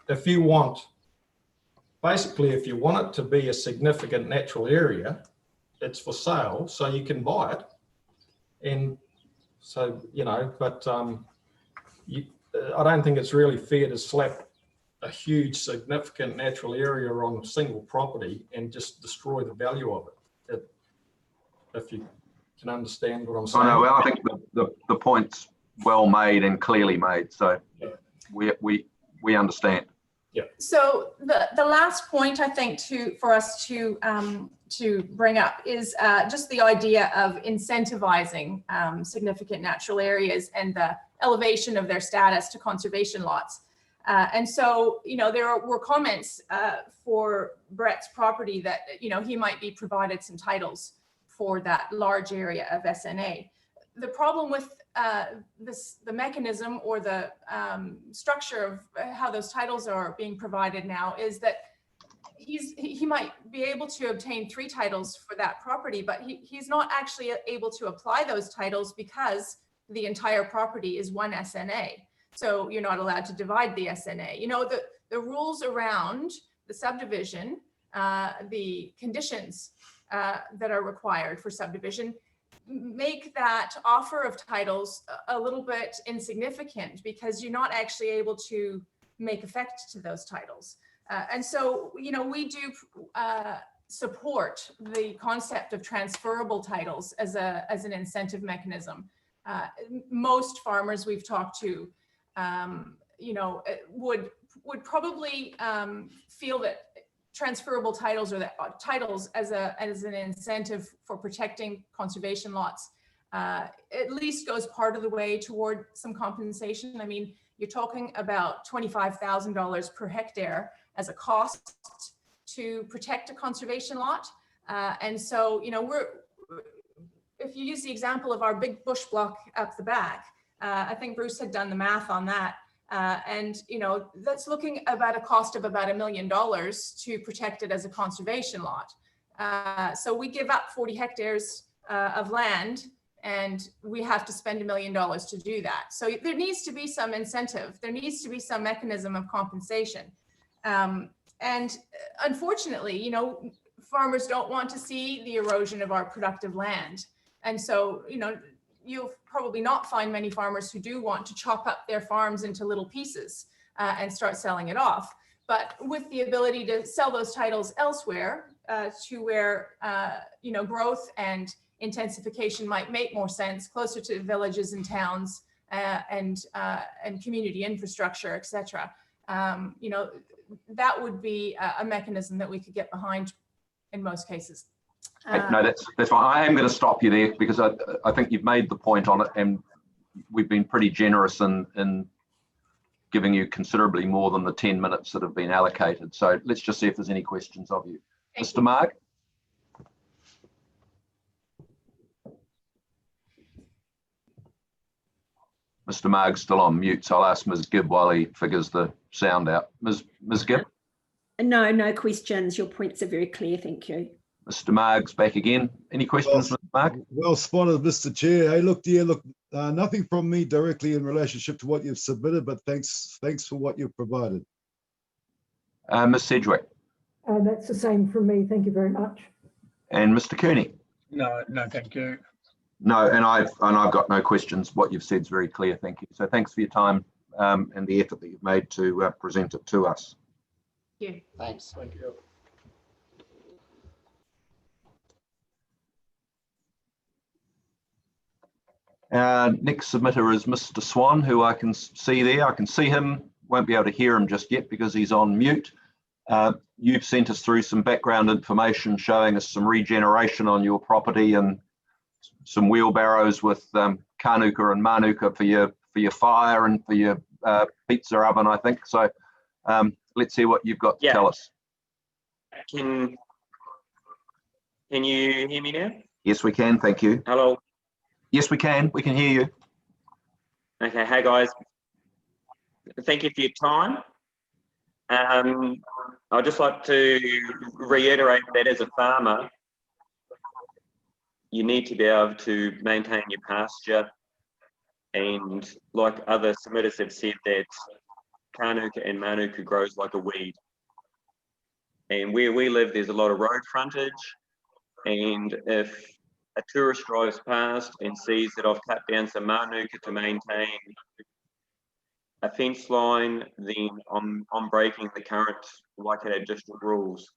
if you want it to be a significant natural area, it's for sale, so you can buy it. And so, but I don't think it's really fair to slap a huge significant natural area on a single property and just destroy the value of it. If you can understand what I'm saying. I know, well, I think the point's well made and clearly made, so yeah. we understand. Yeah. So the last point I think for us to bring up is just the idea of incentivizing significant natural areas and the elevation of their status to conservation lots. And so, there were comments for Brett's property that, he might be provided some titles for that large area of SNA. The problem with the mechanism or the structure of how those titles are being provided now is that he might be able to obtain 3 titles for that property, but he's not actually able to apply those titles because the entire property is one SNA. So you're not allowed to divide the SNA. The rules around the subdivision, the conditions that are required for subdivision make that offer of titles a little bit insignificant because you're not actually able to make effect to those titles. And so, we do support the concept of transferable titles as an incentive mechanism. Most farmers we've talked to, would probably feel that transferable titles or titles as an incentive for protecting conservation lots at least goes part of the way toward some compensation. I mean, you're talking about $25,000 per hectare as a cost to protect a conservation lot. And so, if you use the example of our big bush block up the back, I think Bruce had done the math on that. And that's looking about a cost of about $1 million to protect it as a conservation lot. So we give up 40 hectares of land, and we have to spend $1 million to do that. So there needs to be some incentive. There needs to be some mechanism of compensation. And unfortunately, farmers don't want to see the erosion of our productive land. And so, you'll probably not find many farmers who do want to chop up their farms into little pieces and start selling it off. but with the ability to sell those titles elsewhere to where, growth and intensification might make more sense, closer to villages and towns and community infrastructure, etc. That would be a mechanism that we could get behind in most cases. No, that's fine. I am going to stop you there because I think you've made the point on it, and we've been pretty generous in giving you considerably more than the 10 minutes that have been allocated. So let's just see if there's any questions of you. Mr. Mark? Mr. Marg's still on mute, so I'll ask Ms. Gibb while he figures the sound out. Ms. Gibb? No questions. Your points are very clear. Thank you. Mr. Marg's back again. Any questions, Mr. Marg? Well spotted, Mr. Chair. Hey, look, dear, nothing from me directly in relationship to what you've submitted, but thanks for what you've provided. Ms. Sedgwick? That's the same from me. Thank you very much. And Mr. Cooney? No, thank you. No, and I've got no questions. What you've said is very clear. Thank you. So thanks for your time and the effort that you've made to present it to us. Thank you. Thanks. Thank you. Next submitter is Mr. Swan, who I can see there. I can see him, won't be able to hear him just yet because he's on mute. You've sent us through some background information showing us some regeneration on your property and some wheelbarrows with kanuka and manuka for your fire and for your pizza oven, I think. So let's see what you've got to tell us. Can you hear me now? Yes, we can. Thank you. Hello. Yes, we can. We can hear you. Okay. Hey, guys. Thank you for your time. I'd just like to reiterate that as a farmer, you need to be able to maintain your pasture. And like other submitters have said, that kanuka and manuka grows like a weed. And where we live, there's a lot of road frontage. And if a tourist drives past and sees that I've cut down some manuka to maintain a fence line, then I'm breaking the current Waikato district rules.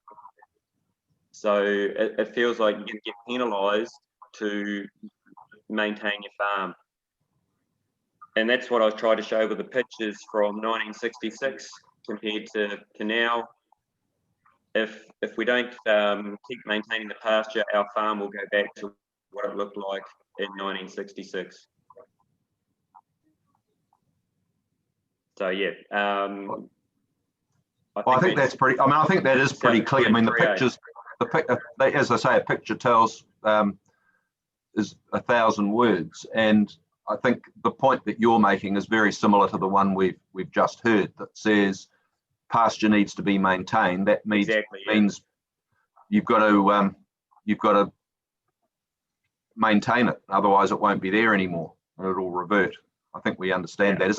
So it feels like you're going to get penalised to maintain your farm. And that's what I was trying to show with the pictures from 1966 compared to now. If we don't keep maintaining the pasture, our farm will go back to what it looked like in 1966. So yeah, I think that's pretty. I mean, I think that is pretty clear. I mean, the pictures, as I say, a picture tells is 1,000 words, and I think the point that you're making is very similar to the one we've just heard, that says pasture needs to be maintained. That means means you've got to maintain it, otherwise it won't be there anymore and it'll revert. I think we understand that. Is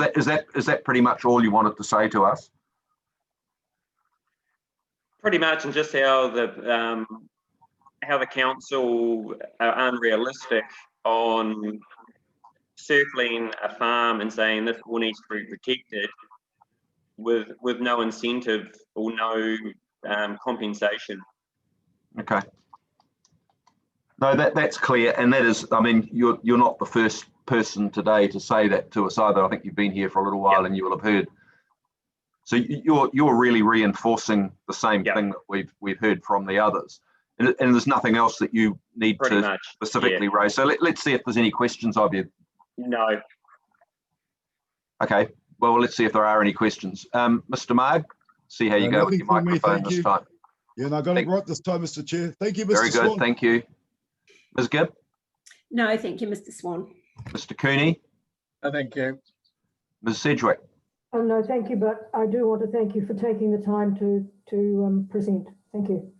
that pretty much all you wanted to say to us? Pretty much, and just how the council are unrealistic on circling a farm and saying this all needs to be protected with no incentive or no compensation. Okay. No, that's clear, and that is. I mean, you're not the first person today to say that to us either. I think you've been here for a little while, and you will have heard. So you're really reinforcing the same thing that we've heard from the others, and there's nothing else that you need to specifically raise. So let's see if there's any questions of you. No. Okay. Well, let's see if there are any questions. Mr. Marg, see how you go with your microphone this time. Yeah, and I got it right this time, Mr. Chair. Thank you, Mr. Very good. Swan. Thank you. Ms. Gibb? No, thank you, Mr. Swan. Mr. Cooney? No, thank you. Ms. Sedgwick? No, thank you, but I do want to thank you for taking the time to present. Thank you.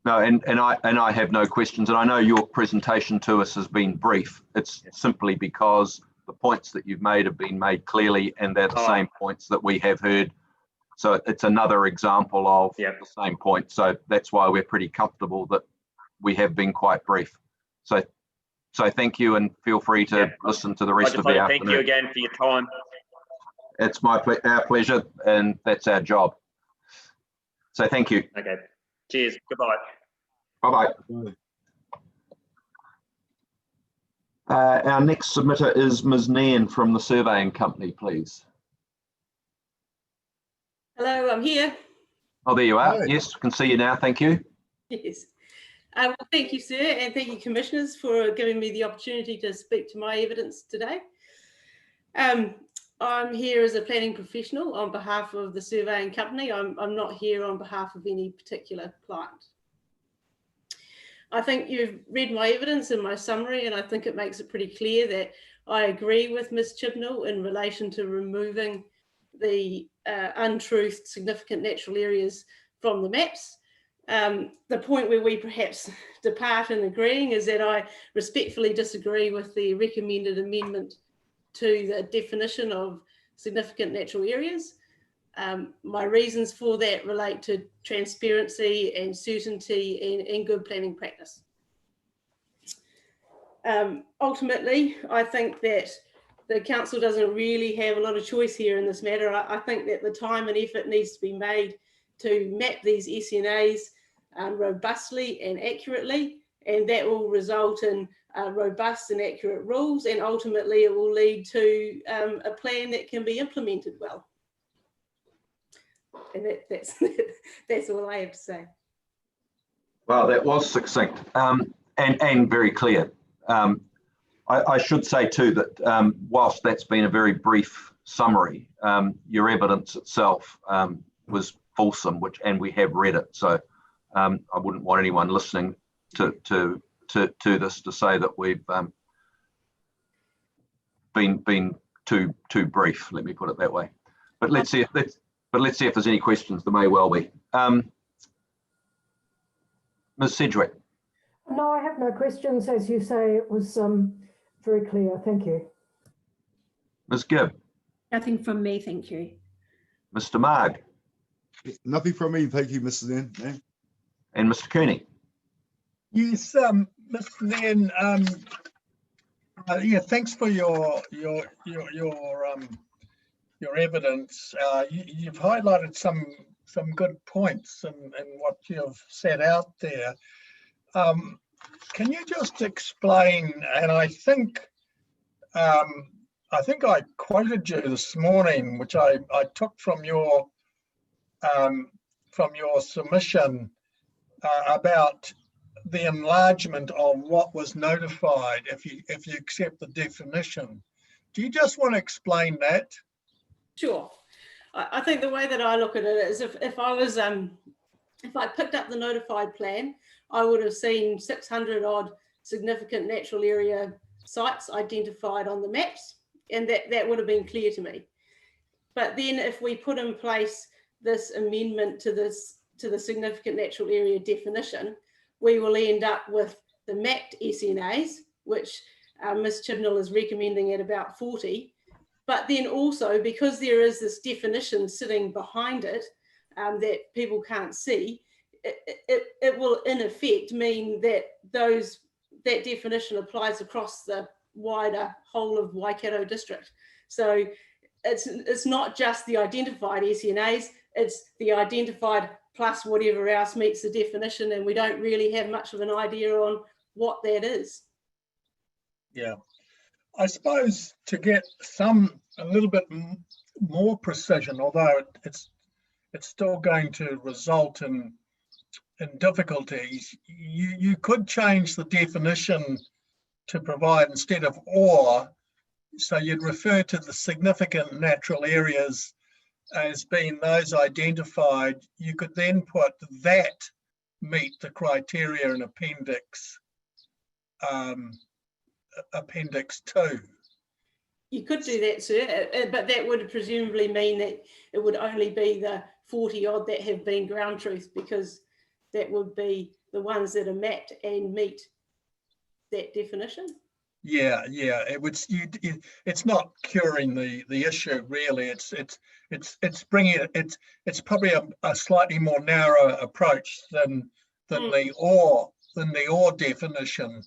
No, and I have no questions, and I know your presentation to us has been brief. It's simply because the points that you've made have been made clearly, and they're the same points that we have heard. So it's another example of the same point. So that's why we're pretty comfortable that we have been quite brief. So thank you, and feel free to listen to the rest of the afternoon. Thank you again for your time. It's our pleasure, and that's our job. So thank you. Okay. Cheers. Goodbye. Bye-bye. Our next submitter is Ms. Nairn from the surveying company, please. Hello, I'm here. Oh, there you are. Hi. Yes, can see you now. Thank you. Yes. Well, thank you, sir, and thank you, commissioners, for giving me the opportunity to speak to my evidence today. I'm here as a planning professional on behalf of the surveying company. I'm not here on behalf of any particular client. I think you've read my evidence in my summary, and I think it makes it pretty clear that I agree with Ms. Chibnall in relation to removing the untruth significant natural areas from the maps. The point where we perhaps depart in agreeing is that I respectfully disagree with the recommended amendment to the definition of significant natural areas. My reasons for that relate to transparency and certainty and good planning practice. Ultimately, I think that the council doesn't really have a lot of choice here in this matter. I think that the time and effort needs to be made to map these SNAs robustly and accurately, and that will result in robust and accurate rules, and ultimately it will lead to a plan that can be implemented well. And that's all I have to say. Well, that was succinct and very clear. I should say too that whilst that's been a very brief summary, your evidence itself was fulsome, and we have read it. So I wouldn't want anyone listening to this to say that we've been too brief. Let me put it that way. But let's see if there's any questions. There may well be. Ms. Sedgwick. No, I have no questions. As you say, it was very clear. Thank you. Ms. Gibb. Nothing from me, thank you. Mr. Marg. Nothing from me, thank you, Mr. Nairn. And Mr. Cooney. Yes, Mr. Nairn, yeah, thanks for your evidence. You've highlighted some good points in what you've set out there. Can you just explain, and I think I quoted you this morning, which I took from your submission about the enlargement of what was notified if you accept the definition. Do you just want to explain that? Sure. I think the way that I look at it is if I picked up the notified plan, I would have seen 600 odd significant natural area sites identified on the maps, and that would have been clear to me. But then if we put in place this amendment to the significant natural area definition, we will end up with the mapped SNAs, which Ms. Chibnall is recommending at about 40. But then also, because there is this definition sitting behind it that people can't see, it will in effect mean that that definition applies across the wider whole of Waikato district. So it's not just the identified SNAs, it's the identified plus whatever else meets the definition, and we don't really have much of an idea on what that is. Yeah, I suppose to get a little bit more precision, although it's still going to result in difficulties, you could change the definition to provide, instead of or, so you'd refer to the significant natural areas as being those identified. You could then put that meet the criteria in Appendix 2. You could do that, sir, but that would presumably mean that it would only be the 40 odd that have been ground truth, because that would be the ones that are mapped and meet that definition. Yeah. It would. It's not curing the issue really. It's bringing it. It's probably a slightly more narrow approach than the or definition.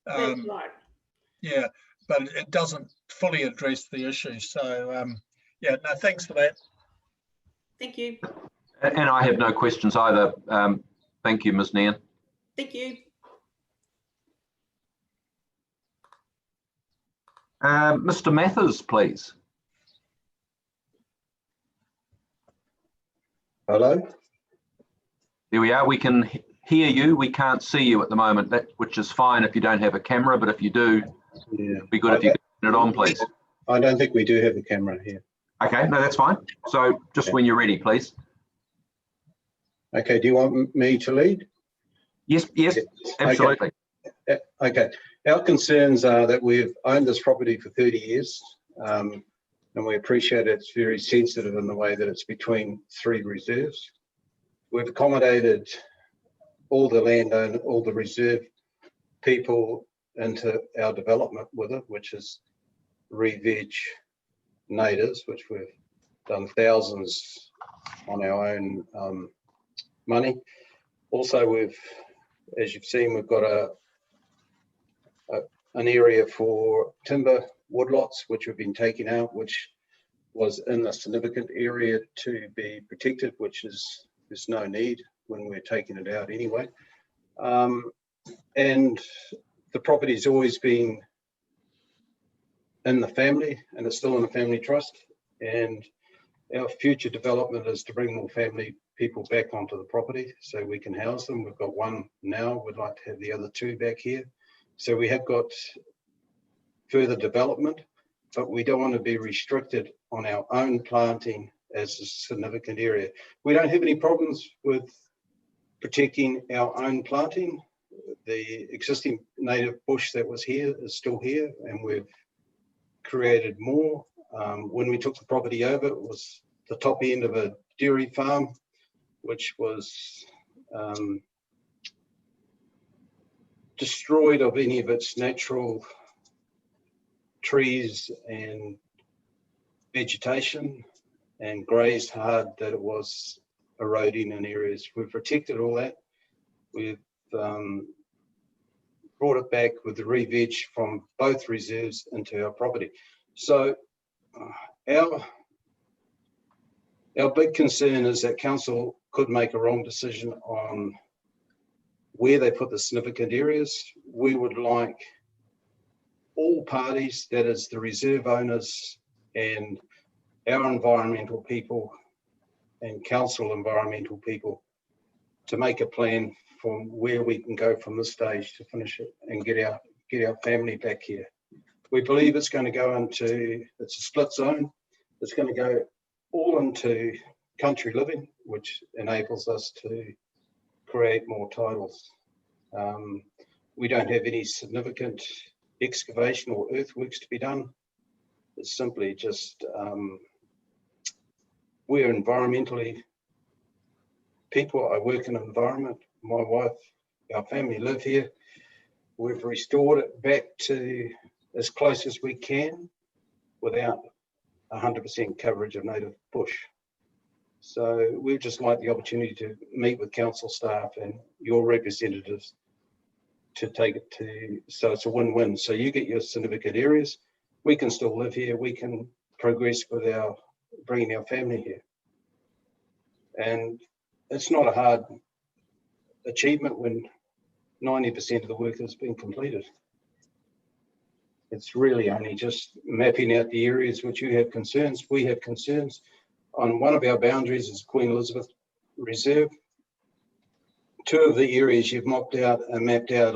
That's right. Yeah, but it doesn't fully address the issue. So yeah, no, thanks for that. Thank you. And I have no questions either. Thank you, Ms. Nairn. Thank you. Mr. Mathers, please. Hello. There we are. We can hear you. We can't see you at the moment, which is fine if you don't have a camera, but if you do, it'd be good if you could turn it on, please. I don't think we do have a camera here. Okay, no, that's fine. So just when you're ready, please. Okay, do you want me to lead? Yes, absolutely. Okay. Our concerns are that we've owned this property for 30 years, and we appreciate it's very sensitive in the way that it's between 3 reserves. We've accommodated all the landowner, all the reserve people into our development with it, which is re-veg natives, which we've done thousands on our own money. Also, as you've seen, we've got an area for timber woodlots, which have been taken out, which was in a significant area to be protected, which is there's no need when we're taking it out anyway. And the property's always been in the family, and it's still in the family trust. And our future development is to bring more family people back onto the property so we can house them. We've got 1 now. We'd like to have the other 2 back here. So we have got further development, but we don't want to be restricted on our own planting as a significant area. We don't have any problems with protecting our own planting. The existing native bush that was here is still here, and we've created more. When we took the property over, it was the top end of a dairy farm, which was destroyed of any of its natural trees and vegetation, and grazed hard that it was eroding in areas. We've protected all that. We've brought it back with the re-veg from both reserves into our property. So our big concern is that council could make a wrong decision on where they put the significant areas. We would like all parties, that is the reserve owners and our environmental people and council environmental people, to make a plan from where we can go from this stage to finish it and get our family back here. We believe it's going to go into, it's a split zone. It's going to go all into country living, which enables us to create more titles. We don't have any significant excavation or earthworks to be done. It's simply just, we're environmentally people. I work in an environment. My wife, our family live here. We've restored it back to as close as we can without 100% coverage of native bush. So we'd just like the opportunity to meet with council staff and your representatives to take it to, so it's a win-win. So you get your significant areas, we can still live here, we can progress with our bringing our family here. And it's not a hard achievement when 90% of the work has been completed. It's really only just mapping out the areas which you have concerns. We have concerns. On one of our boundaries is Queen Elizabeth Reserve. 2 of the areas you've mapped out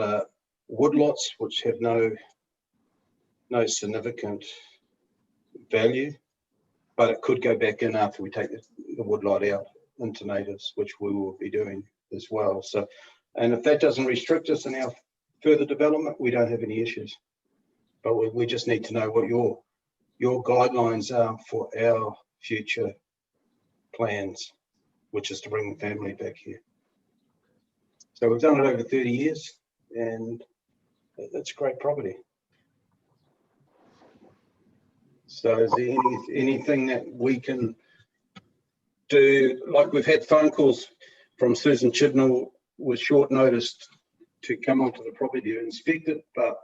are woodlots, which have no significant value, but it could go back in after we take the woodlot out into natives, which we will be doing as well. So, and if that doesn't restrict us in our further development, we don't have any issues. But we just need to know what your guidelines are for our future plans, which is to bring the family back here. So we've done it over 30 years, and that's great property. So is there anything that we can do? Like, we've had phone calls from Susan Chidnell with short notice to come onto the property to inspect it, but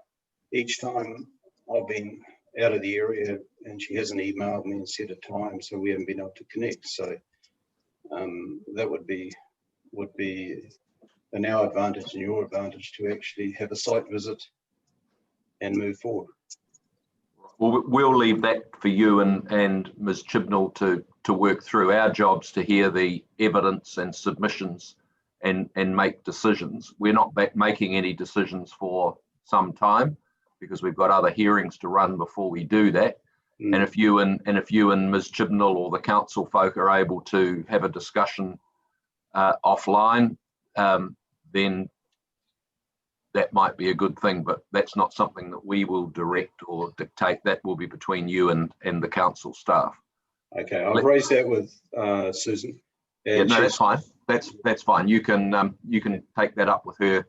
each time I've been out of the area and she hasn't emailed me and set a time, so we haven't been able to connect. So that would be in our advantage and your advantage to actually have a site visit and move forward. Well, we'll leave that for you and Ms. Chibnall to work through. Our jobs to hear the evidence and submissions and make decisions. We're not making any decisions for some time because we've got other hearings to run before we do that. And if you and Ms. Chibnall or the council folk are able to have a discussion offline, then that might be a good thing, but that's not something that we will direct or dictate. That will be between you and the council staff. Okay, I've raised that with Susan. Yeah, no, that's fine. That's fine. You can take that up with her,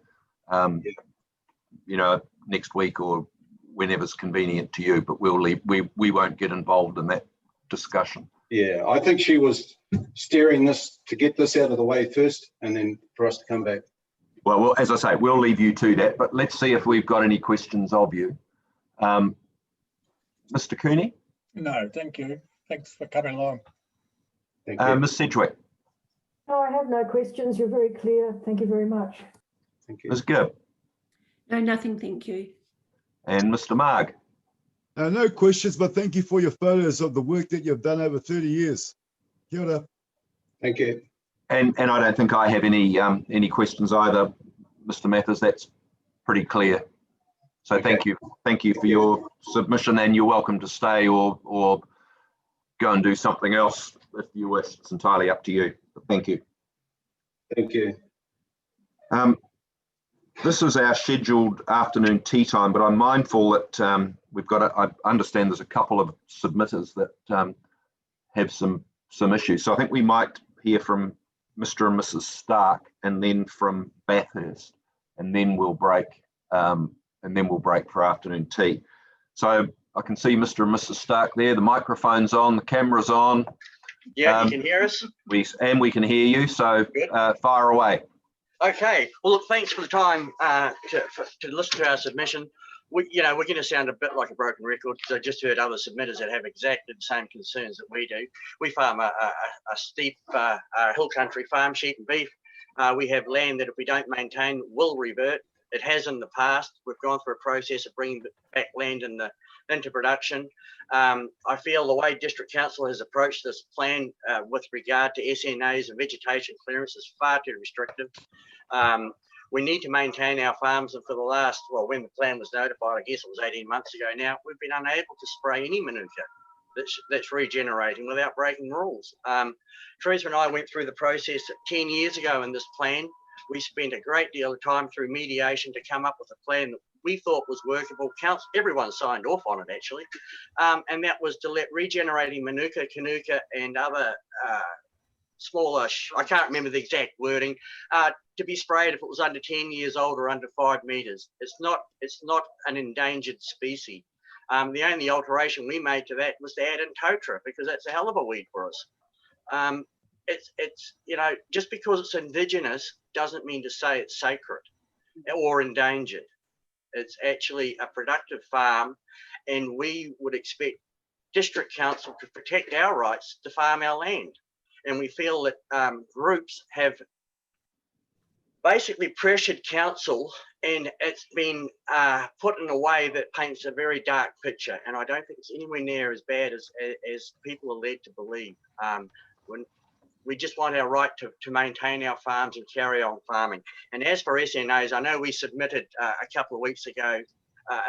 you know, next week or whenever's convenient to you. But we'll leave. We won't get involved in that discussion. Yeah, I think she was steering this to get this out of the way first, and then for us to come back. Well, as I say, we'll leave you to that. But let's see if we've got any questions of you, Mr. Cooney. No, thank you. Thanks for coming along. Thank you. Ms. Sedgwick. No, I have no questions. You're very clear. Thank you very much. Thank you. Ms. Gibb. No, nothing, thank you. And Mr. Marg. No questions, but thank you for your photos of the work that you've done over 30 years. Kia ora. Thank you. And I don't think I have any questions either, Mr. Mathers. That's pretty clear. So Okay. thank you for your submission, and you're welcome to stay or go and do something else if you wish. It's entirely up to you. But thank you. Thank you. This is our scheduled afternoon tea time, but I'm mindful that we've got. I understand there's a couple of submitters that have some issues. So I think we might hear from Mr. and Mrs. Stark, and then from Bathurst, and then we'll break. For afternoon tea. So I can see Mr. and Mrs. Stark there. The microphone's on, the camera's on. Yeah, you can hear us? We can hear you, so fire away. Okay, well, look, thanks for the time to listen to our submission. We're going to sound a bit like a broken record, because I just heard other submitters that have exactly the same concerns that we do. We farm a steep hill country farm, sheep and beef. We have land that if we don't maintain will revert. It has in the past. We've gone through a process of bringing back land into production. I feel the way District Council has approached this plan with regard to SNAs and vegetation clearance is far too restrictive. We need to maintain our farms, and for the last, well, when the plan was notified, I guess it was 18 months ago now, we've been unable to spray any manuka that's regenerating without breaking rules. Teresa and I went through the process 10 years ago in this plan. We spent a great deal of time through mediation to come up with a plan that we thought was workable. Everyone signed off on it, actually. And that was to let regenerating manuka, kanuka, and other smaller, I can't remember the exact wording, to be sprayed if it was under 10 years old or under 5 meters. It's not an endangered species. The only alteration we made to that was to add in totara, because that's a hell of a weed for us. It's just because it's indigenous doesn't mean to say it's sacred or endangered. It's actually a productive farm, and we would expect District Council to protect our rights to farm our land. And we feel that groups have basically pressured council, and it's been put in a way that paints a very dark picture. And I don't think it's anywhere near as bad as people are led to believe. We just want our right to maintain our farms and carry on farming. And as for SNAs, I know we submitted a couple of weeks ago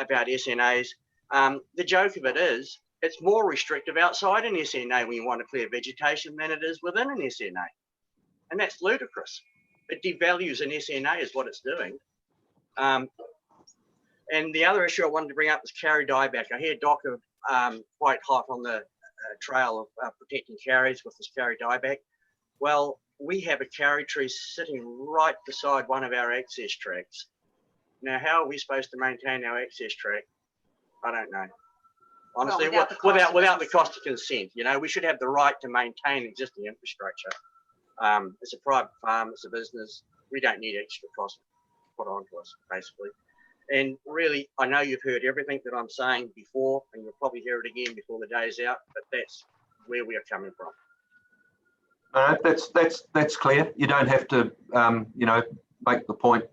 about SNAs. The joke of it is, it's more restrictive outside an SNA when you want to clear vegetation than it is within an SNA. And that's ludicrous. It devalues an SNA is what it's doing. And the other issue I wanted to bring up was carry dieback. I hear Docker quite hot on the trail of protecting carries with this carry dieback. Well, we have a carry tree sitting right beside one of our access tracks. Now, how are we supposed to maintain our access track? I don't know. Honestly, without the cost of consent, we should have the right to maintain existing infrastructure. It's a private farm, it's a business. We don't need extra cost put onto us, basically. And really, I know you've heard everything that I'm saying before, and you'll probably hear it again before the day's out, but that's where we are coming from. That's clear. You don't have to, you know, make the point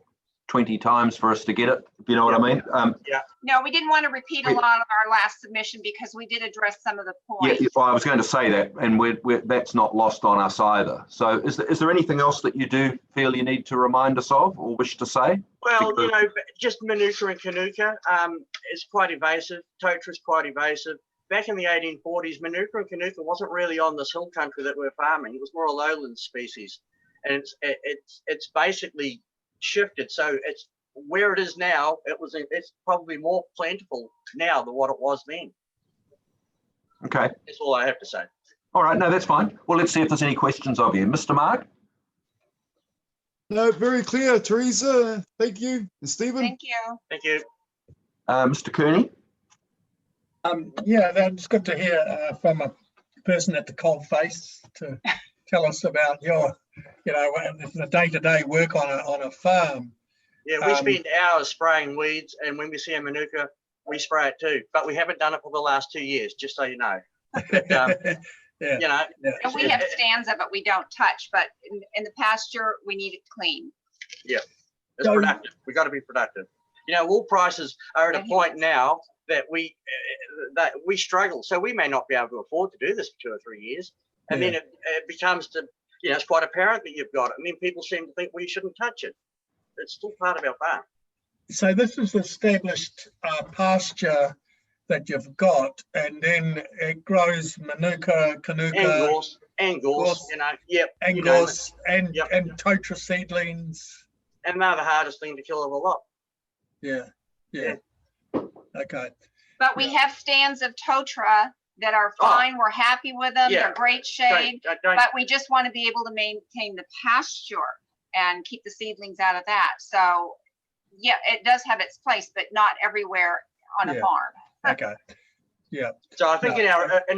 20 times for us to get it, if you know what I mean. Yeah. No, we didn't want to repeat a lot of our last submission because we did address some of the points. Yeah, well, I was going to say that, and that's not lost on us either. So is there anything else that you do feel you need to remind us of or wish to say? Well, you know, just Manuka and Kanuka is quite evasive. Totra is quite evasive. Back in the 1840s, Manuka and Kanuka wasn't really on this hill country that we're farming. It was more a lowland species, and it's basically shifted. So it's where it is now. It's probably more plentiful now than what it was then. Okay. That's all I have to say. All right. No, that's fine. Well, let's see if there's any questions of you, Mr. Mark. No, very clear, Teresa. Thank you, and Stephen. Thank you. Thank you. Mr. Kearney. Yeah, that's good to hear from a person at the cold face to tell us about your, you know, the day-to-day work on a farm. Yeah, we spend hours spraying weeds, and when we see a Manuka, we spray it too. But we haven't done it for the last 2 years, just so you know. But, yeah. You know, And we have stands of it we don't touch, but in the pasture, we need it clean. Yeah, it's productive. We got to be productive. You know, wool prices are at a point now that we struggle. So we may not be able to afford to do this for 2 or 3 years. And then it becomes you know, it's quite apparent that you've got it. And then people seem to think we shouldn't touch it. It's still part of our farm. So this is established pasture that you've got, and then it grows Manuka, Kanuka, and gorse, you know, and gorse, and Totra seedlings. And they're the hardest thing to kill of a lot. Yeah. Okay. But we have stands of Totra that are fine. We're happy with them. They're great shade, but we just want to be able to maintain the pasture and keep the seedlings out of that. So yeah, it does have its place, but not everywhere on a farm. Okay. Yeah. So I think in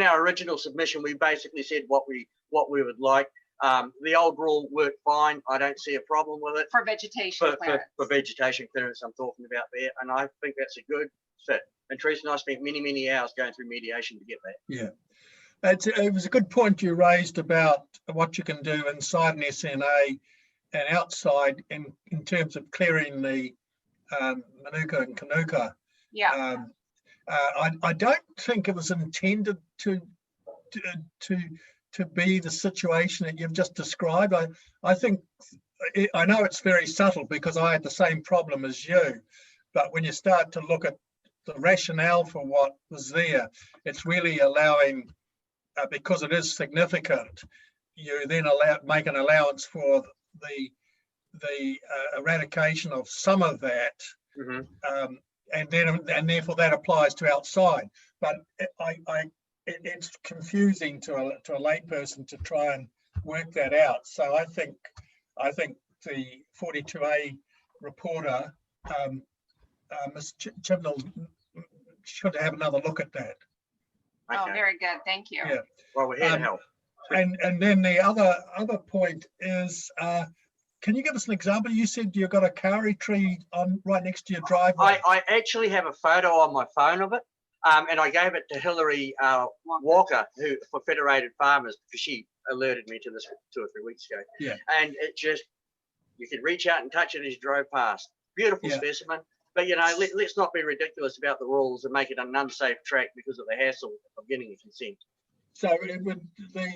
our original submission, we basically said what we would like. The old rule worked fine. I don't see a problem with it. For vegetation clearance. For vegetation clearance, I'm talking about there. And I think that's a good fit. And Teresa and I spent many, many hours going through mediation to get that. Yeah. It was a good point you raised about what you can do inside an SNA and outside in terms of clearing the Manuka and Kanuka. Yeah. I don't think it was intended to be the situation that you've just described. I think I know it's very subtle because I had the same problem as you, but when you start to look at the rationale for what was there, it's really allowing, because it is significant, you then make an allowance for the eradication of some of that. And therefore that applies to outside. But it's confusing to a layperson to try and work that out. So I think the 42A reporter, Ms. Chibnall, should have another look at that. Oh, very good. Thank you. Yeah. Well, we're here to help. And then the other point is, can you give us an example? You said you've got a kauri tree right next to your driveway. I actually have a photo on my phone of it, and I gave it to Hilary Walker, who for Federated Farmers, because she alerted me to this 2 or 3 weeks ago. Yeah. And it just, you could reach out and touch it as you drove past. Beautiful specimen. But, you know, let's not be ridiculous about the rules and make it an unsafe track because of the hassle of getting a consent. So it would, the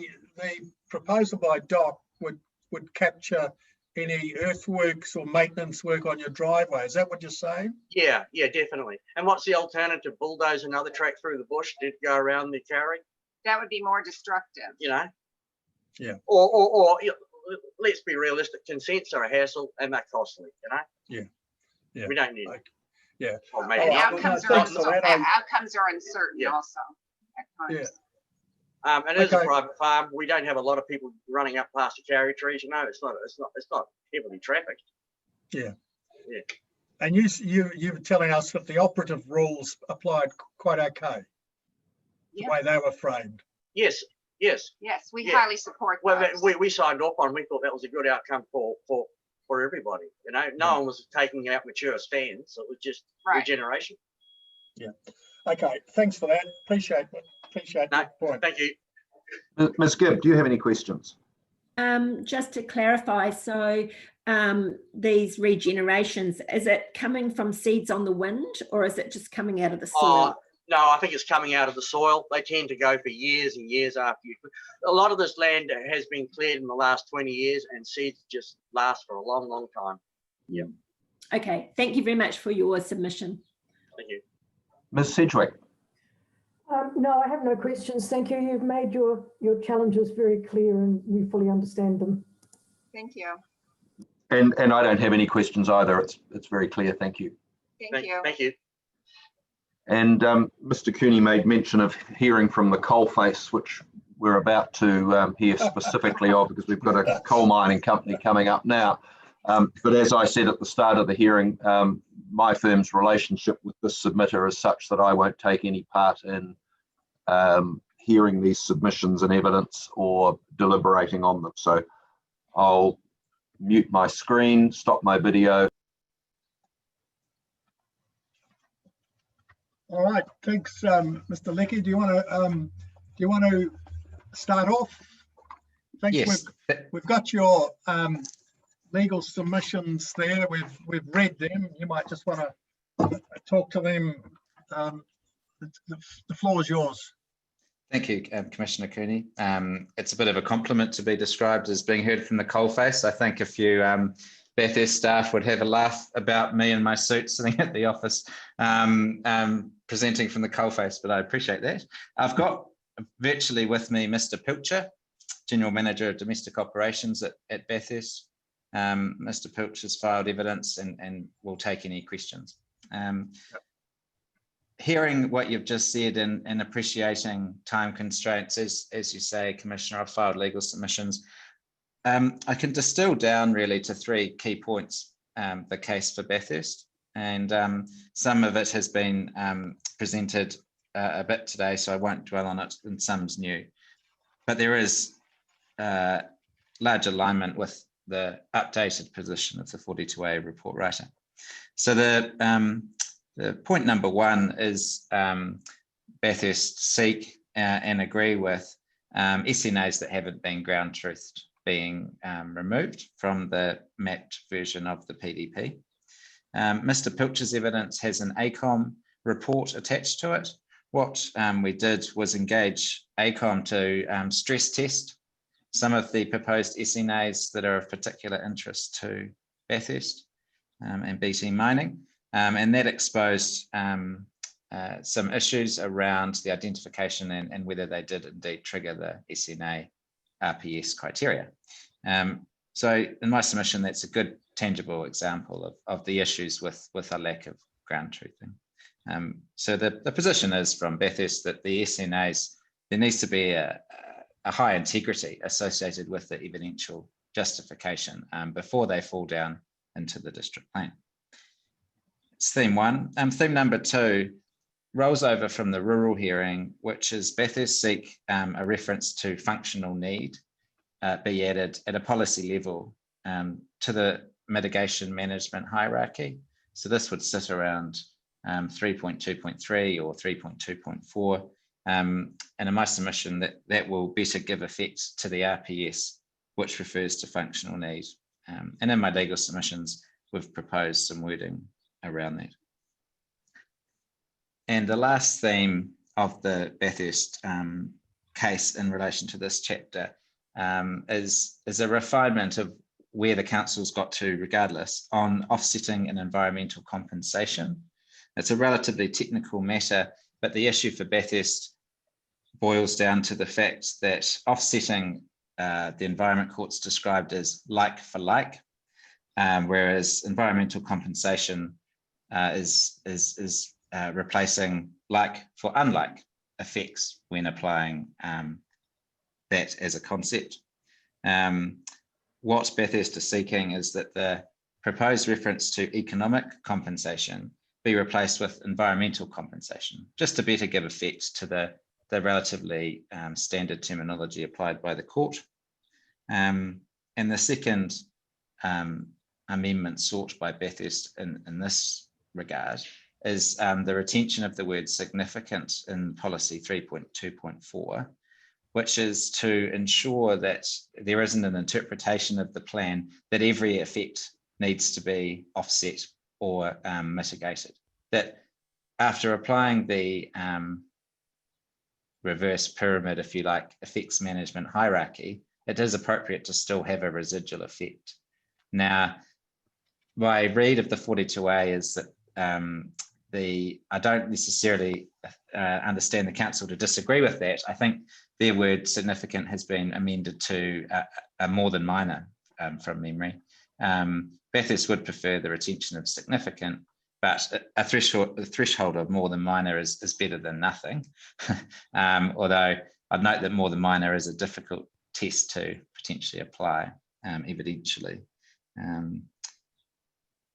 proposal by Doc would capture any earthworks or maintenance work on your driveway. Is that what you're saying? Yeah, definitely. And what's the alternative? Bulldoze another track through the bush to go around the kauri? That would be more destructive. You know? Yeah. Or let's be realistic, consents are a hassle and they're costly, you know? Yeah. We don't need it. Yeah. Or maybe And outcomes are uncertain also at times. And as a private farm, we don't have a lot of people running up past the kauri trees. You know, it's not heavily trafficked. Yeah. And you were telling us that the operative rules applied quite okay. The way they were framed. Yes. We highly support those. Well, we signed off on. We thought that was a good outcome for everybody. You know, no one was taking out mature stands. So it was just regeneration. Yeah. Okay. Thanks for that. Appreciate that point. Thank you. Ms. Gibb, do you have any questions? Just to clarify, so these regenerations, is it coming from seeds on the wind, or is it just coming out of the soil? No, I think it's coming out of the soil. They tend to go for years and years after you. A lot of this land has been cleared in the last 20 years, and seeds just last for a long, long time. Yeah. Okay. Thank you very much for your submission. Thank you. Ms. Sedgwick. No, I have no questions. Thank you. You've made your challenges very clear and we fully understand them. Thank you. And I don't have any questions either. It's very clear. Thank you. Thank you. Thank you. And Mr. Cooney made mention of hearing from the coalface, which we're about to hear specifically of, because we've got a coal mining company coming up now. But as I said at the start of the hearing, my firm's relationship with this submitter is such that I won't take any part in hearing these submissions and evidence or deliberating on them. So I'll mute my screen, stop my video. All right, thanks, Mr. Leckie. Do you want to start off? Thanks. Yes. We've got your legal submissions there. We've read them. You might just want to talk to them. The floor is yours. Thank you, Commissioner Cooney. It's a bit of a compliment to be described as being heard from the coalface. I think if you Bathurst staff would have a laugh about me in my suit sitting at the office presenting from the coalface, but I appreciate that. I've got virtually with me Mr. Pilcher, General Manager of Domestic Operations at Bathurst. Mr. Pilcher's filed evidence and will take any questions. Hearing what you've just said and appreciating time constraints, as you say, Commissioner, I've filed legal submissions. I can distill down really to three key points, the case for Bathurst, and some of it has been presented a bit today, so I won't dwell on it, and some's new. But there is large alignment with the updated position of the 42A report writer. So the point number one is Bathurst seek and agree with SNAs that haven't been ground truthed being removed from the mapped version of the PDP. Mr. Pilcher's evidence has an ACOM report attached to it. What we did was engage ACOM to stress test some of the proposed SNAs that are of particular interest to Bathurst and BT mining. And that exposed some issues around the identification and whether they did indeed trigger the SNA RPS criteria. So in my submission, that's a good tangible example of the issues with a lack of ground truthing. So the position is from Bathurst that the SNAs, there needs to be a high integrity associated with the evidential justification before they fall down into the district plan. It's theme one. Theme number two rolls over from the rural hearing, which is Bathurst seek a reference to functional need be added at a policy level to the mitigation management hierarchy. So this would sit around 3.2.3 or 3.2.4. And in my submission, that will better give effect to the RPS, which refers to functional need. And in my legal submissions, we've proposed some wording around that. And the last theme of the Bathurst case in relation to this chapter is a refinement of where the council's got to regardless on offsetting and environmental compensation. It's a relatively technical matter, but the issue for Bathurst boils down to the fact that offsetting the Environment Court's described as like for like, whereas environmental compensation is replacing like for unlike effects when applying that as a concept. What Bathurst is seeking is that the proposed reference to economic compensation be replaced with environmental compensation, just to better give effect to the relatively standard terminology applied by the court. And the second amendment sought by Bathurst in this regard is the retention of the word significant in policy 3.2.4, which is to ensure that there isn't an interpretation of the plan that every effect needs to be offset or mitigated. That after applying the reverse pyramid, if you like, effects management hierarchy, it is appropriate to still have a residual effect. Now, my read of the 42A is that I don't necessarily understand the council to disagree with that. I think their word significant has been amended to a more than minor from memory. Bathurst would prefer the retention of significant, but a threshold of more than minor is better than nothing. Although I'd note that more than minor is a difficult test to potentially apply evidentially.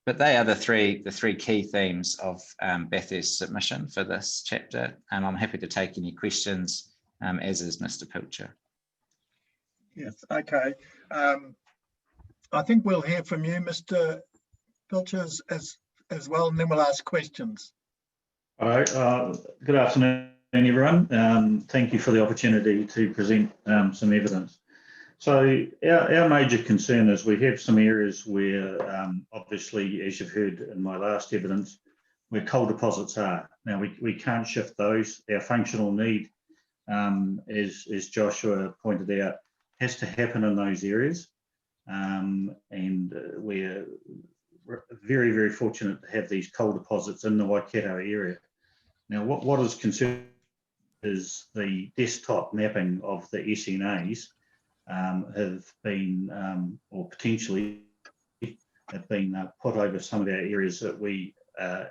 But they are the three key themes of Bathurst's submission for this chapter, and I'm happy to take any questions, as is Mr. Pilcher. Yes, okay. I think we'll hear from you, Mr. Pilcher, as well, and then we'll ask questions. All right. Good afternoon, everyone. Thank you for the opportunity to present some evidence. So our major concern is we have some areas where, obviously, as you've heard in my last evidence, where coal deposits are. Now, we can't shift those. Our functional need, as Joshua pointed out, has to happen in those areas. And we're very, very fortunate to have these coal deposits in the Waikato area. Now, what is concerned is the desktop mapping of the SNAs have been, or potentially have been put over some of our areas that we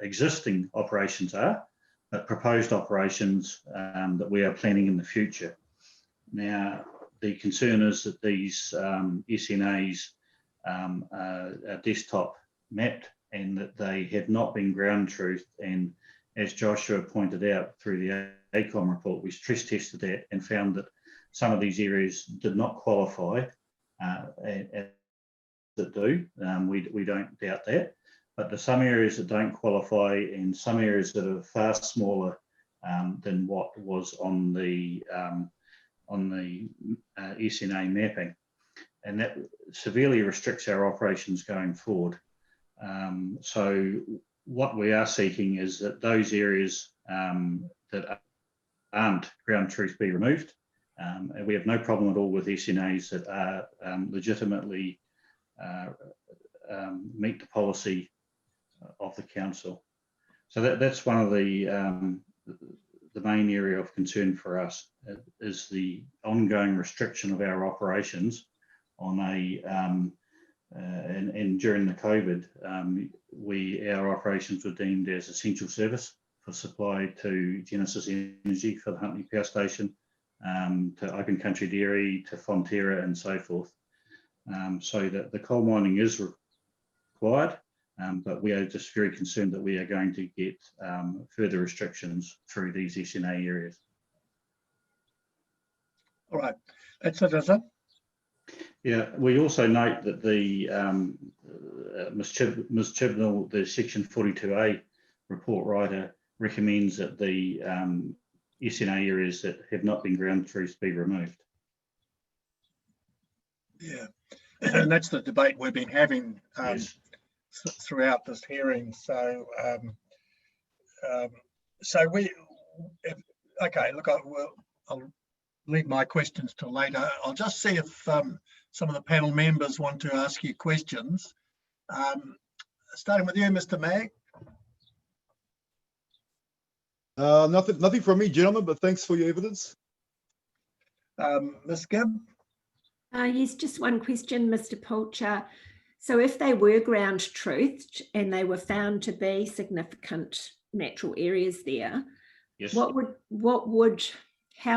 existing operations are, but proposed operations that we are planning in the future. Now, the concern is that these SNAs are desktop mapped and that they have not been ground truthed. And as Joshua pointed out through the ACOM report, we stress tested that and found that some of these areas did not qualify that do. We don't doubt that, but there's some areas that don't qualify and some areas that are far smaller than what was on the SNA mapping, and that severely restricts our operations going forward. So what we are seeking is that those areas that aren't ground truth be removed. And we have no problem at all with SNAs that are legitimately meet the policy of the council. So that's one of the main area of concern for us is the ongoing restriction of our operations on and during the COVID, our operations were deemed as essential service for supply to Genesis Energy for the Huntly Power Station, to Open Country Dairy, to Fonterra and so forth. So that the coal mining is required, but we are just very concerned that we are going to get further restrictions through these SNA areas. All right, that's it, is it? Yeah, we also note that the Ms. Chibnall, the Section 42A report writer, recommends that the SNA areas that have not been ground truth be removed. Yeah, and that's the debate we've been having Yes. Throughout this hearing. So, okay. Look, I'll leave my questions till later. I'll just see if some of the panel members want to ask you questions. Starting with you, Mr. Mag. Nothing from me, gentlemen, but thanks for your evidence. Ms. Gibb? Yes, just one question, Mr. Pilcher. So if they were ground truthed and they were found to be significant natural areas there, yes, how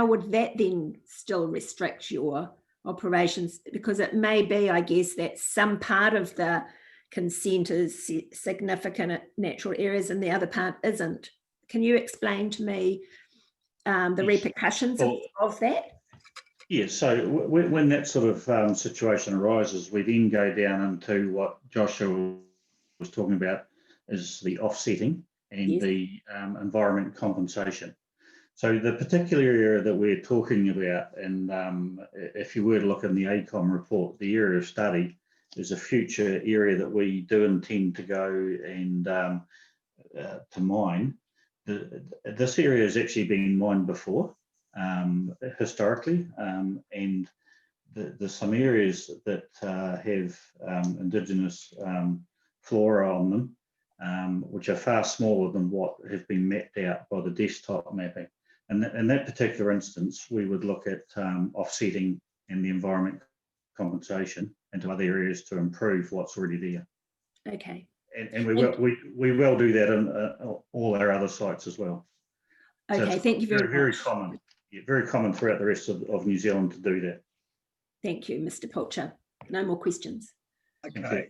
would that then still restrict your operations? Because it may be, I guess, that some part of the consent is significant natural areas and the other part isn't. Can you explain to me the repercussions of that? Yes, so when that sort of situation arises, we then go down into what Joshua was talking about is the offsetting and the environment compensation. So the particular area that we're talking about, and if you were to look in the ACOM report, the area of study is a future area that we do intend to go and to mine. This area has actually been mined before, historically, and there's some areas that have indigenous flora on them, which are far smaller than what have been mapped out by the desktop mapping. And in that particular instance, we would look at offsetting and the environment compensation into other areas to improve what's already there. Okay. And we will do that in all our other sites as well. Okay, so thank you very much. Very common. Yeah, very common throughout the rest of New Zealand to do that. Thank you, Mr. Pilcher. No more questions. Okay,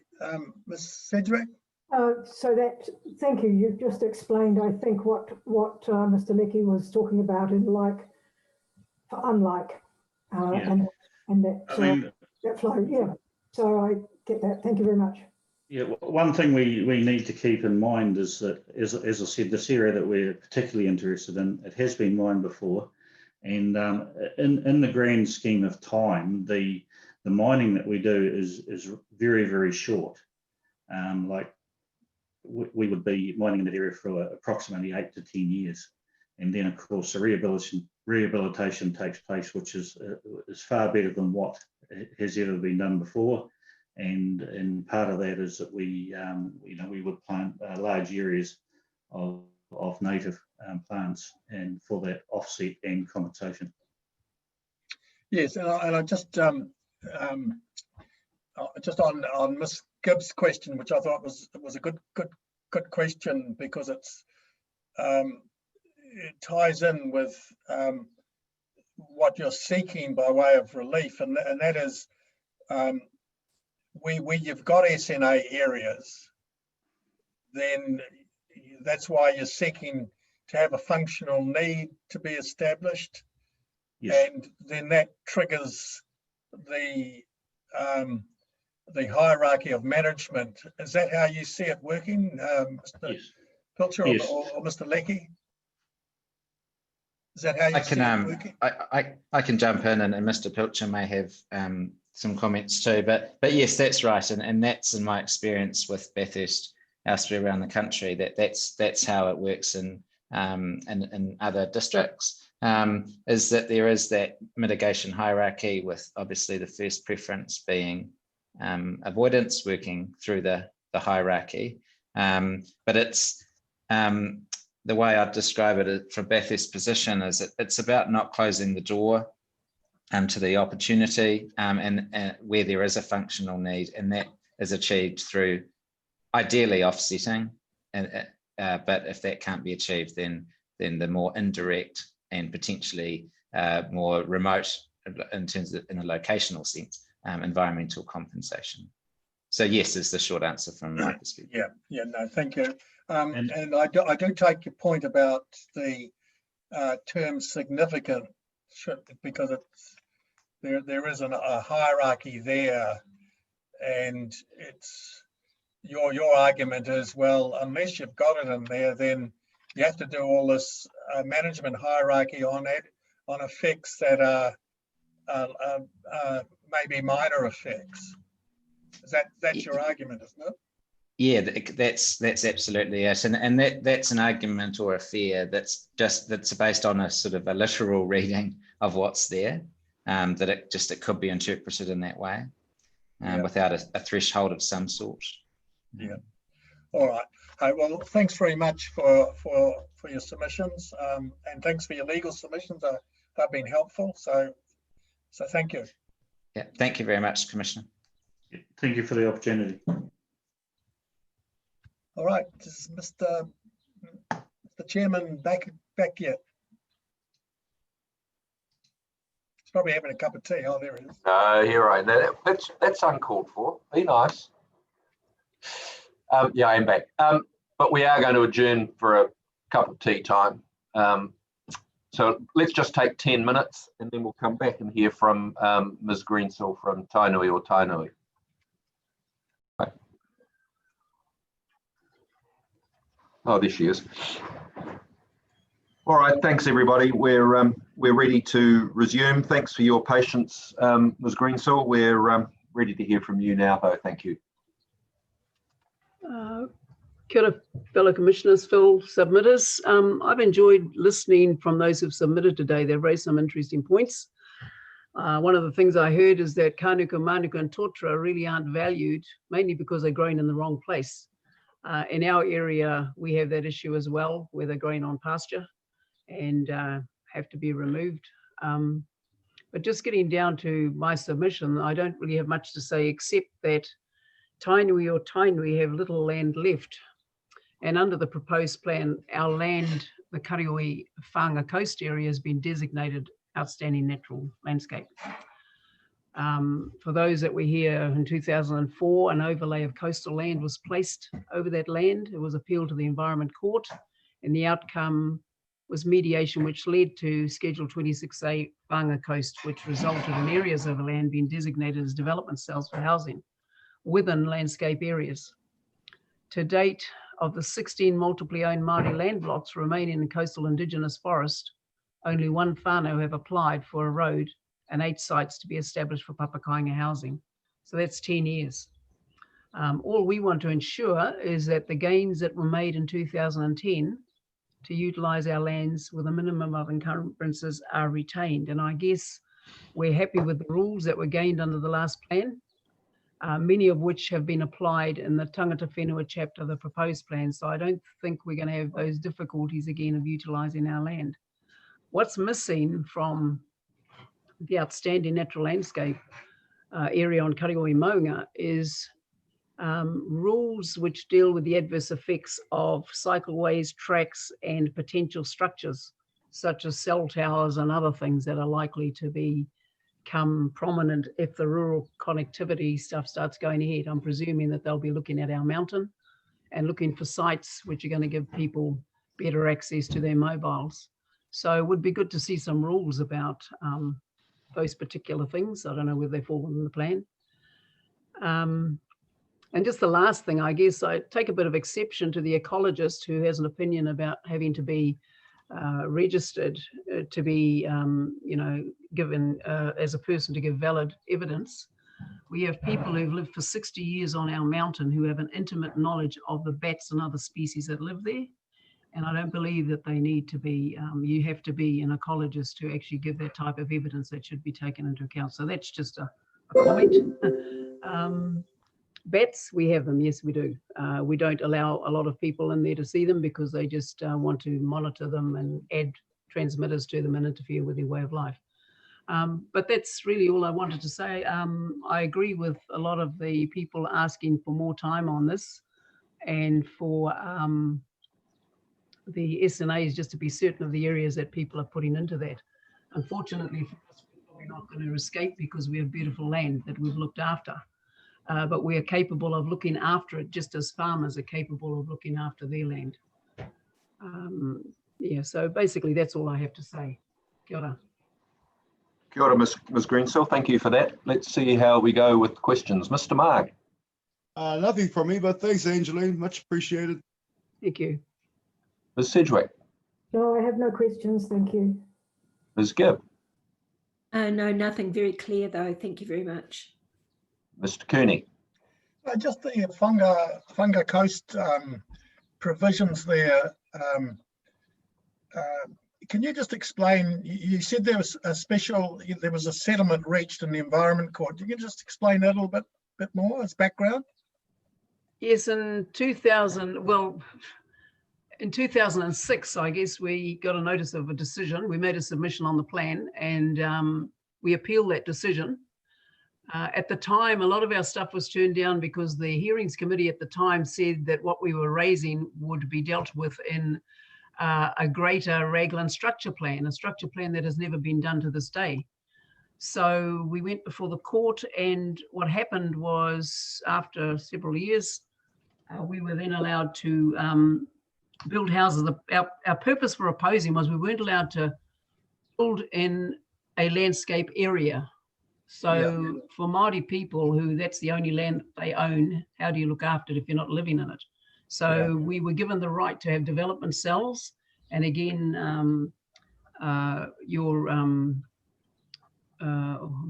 Ms. Sedgwick? Thank you. You've just explained, I think, what Mr. Leckie was talking about in like for unlike, and that flow. Yeah. So I get that. Thank you very much. Yeah, one thing we need to keep in mind is that, as I said, this area that we're particularly interested in, it has been mined before, and in the grand scheme of time, the mining that we do is very, very short. Like we would be mining in that area for approximately 8 to 10 years, and then of course the rehabilitation takes place, which is far better than what has ever been done before. And part of that is that we would plant large areas of native plants, and for that offset and compensation. Yes, and I just on Ms. Gibbs' question, which I thought was a good question, because it ties in with what you're seeking by way of relief, and that is where you've got SNA areas, then that's why you're seeking to have a functional need to be established. Yes. And then that triggers the hierarchy of management. Is that how you see it working, Mr. Pilcher? Yes. Or Mr. Leckie? Is that how you see it working? I can jump in, and Mr. Pilcher may have some comments too, but yes, that's right, and that's in my experience with Bathurst elsewhere around the country, that's how it works in other districts, is that there is that mitigation hierarchy, with obviously the first preference being avoidance, working through the hierarchy, but it's the way I'd describe it from Bathurst's position is it's about not closing the door to the opportunity, and where there is a functional need, and that is achieved through ideally offsetting, but if that can't be achieved, then the more indirect and potentially more remote, in terms of in a locational sense, environmental compensation. So yes, is the short answer from my perspective. Yeah, no, thank you. And I do take your point about the term significant, because there isn't a hierarchy there, and it's your argument is, well, unless you've got it in there, then you have to do all this management hierarchy on effects that are maybe minor effects. That's your argument, isn't it? Yeah, that's absolutely it, and that's an argument or a fear that's based on a sort of a literal reading of what's there, that it could be interpreted in that way, without a threshold of some sort. Yeah. All right. Well, thanks very much for your submissions, and thanks for your legal submissions. They've been helpful. So thank you. Yeah. Thank you very much, Commissioner. Thank you for the opportunity. All right, is Mr. Chairman back yet? He's probably having a cup of tea. Oh, there it is. No, you're right. That's uncalled for. Be nice. Yeah, I am back. But we are going to adjourn for a cup of tea time. So let's just take 10 minutes, and then we'll come back and hear from Ms. Greensall from Tainui or Tainui. Oh, there she is. All right, thanks everybody. We're ready to resume. Thanks for your patience, Ms. Greensall. We're ready to hear from you now, though. Thank you. Kia ora, fellow commissioners, fellow submitters. I've enjoyed listening from those who've submitted today. They've raised some interesting points. One of the things I heard is that kānuku, mānuka and tōtara really aren't valued, mainly because they're growing in the wrong place. In our area, we have that issue as well, where they're growing on pasture and have to be removed. But just getting down to my submission, I don't really have much to say except that Tainui or Tainui have little land left. And under the proposed plan, our land, the Karioi Whanga coast area, has been designated outstanding natural landscape. For those that were here in 2004, an overlay of coastal land was placed over that land. It was appealed to the Environment Court, and the outcome was mediation, which led to Schedule 26A Whanga Coast, which resulted in areas of the land being designated as development cells for housing within landscape areas. To date, of the 16 multiply owned Māori land blocks remaining in coastal indigenous forest, only one whānau have applied for a road and 8 sites to be established for papakainga housing. So that's 10 years. All we want to ensure is that the gains that were made in 2010 to utilise our lands with a minimum of encumbrances are retained. And I guess we're happy with the rules that were gained under the last plan, many of which have been applied in the tangata whenua chapter of the proposed plan. So I don't think we're going to have those difficulties again of utilising our land. What's missing from the outstanding natural landscape area on Karioi Maunga is rules which deal with the adverse effects of cycleways, tracks and potential structures such as cell towers and other things that are likely to become prominent if the rural connectivity stuff starts going ahead. I'm presuming that they'll be looking at our mountain and looking for sites which are going to give people better access to their mobiles. So it would be good to see some rules about those particular things. I don't know whether they fall in the plan. And just the last thing, I guess I take a bit of exception to the ecologist who has an opinion about having to be registered to be, given as a person to give valid evidence. We have people who've lived for 60 years on our mountain who have an intimate knowledge of the bats and other species that live there. And I don't believe that they need to be, you have to be an ecologist to actually give that type of evidence that should be taken into account. So that's just a comment. Bats, we have them, yes we do. We don't allow a lot of people in there to see them because they just want to monitor them and add transmitters to them and interfere with their way of life. But that's really all I wanted to say. I agree with a lot of the people asking for more time on this and for the SNAs just to be certain of the areas that people are putting into that. Unfortunately for us, we're probably not going to escape because we have beautiful land that we've looked after. But we are capable of looking after it just as farmers are capable of looking after their land. Yeah, so basically that's all I have to say. Kia ora. Kia ora, Ms. Greensall. Thank you for that. Let's see how we go with questions. Mr. Mark. Nothing from me, but thanks, Angeline. Much appreciated. Thank you. Ms. Sedgwick. No, I have no questions. Thank you. Ms. Gibb. No, nothing very clear though. Thank you very much. Mr. Cooney. Just the Whanga Coast provisions there. Can you just explain? You said there was a settlement reached in the Environment Court. Can you just explain that a little bit more as background? Yes, in 2006, I guess we got a notice of a decision. We made a submission on the plan and we appealed that decision. At the time, a lot of our stuff was turned down because the hearings committee at the time said that what we were raising would be dealt with in a greater Raglan structure plan, a structure plan that has never been done to this day. So we went before the court, and what happened was after several years, we were then allowed to build houses. Our purpose for opposing was we weren't allowed to build in a landscape area. So for Māori people who that's the only land they own, how do you look after it if you're not living in it? So we were given the right to have development cells And again, I'm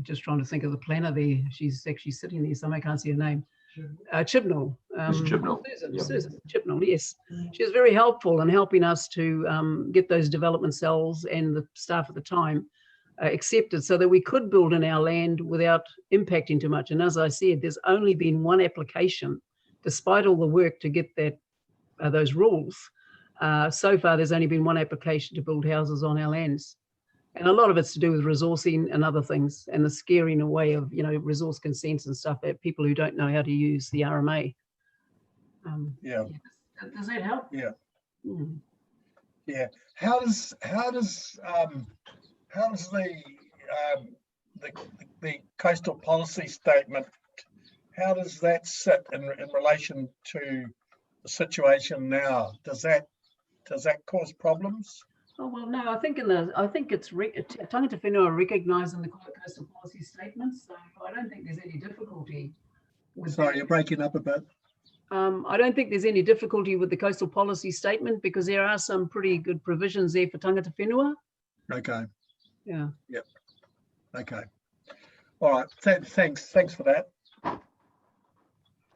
just trying to think of the planner there. She's actually sitting there, so I can't see her name. Chibnall. Chibnall. Susan Chibnall, yes. She was very helpful in helping us to get those development cells and the staff at the time accepted so that we could build in our land without impacting too much. And as I said, there's only been one application, despite all the work to get that those rules. So far, there's only been one application to build houses on our lands. And a lot of it's to do with resourcing and other things, and the scaring away of, resource consents and stuff at people who don't know how to use the RMA. Yeah. Does that help? Yeah. Mm. Yeah. How does the coastal policy statement, how does that sit in relation to the situation now? Does that cause problems? Oh well, no. I think it's Tangata Whenua recognising the coastal policy statements, so I don't think there's any difficulty. Sorry, you're breaking up a bit. I don't think there's any difficulty with the coastal policy statement because there are some pretty good provisions there for Tangata Whenua. Okay. Yeah. Yep. Okay. All right. Thanks for that.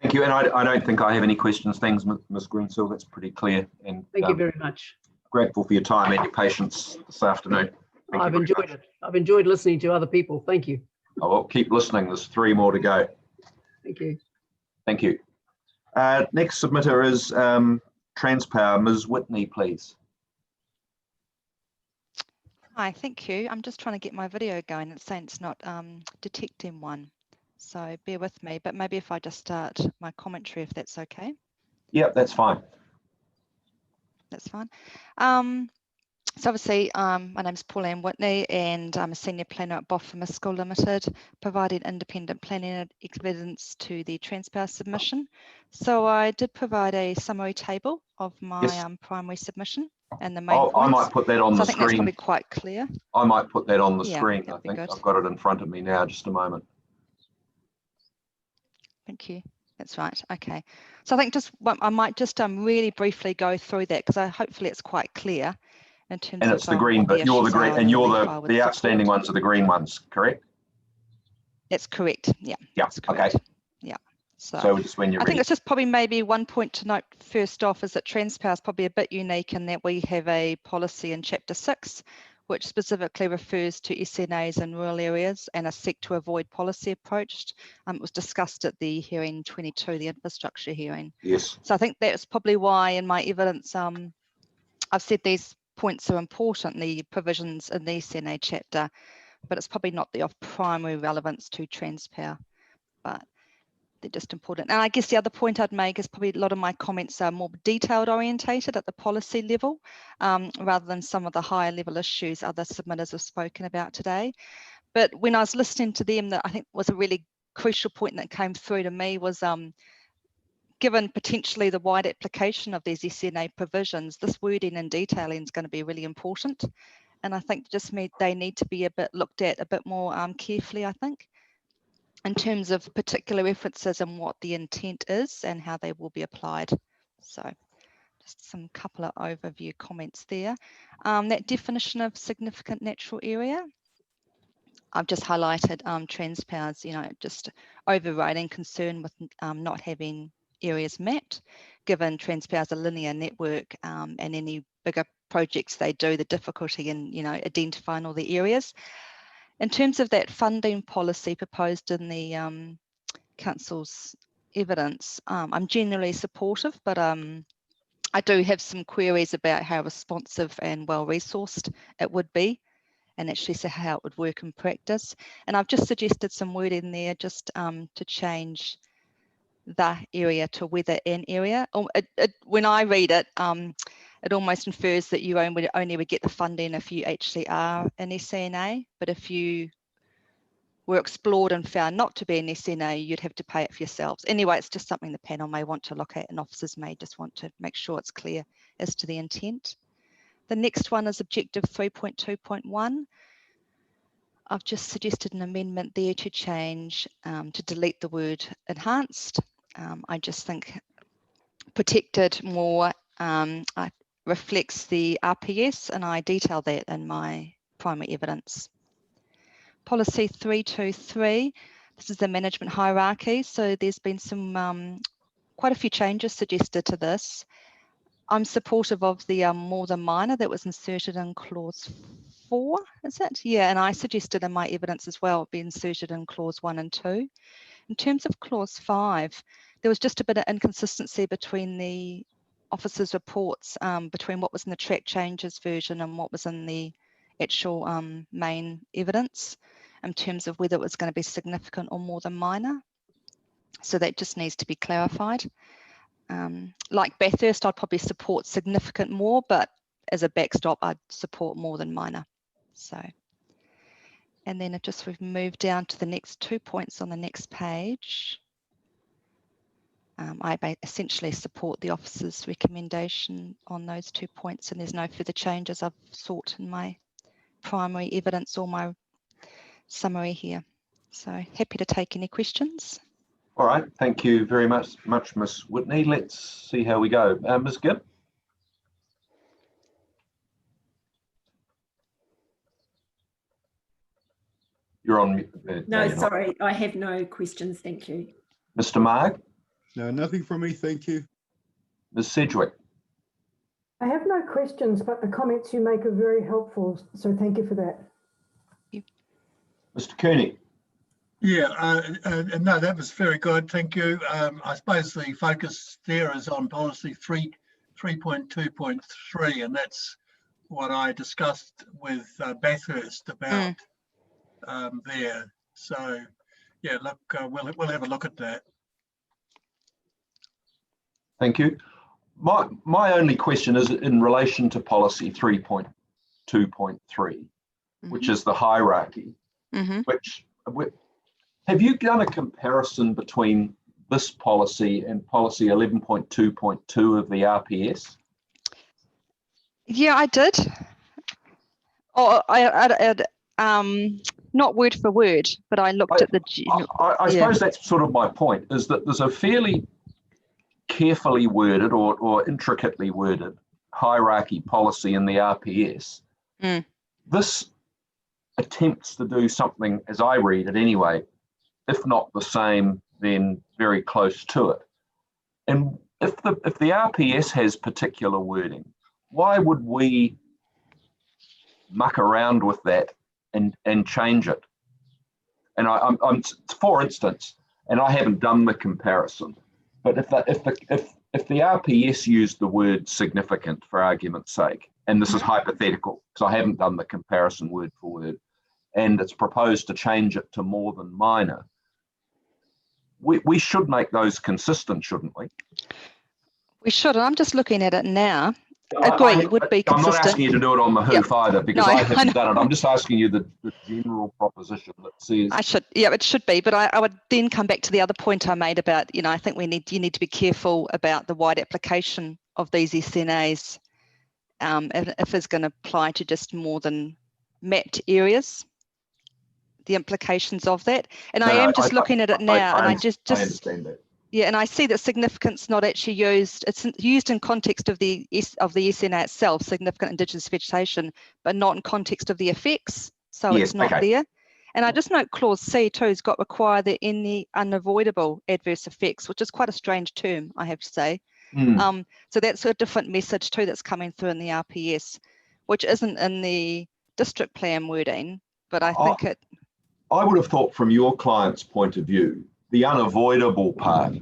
Thank you. And I don't think I have any questions. Thanks, Ms. Greensill. That's pretty clear. And thank you very much. Grateful for your time and your patience this afternoon. I've enjoyed it. I've enjoyed listening to other people. Thank you. I will keep listening. There's 3 more to go. Thank you. Thank you. Next submitter is Transpower. Ms. Whitney, please. Hi, thank you. I'm just trying to get my video going. It's saying it's not detecting one. So bear with me, but maybe if I just start my commentary, if that's okay. Yep, that's fine. That's fine. So obviously, my name's Pauline Whitney and I'm a senior planner at Boffa School Limited, providing independent planning evidence to the Transpower submission. So I did provide a summary table of my primary submission and the main points. I might put that on the screen. I think that's probably quite clear. I might put that on the screen. I think good. I've got it in front of me now. Just a moment. Thank you. That's right. Okay. So I think I might just really briefly go through that because hopefully it's quite clear in terms of. And it's the green, but you're the green, and you're the outstanding ones are the green ones, correct? That's correct. Yeah. Yeah. That's correct. Okay. Yeah. So just when you're I think it's just probably maybe one point to note first off is that Transpower is probably a bit unique in that we have a policy in Chapter 6, which specifically refers to SNAs in rural areas and a seek to avoid policy approach. It was discussed at the hearing 22, the infrastructure hearing. Yes. So I think that's probably why in my evidence, I've said these points are important, the provisions in the SNA chapter, but it's probably not of primary relevance to Transpower, but they're just important. And I guess the other point I'd make is probably a lot of my comments are more detailed orientated at the policy level, rather than some of the higher level issues other submitters have spoken about today. But when I was listening to them, that I think was a really crucial point that came through to me was given potentially the wide application of these SNA provisions, this wording and detailing is going to be really important. And I think they need to be looked at a bit more carefully, I think, in terms of particular references and what the intent is and how they will be applied. So just some couple of overview comments there. That definition of significant natural area, I've just highlighted Transpower's, just overriding concern with not having areas mapped, given Transpower's a linear network and any bigger projects they do, the difficulty in, identifying all the areas. In terms of that funding policy proposed in the Council's evidence, I'm generally supportive, but I do have some queries about how responsive and well-resourced it would be, and actually how it would work in practice. And I've just suggested some word in there just to change the area to whether an area. When I read it, it almost infers that you only would get the funding if you actually are an SNA, but if you were explored and found not to be an SNA, you'd have to pay it for yourselves. Anyway, it's just something the panel may want to look at, and officers may just want to make sure it's clear as to the intent. The next one is Objective 3.2.1. I've just suggested an amendment there to change, to delete the word enhanced. I just think protected more reflects the RPS, and I detail that in my primary evidence. Policy 323, this is the management hierarchy. So there's been some quite a few changes suggested to this. I'm supportive of the more than minor that was inserted in clause 4, is it? Yeah, and I suggested in my evidence as well be inserted in clause 1 and 2. In terms of clause 5, there was just a bit of inconsistency between the officers' reports, between what was in the track changes version and what was in the actual main evidence, in terms of whether it was going to be significant or more than minor. So that just needs to be clarified. Like Bathurst, I'd probably support significant more, but as a backstop, I'd support more than minor. So, and then just we've moved down to the next 2 points on the next page. I essentially support the officer's recommendation on those 2 points, and there's no further changes I've sought in my primary evidence or my summary here. So happy to take any questions. All right, thank you very much, Ms. Whitney. Let's see how we go. Ms. Gibb? You're on mute. No, sorry, I have no questions, thank you. Mr. Marg? No, nothing from me, thank you. Ms. Sedgwick? I have no questions, but the comments you make are very helpful, so thank you for that. Mr. Cooney? Yeah, no, that was very good. Thank you. I suppose the focus there is on policy 3.2.3, and that's what I discussed with Bathurst about there. So, yeah, look, we'll have a look at that. Thank you. My only question is in relation to policy 3.2.3, which is the hierarchy, which have you done a comparison between this policy and policy 11.2.2 of the RPS? Yeah, I did. Oh, I not word for word, but I looked at the. I suppose that's sort of my point, is that there's a fairly carefully worded or intricately worded hierarchy policy in the RPS. This attempts to do something, as I read it anyway, if not the same, then very close to it. And if the RPS has particular wording, why would we muck around with that and change it? And I'm for instance, and I haven't done the comparison, but if the RPS used the word significant for argument's sake, and this is hypothetical because I haven't done the comparison word for word, and it's proposed to change it to more than minor, we should make those consistent, shouldn't we? We should, and I'm just looking at it now. Agree, would be consistent. I'm not asking you to do it on the hoof either, because I haven't done it. I'm just asking you the general proposition that says. It should be, but I would then come back to the other point I made about, I think you need to be careful about the wide application of these SNAs if it's going to apply to just more than mapped areas. The implications of that, and I am just looking at it now, and I understand that. Yeah, and I see that significance not actually used. It's used in context of the SNA itself, significant indigenous vegetation, but not in context of the effects. So it's not there. And I just note clause C too has got require that any unavoidable adverse effects, which is quite a strange term, I have to say. So that's a different message too that's coming through in the RPS, which isn't in the district plan wording, but I think I would have thought from your client's point of view, the unavoidable part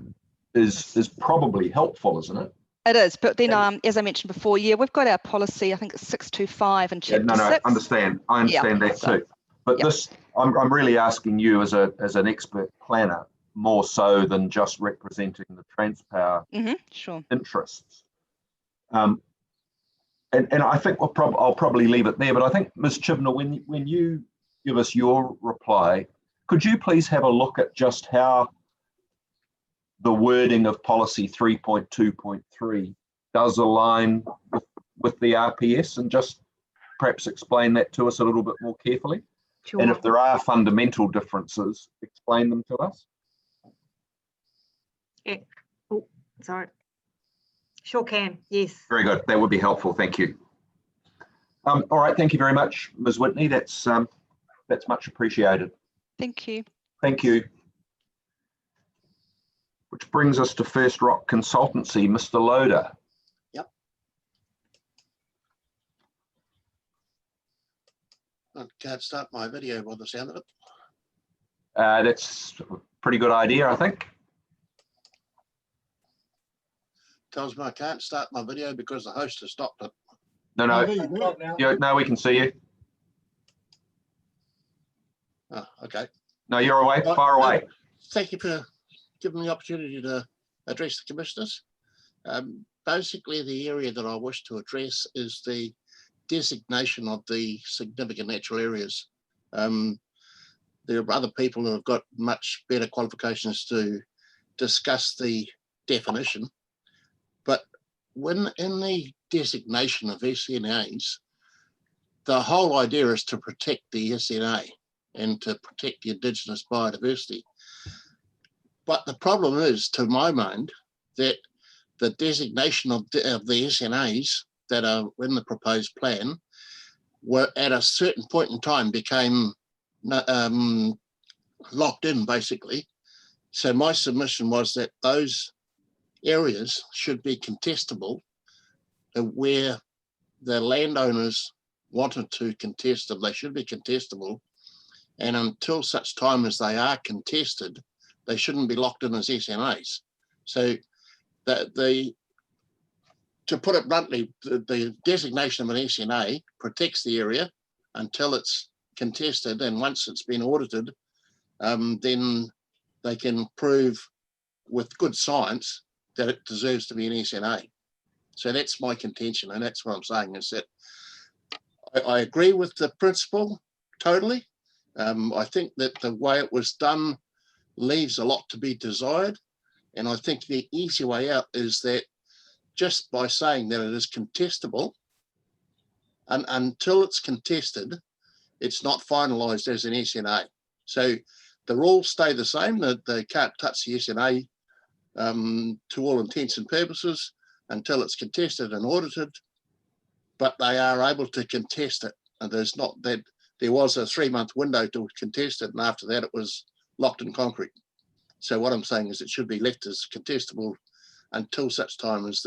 is probably helpful, isn't it? It is, but then as I mentioned before, we've got our policy, I think it's 625 and chapter 6. I understand that too. But this, I'm really asking you as an expert planner, more so than just representing the Transpower interests. And I think I'll probably leave it there, but I think, Ms. Chibnall, when you give us your reply, could you please have a look at just how the wording of policy 3.2.3 does align with the RPS, and just perhaps explain that to us a little bit more carefully? Sure. And if there are fundamental differences, explain them to us. Yeah. Oh, sorry. Sure can, yes. Very good. That would be helpful. Thank you. All right. Thank you very much, Ms. Whitney. That's much appreciated. Thank you. Thank you. Which brings us to First Rock Consultancy, Mr. Loader. Yep. I can't start my video by the sound of it. That's a pretty good idea, I think. Tells me I can't start my video because the host has stopped it. No, no, we can see you. Oh, okay. No, you're away, far away. Thank you for giving me the opportunity to address the commissioners. Basically, the area that I wish to address is the designation of the significant natural areas. There are other people who have got much better qualifications to discuss the definition, but when in the designation of SNAs, the whole idea is to protect the SNA and to protect the Indigenous biodiversity. But the problem is, to my mind, that the designation of the SNAs that are in the proposed plan were at a certain point in time became locked in, basically. So my submission was that those areas should be contestable where the landowners wanted to contest them. They should be contestable, and until such time as they are contested, they shouldn't be locked in as SNAs. So to put it bluntly, the designation of an SNA protects the area until it's contested, and once it's been audited, then they can prove with good science that it deserves to be an SNA. So that's my contention, and that's what I'm saying, is that I agree with the principle totally. I think that the way it was done leaves a lot to be desired, and I think the easy way out is that just by saying that it is contestable, and until it's contested, it's not finalised as an SNA. So the rules stay the same, that they can't touch the SNA to all intents and purposes until it's contested and audited, but they are able to contest it. And there's not that there was a 3-month window to contest it, and after that it was locked in concrete. So what I'm saying is it should be left as contestable until such time as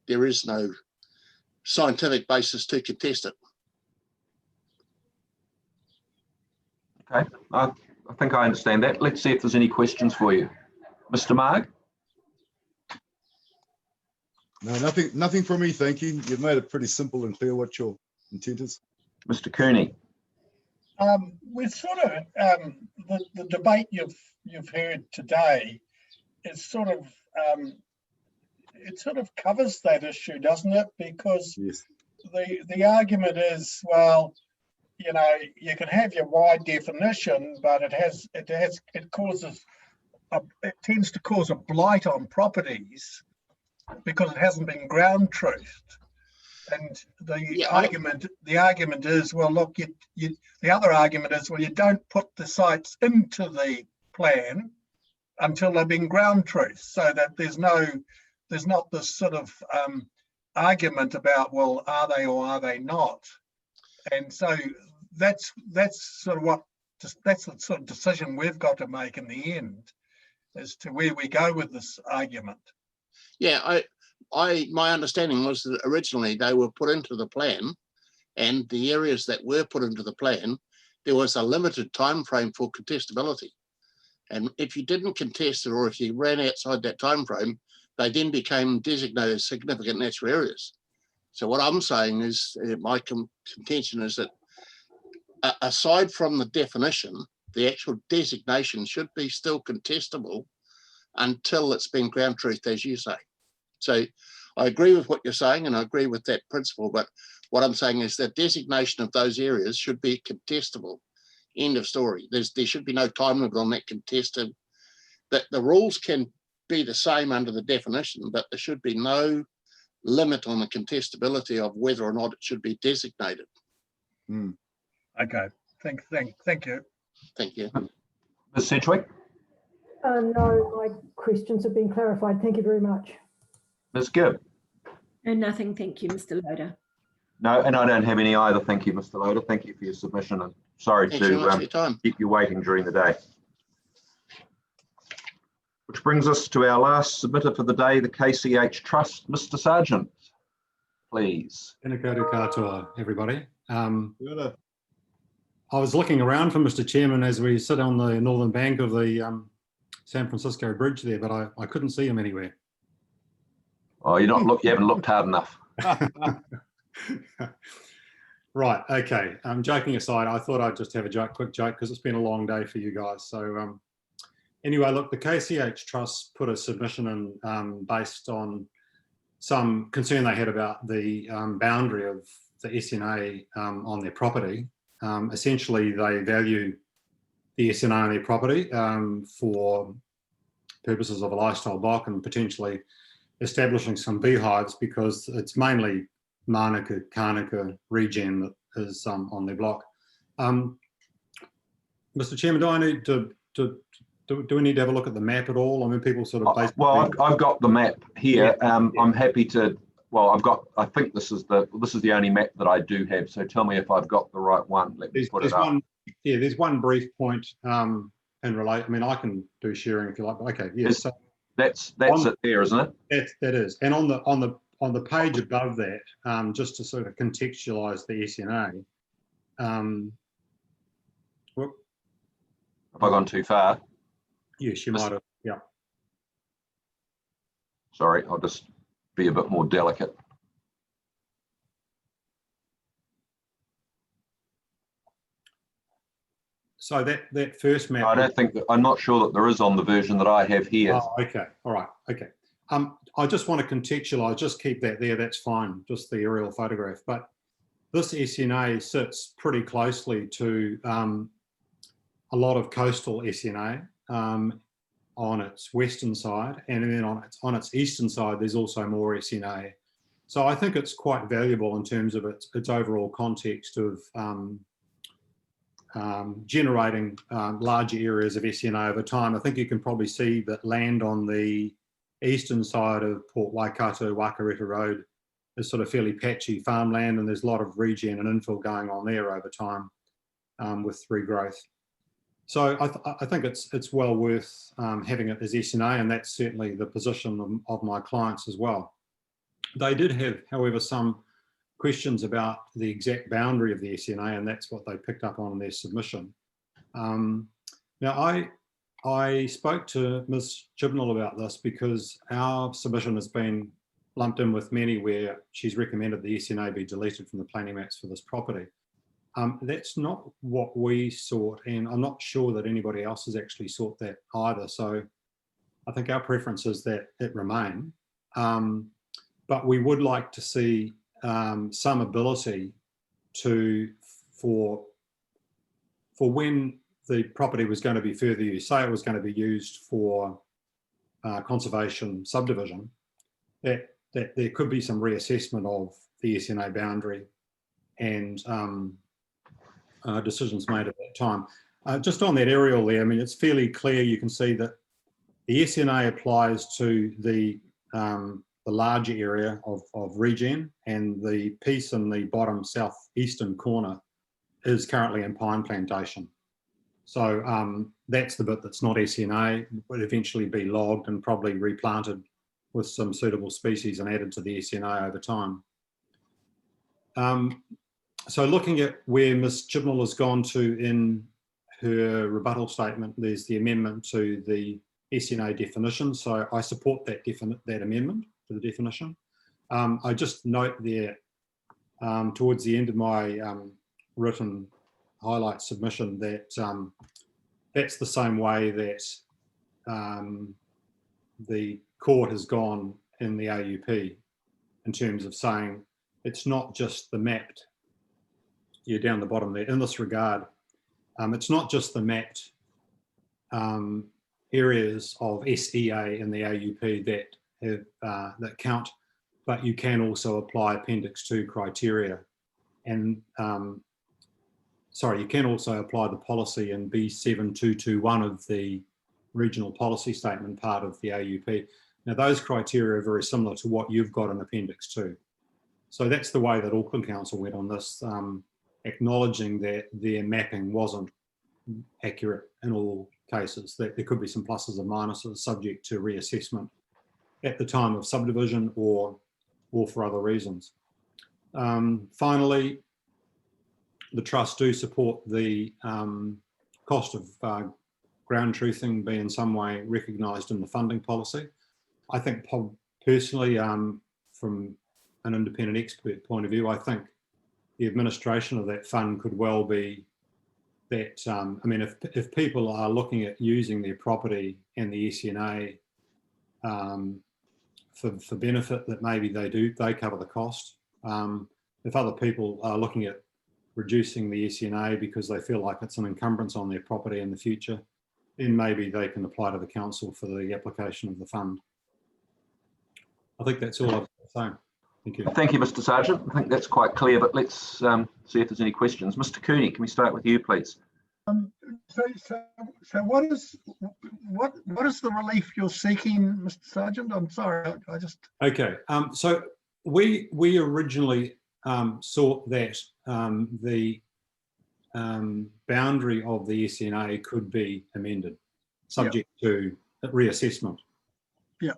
there is no scientific basis to contest it. Okay, I think I understand that. Let's see if there's any questions for you. Mr. Marg? No, nothing from me, thank you. You've made it pretty simple and clear what your intent is. Mr. Cooney? With sort of the debate you've heard today, is sort of it sort of covers that issue, doesn't it? Because yes, the argument is, well, you know, you can have your wide definition, but it tends to cause a blight on properties because it hasn't been ground truthed. And the argument is, well, look, the other argument is, well, you don't put the sites into the plan until they've been ground truthed, so that there's not this sort of argument about, well, are they or are they not? And so that's sort of that's the sort of decision we've got to make in the end as to where we go with this argument. Yeah, my understanding was that originally they were put into the plan, and the areas that were put into the plan, there was a limited time frame for contestability. And if you didn't contest it, or if you ran outside that time frame, they then became designated as significant natural areas. So what I'm saying is, my contention is that aside from the definition, the actual designation should be still contestable until it's been ground truthed, as you say. So I agree with what you're saying, and I agree with that principle, but what I'm saying is that designation of those areas should be contestable. End of story. There should be no time limit on that contested. That the rules can be the same under the definition, but there should be no limit on the contestability of whether or not it should be designated. Okay, thank you. Thank you. Ms. Sedgwick? No, my questions have been clarified. Thank you very much. Ms. Gibb? And nothing, thank you, Mr. Loader. No, and I don't have any either. Thank you, Mr. Loader. Thank you for your submission, and sorry Thanks very much for to your time. keep you waiting during the day. Which brings us to our last submitter for the day, the KCH Trust. Mr. Sargent, please. Tēnā koutou katoa, everybody. I was looking around for Mr. Chairman as we sit on the northern bank of the San Francisco Bridge there, but I couldn't see him anywhere. Oh, you haven't looked hard enough. Right, okay. Joking aside, I thought I'd just have a quick joke because it's been a long day for you guys. So anyway, look, the KCH Trust put a submission in based on some concern they had about the boundary of the SNA on their property. Essentially, they value the SNA on their property for purposes of a lifestyle block and potentially establishing some beehives because it's mainly Manuka, Kānuka regen that is on their block. Mr. Chairman, do I need do we need to have a look at the map at all? I mean, people sort of basically... Well, I've got the map here. I'm happy to. Well, I think this is the only map that I do have. So tell me if I've got the right one. Let me put it up. There's one brief point in relate. I mean, I can do sharing if you like. But okay, yes. So that's it there, isn't it? That is. And on the page above that, just to sort of contextualise the SNA. Have I gone too far? Yes, you might have. Yeah. Sorry, I'll just be a bit more delicate. So that first map. I don't think I'm not sure that there is on the version that I have here. Oh, okay. All right. Okay. I just want to contextualise. Just keep that there. That's fine. Just the aerial photograph. But this SNA sits pretty closely to a lot of coastal SNA on its western side, and then on its eastern side, there's also more SNA. So I think it's quite valuable in terms of its overall context of generating larger areas of SNA over time. I think you can probably see that land on the eastern side of Port Waikato, Wakareta Road is sort of fairly patchy farmland, and there's a lot of regen and infill going on there over time with regrowth. So I think it's well worth having it as SNA, and that's certainly the position of my clients as well. They did have, however, some questions about the exact boundary of the SNA, and that's what they picked up on in their submission. Now, I spoke to Ms. Chibnall about this because our submission has been lumped in with many where she's recommended the SNA be deleted from the planning maps for this property. That's not what we sought, and I'm not sure that anybody else has actually sought that either. So I think our preference is that it remain, but we would like to see some ability for when the property was going to be further used, say it was going to be used for conservation subdivision, that there could be some reassessment of the SNA boundary and decisions made at that time. Just on that aerial there, I mean, it's fairly clear. You can see that the SNA applies to the larger area of regen, and the piece in the bottom southeastern corner is currently in pine plantation. So that's the bit that's not SNA, would eventually be logged and probably replanted with some suitable species and added to the SNA over time. So looking at where Ms. Chibnall has gone to in her rebuttal statement, there's the amendment to the SNA definition. So I support that amendment to the definition. I just note there towards the end of my written highlight submission that that's the same way that the court has gone in the AUP in terms of saying it's not just the mapped, down the bottom there, in this regard, it's not just the mapped areas of SEA in the AUP that count, but you can also apply Appendix 2 criteria. And you can also apply the policy in B7221 of the regional policy statement part of the AUP. Now, those criteria are very similar to what you've got in Appendix 2. So that's the way that Auckland Council went on this, acknowledging that their mapping wasn't accurate in all cases, that there could be some pluses and minuses subject to reassessment at the time of subdivision or for other reasons. Finally, the Trust do support the cost of ground truthing be in some way recognised in the funding policy. I think personally, from an independent expert point of view, I think the administration of that fund could well be that, I mean, if people are looking at using their property and the SNA for benefit, that maybe they cover the cost. If other people are looking at reducing the SNA because they feel like it's an encumbrance on their property in the future, then maybe they can apply to the council for the application of the fund. I think that's all I've got to say. Thank you. Thank you, Mr. Sargent. I think that's quite clear, but let's see if there's any questions. Mr. Cooney, can we start with you, please? So what is the relief you're seeking, Mr. Sargent? I'm sorry, I just. Okay, so we originally sought that the boundary of the SNA could be amended, subject to reassessment. Yeah.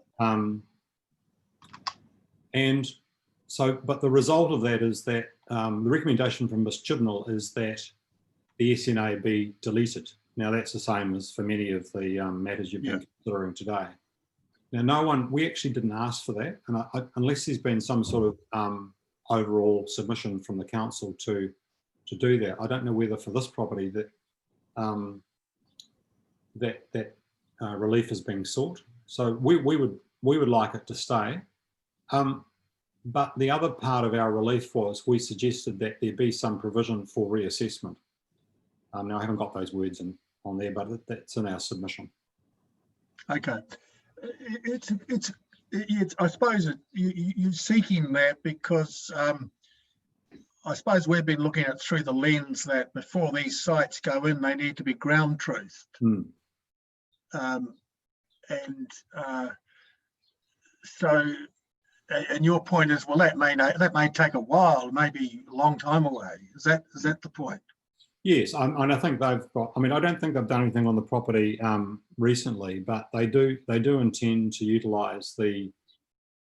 And so, but the result of that is that the recommendation from Ms. Chibnall is that the SNA be deleted. Now that's the same as for many of the matters you've been considering today. Now we actually didn't ask for that, and unless there's been some sort of overall submission from the council to do that. I don't know whether for this property that relief is being sought. So we would like it to stay. But the other part of our relief was we suggested that there be some provision for reassessment. Now I haven't got those words on there, but that's in our submission. Okay, it's I suppose you're seeking that because I suppose we've been looking at through the lens that before these sites go in, they need to be ground truthed. And your point is, well, that may take a while, maybe a long time away. Is that the point? Yes, and I think they've got. I mean, I don't think they've done anything on the property recently, but they do intend to utilise the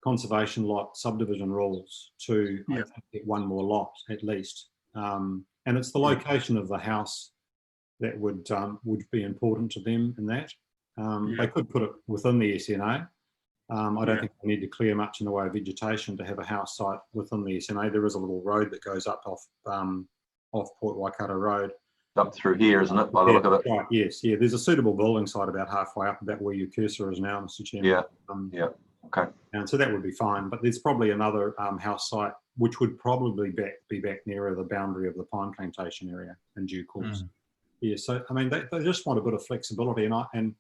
conservation lot subdivision rules to I think, get one more lot at least. And it's the location of the house that would be important to them in that. They could put it within the SNA. I don't think they need to clear much in the way of vegetation to have a house site within the SNA. There is a little road that goes up off Port Waikato Road. Up through here, isn't it, by the look of it? Right, yes, yeah. There's a suitable building site about halfway up, about where your cursor is now, Mr. Chairman. Yeah, okay. And so that would be fine, but there's probably another house site which would probably be back nearer the boundary of the pine plantation area in due course. Yeah, so I mean, they just want a bit of flexibility, and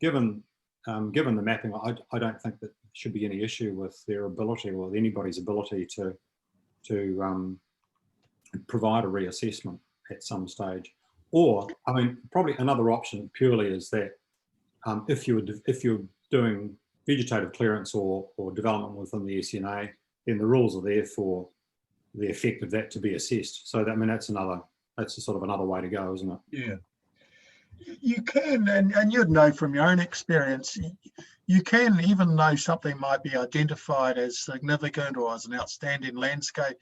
given the mapping, I don't think that there should be any issue with their ability or anybody's ability to provide a reassessment at some stage. Or, I mean, probably another option purely is that if you're doing vegetative clearance or development within the SNA, then the rules are there for the effect of that to be assessed. So that, I mean, that's sort of another way to go, isn't it? Yeah. You can, and you'd know from your own experience, you can, even though something might be identified as significant or as an outstanding landscape,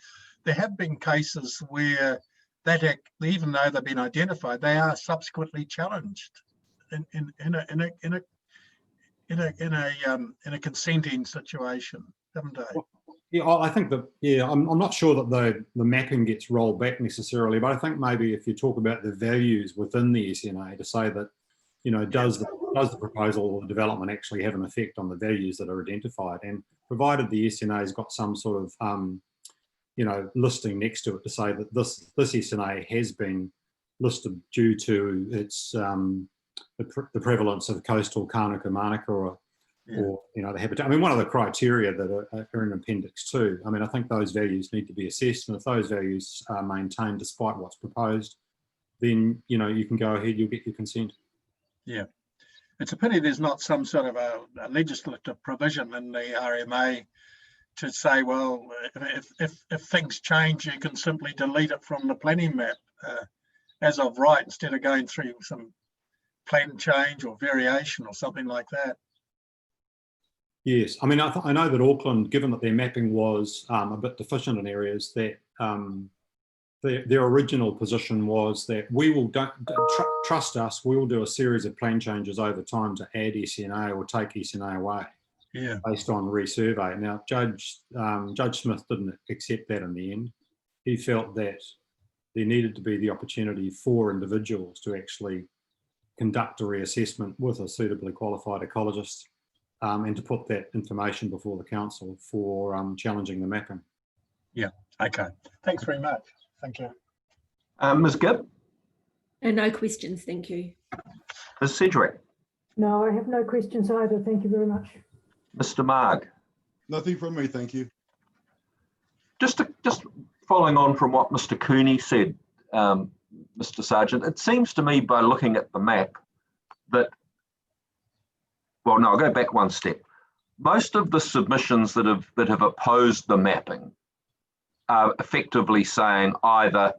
there have been cases where that, even though they've been identified, they are subsequently challenged in a consenting situation, haven't they? Yeah, I think that. Yeah, I'm not sure that the mapping gets rolled back necessarily, but I think maybe if you talk about the values within the SNA to say that, you know, does the proposal or the development actually have an effect on the values that are identified, and provided the SNA has got some sort of you know, listing next to it to say that this SNA has been listed due to its the prevalence of coastal Kānuka Mānuka or you know, the habitat. I mean, one of the criteria that are in Appendix 2, I mean, I think those values need to be assessed, and if those values are maintained despite what's proposed, then, you know, you can go ahead, you'll get your consent. Yeah. It's a pity there's not some sort of a legislative provision in the RMA to say, well, if things change, you can simply delete it from the planning map as of right, instead of going through some plan change or variation or something like that. Yes, I mean, I know that Auckland, given that their mapping was a bit deficient in areas, that their original position was that we will trust us, we will do a series of plan changes over time to add SNA or take SNA away, based on resurvey. Now, Judge Smith didn't accept that in the end. He felt that there needed to be the opportunity for individuals to actually conduct a reassessment with a suitably qualified ecologist, and to put that information before the council for challenging the mapping. Yeah, okay. Thanks very much. Thank you. Ms. Gibb? No questions, thank you. Ms. Sedgwick? No, I have no questions either. Thank you very much. Mr. Marg? Nothing from me, thank you. Just following on from what Mr. Cooney said, Mr. Sargent, it seems to me by looking at the map that, well, no, I'll go back one step. Most of the submissions that have opposed the mapping are effectively saying either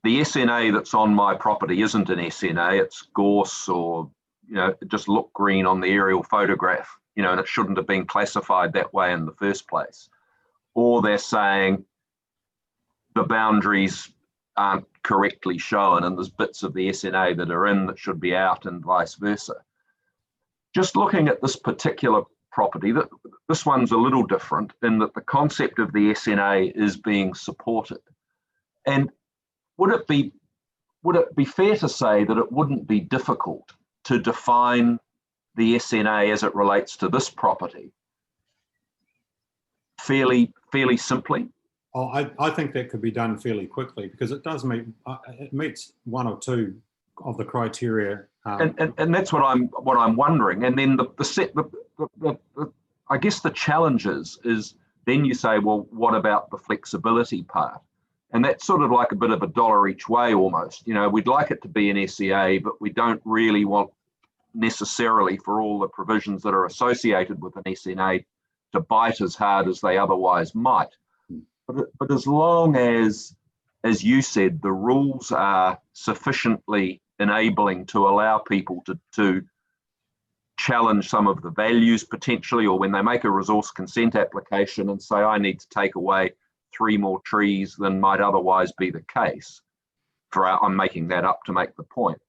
the SNA that's on my property isn't an SNA, it's gorse, or it just looked green on the aerial photograph, and it shouldn't have been classified that way in the first place. Or they're saying the boundaries aren't correctly shown and there's bits of the SNA that are in that should be out and vice versa. Just looking at this particular property, this one's a little different in that the concept of the SNA is being supported. And would it be fair to say that it wouldn't be difficult to define the SNA as it relates to this property fairly simply? Oh, I think that could be done fairly quickly because it does meet, it meets one or two of the criteria. And that's what I'm wondering. And then I guess the challenge is then you say, well, what about the flexibility part? And that's sort of like a bit of a dollar each way almost. We'd like it to be an SEA, but we don't really want necessarily for all the provisions that are associated with an SNA to bite as hard as they otherwise might. But as long as you said, the rules are sufficiently enabling to allow people to challenge some of the values potentially, or when they make a resource consent application and say, I need to take away 3 more trees than might otherwise be the case. I'm making that up to make the point.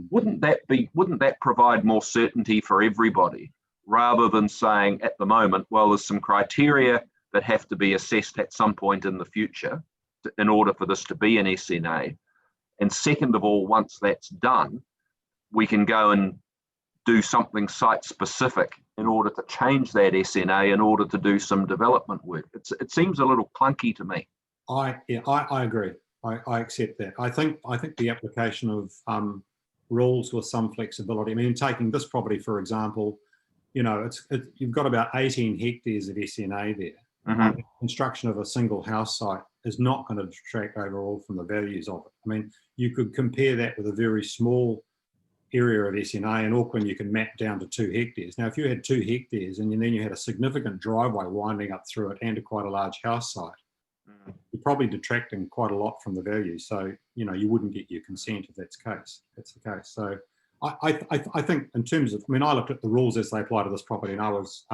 Wouldn't that provide more certainty for everybody rather than saying at the moment, well, there's some criteria that have to be assessed at some point in the future in order for this to be an SNA. And second of all, once that's done, we can go and do something site specific in order to change that SNA in order to do some development work. It seems a little clunky to me. I agree. I accept that. I think the application of rules with some flexibility. I mean, taking this property, for example, you've got about 18 hectares of SNA there. Mm-hmm. Construction of a single house site is not going to detract overall from the values of it. I mean, you could compare that with a very small area of SNA. In Auckland, you can map down to 2 hectares. Now, if you had 2 hectares and then you had a significant driveway winding up through it and quite a large house site, you're probably detracting quite a lot from the value. So, you wouldn't get your consent if that's the case. So I think in terms of, I looked at the rules as they apply to this property and I was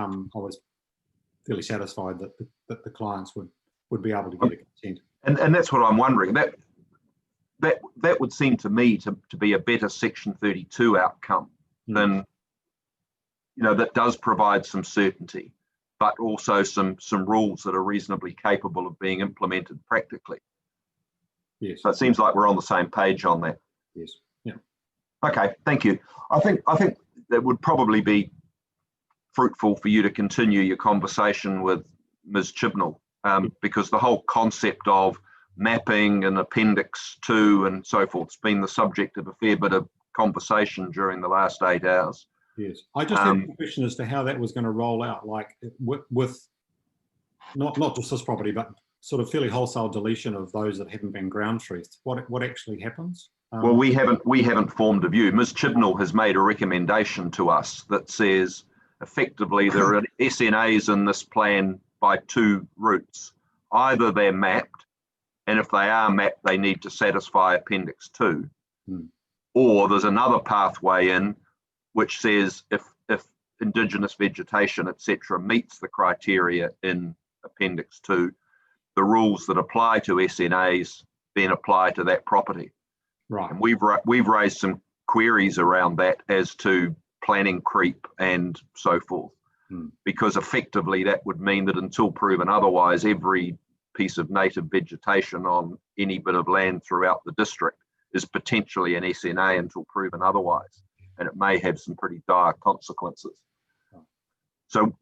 fairly satisfied that the clients would be able to get a consent. And that's what I'm wondering. That would seem to me to be a better Section 32 outcome than, that does provide some certainty, but also some rules that are reasonably capable of being implemented practically. Yes. So it seems like we're on the same page on that. Yes. Yeah. Okay. Thank you. I think that would probably be fruitful for you to continue your conversation with Ms. Chibnall, because the whole concept of mapping and Appendix 2 and so forth has been the subject of a fair bit of conversation during the last 8 hours. Yes, I just had a question as to how that was going to roll out, like with not just this property, but sort of fairly wholesale deletion of those that haven't been ground truthed, what actually happens? Well, we haven't formed a view. Ms. Chibnall has made a recommendation to us that says effectively there are SNAs in this plan by two routes. Either they're mapped, and if they are mapped, they need to satisfy Appendix 2, or there's another pathway in which says if Indigenous vegetation, etc., meets the criteria in Appendix 2, the rules that apply to SNAs then apply to that property. Right. And we've raised some queries around that as to planning creep and so forth, because effectively that would mean that until proven otherwise, every piece of native vegetation on any bit of land throughout the district is potentially an SNA until proven otherwise, and it may have some pretty dire consequences. So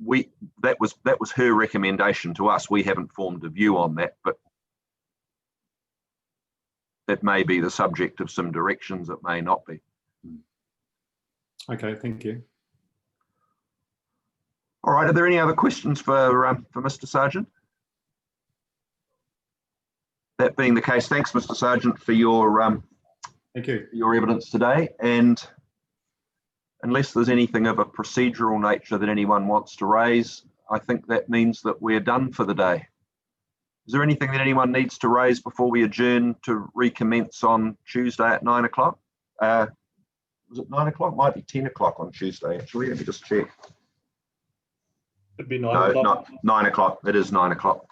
that was her recommendation to us. We haven't formed a view on that, but it may be the subject of some directions, it may not be. Okay, thank you. All right, are there any other questions for Mr. Sargent? That being the case, thanks, Mr. Sargent, for your thank you. Your evidence today. And unless there's anything of a procedural nature that anyone wants to raise, I think that means that we're done for the day. Is there anything that anyone needs to raise before we adjourn to recommence on Tuesday at 9 o'clock? Was it 9 o'clock? Might be 10 o'clock on Tuesday, actually. Let me just check. It'd be 9 o'clock. No, 9 o'clock. It is 9 o'clock.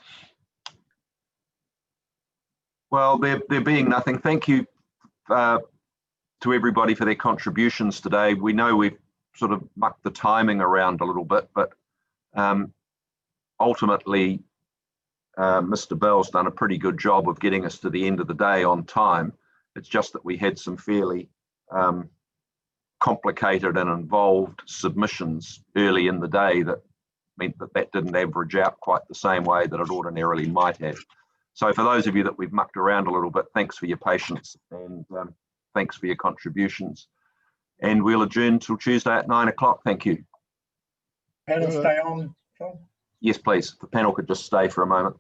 Well, there being nothing, thank you to everybody for their contributions today. We know we've sort of mucked the timing around a little bit, but ultimately, Mr. Bell's done a pretty good job of getting us to the end of the day on time. It's just that we had some fairly complicated and involved submissions early in the day that meant that didn't average out quite the same way that it ordinarily might have. So for those of you that we've mucked around a little bit, thanks for your patience and thanks for your contributions. And we'll adjourn till Tuesday at 9 o'clock. Thank you. Panel stay on, Phil? Yes, please. The panel could just stay for a moment.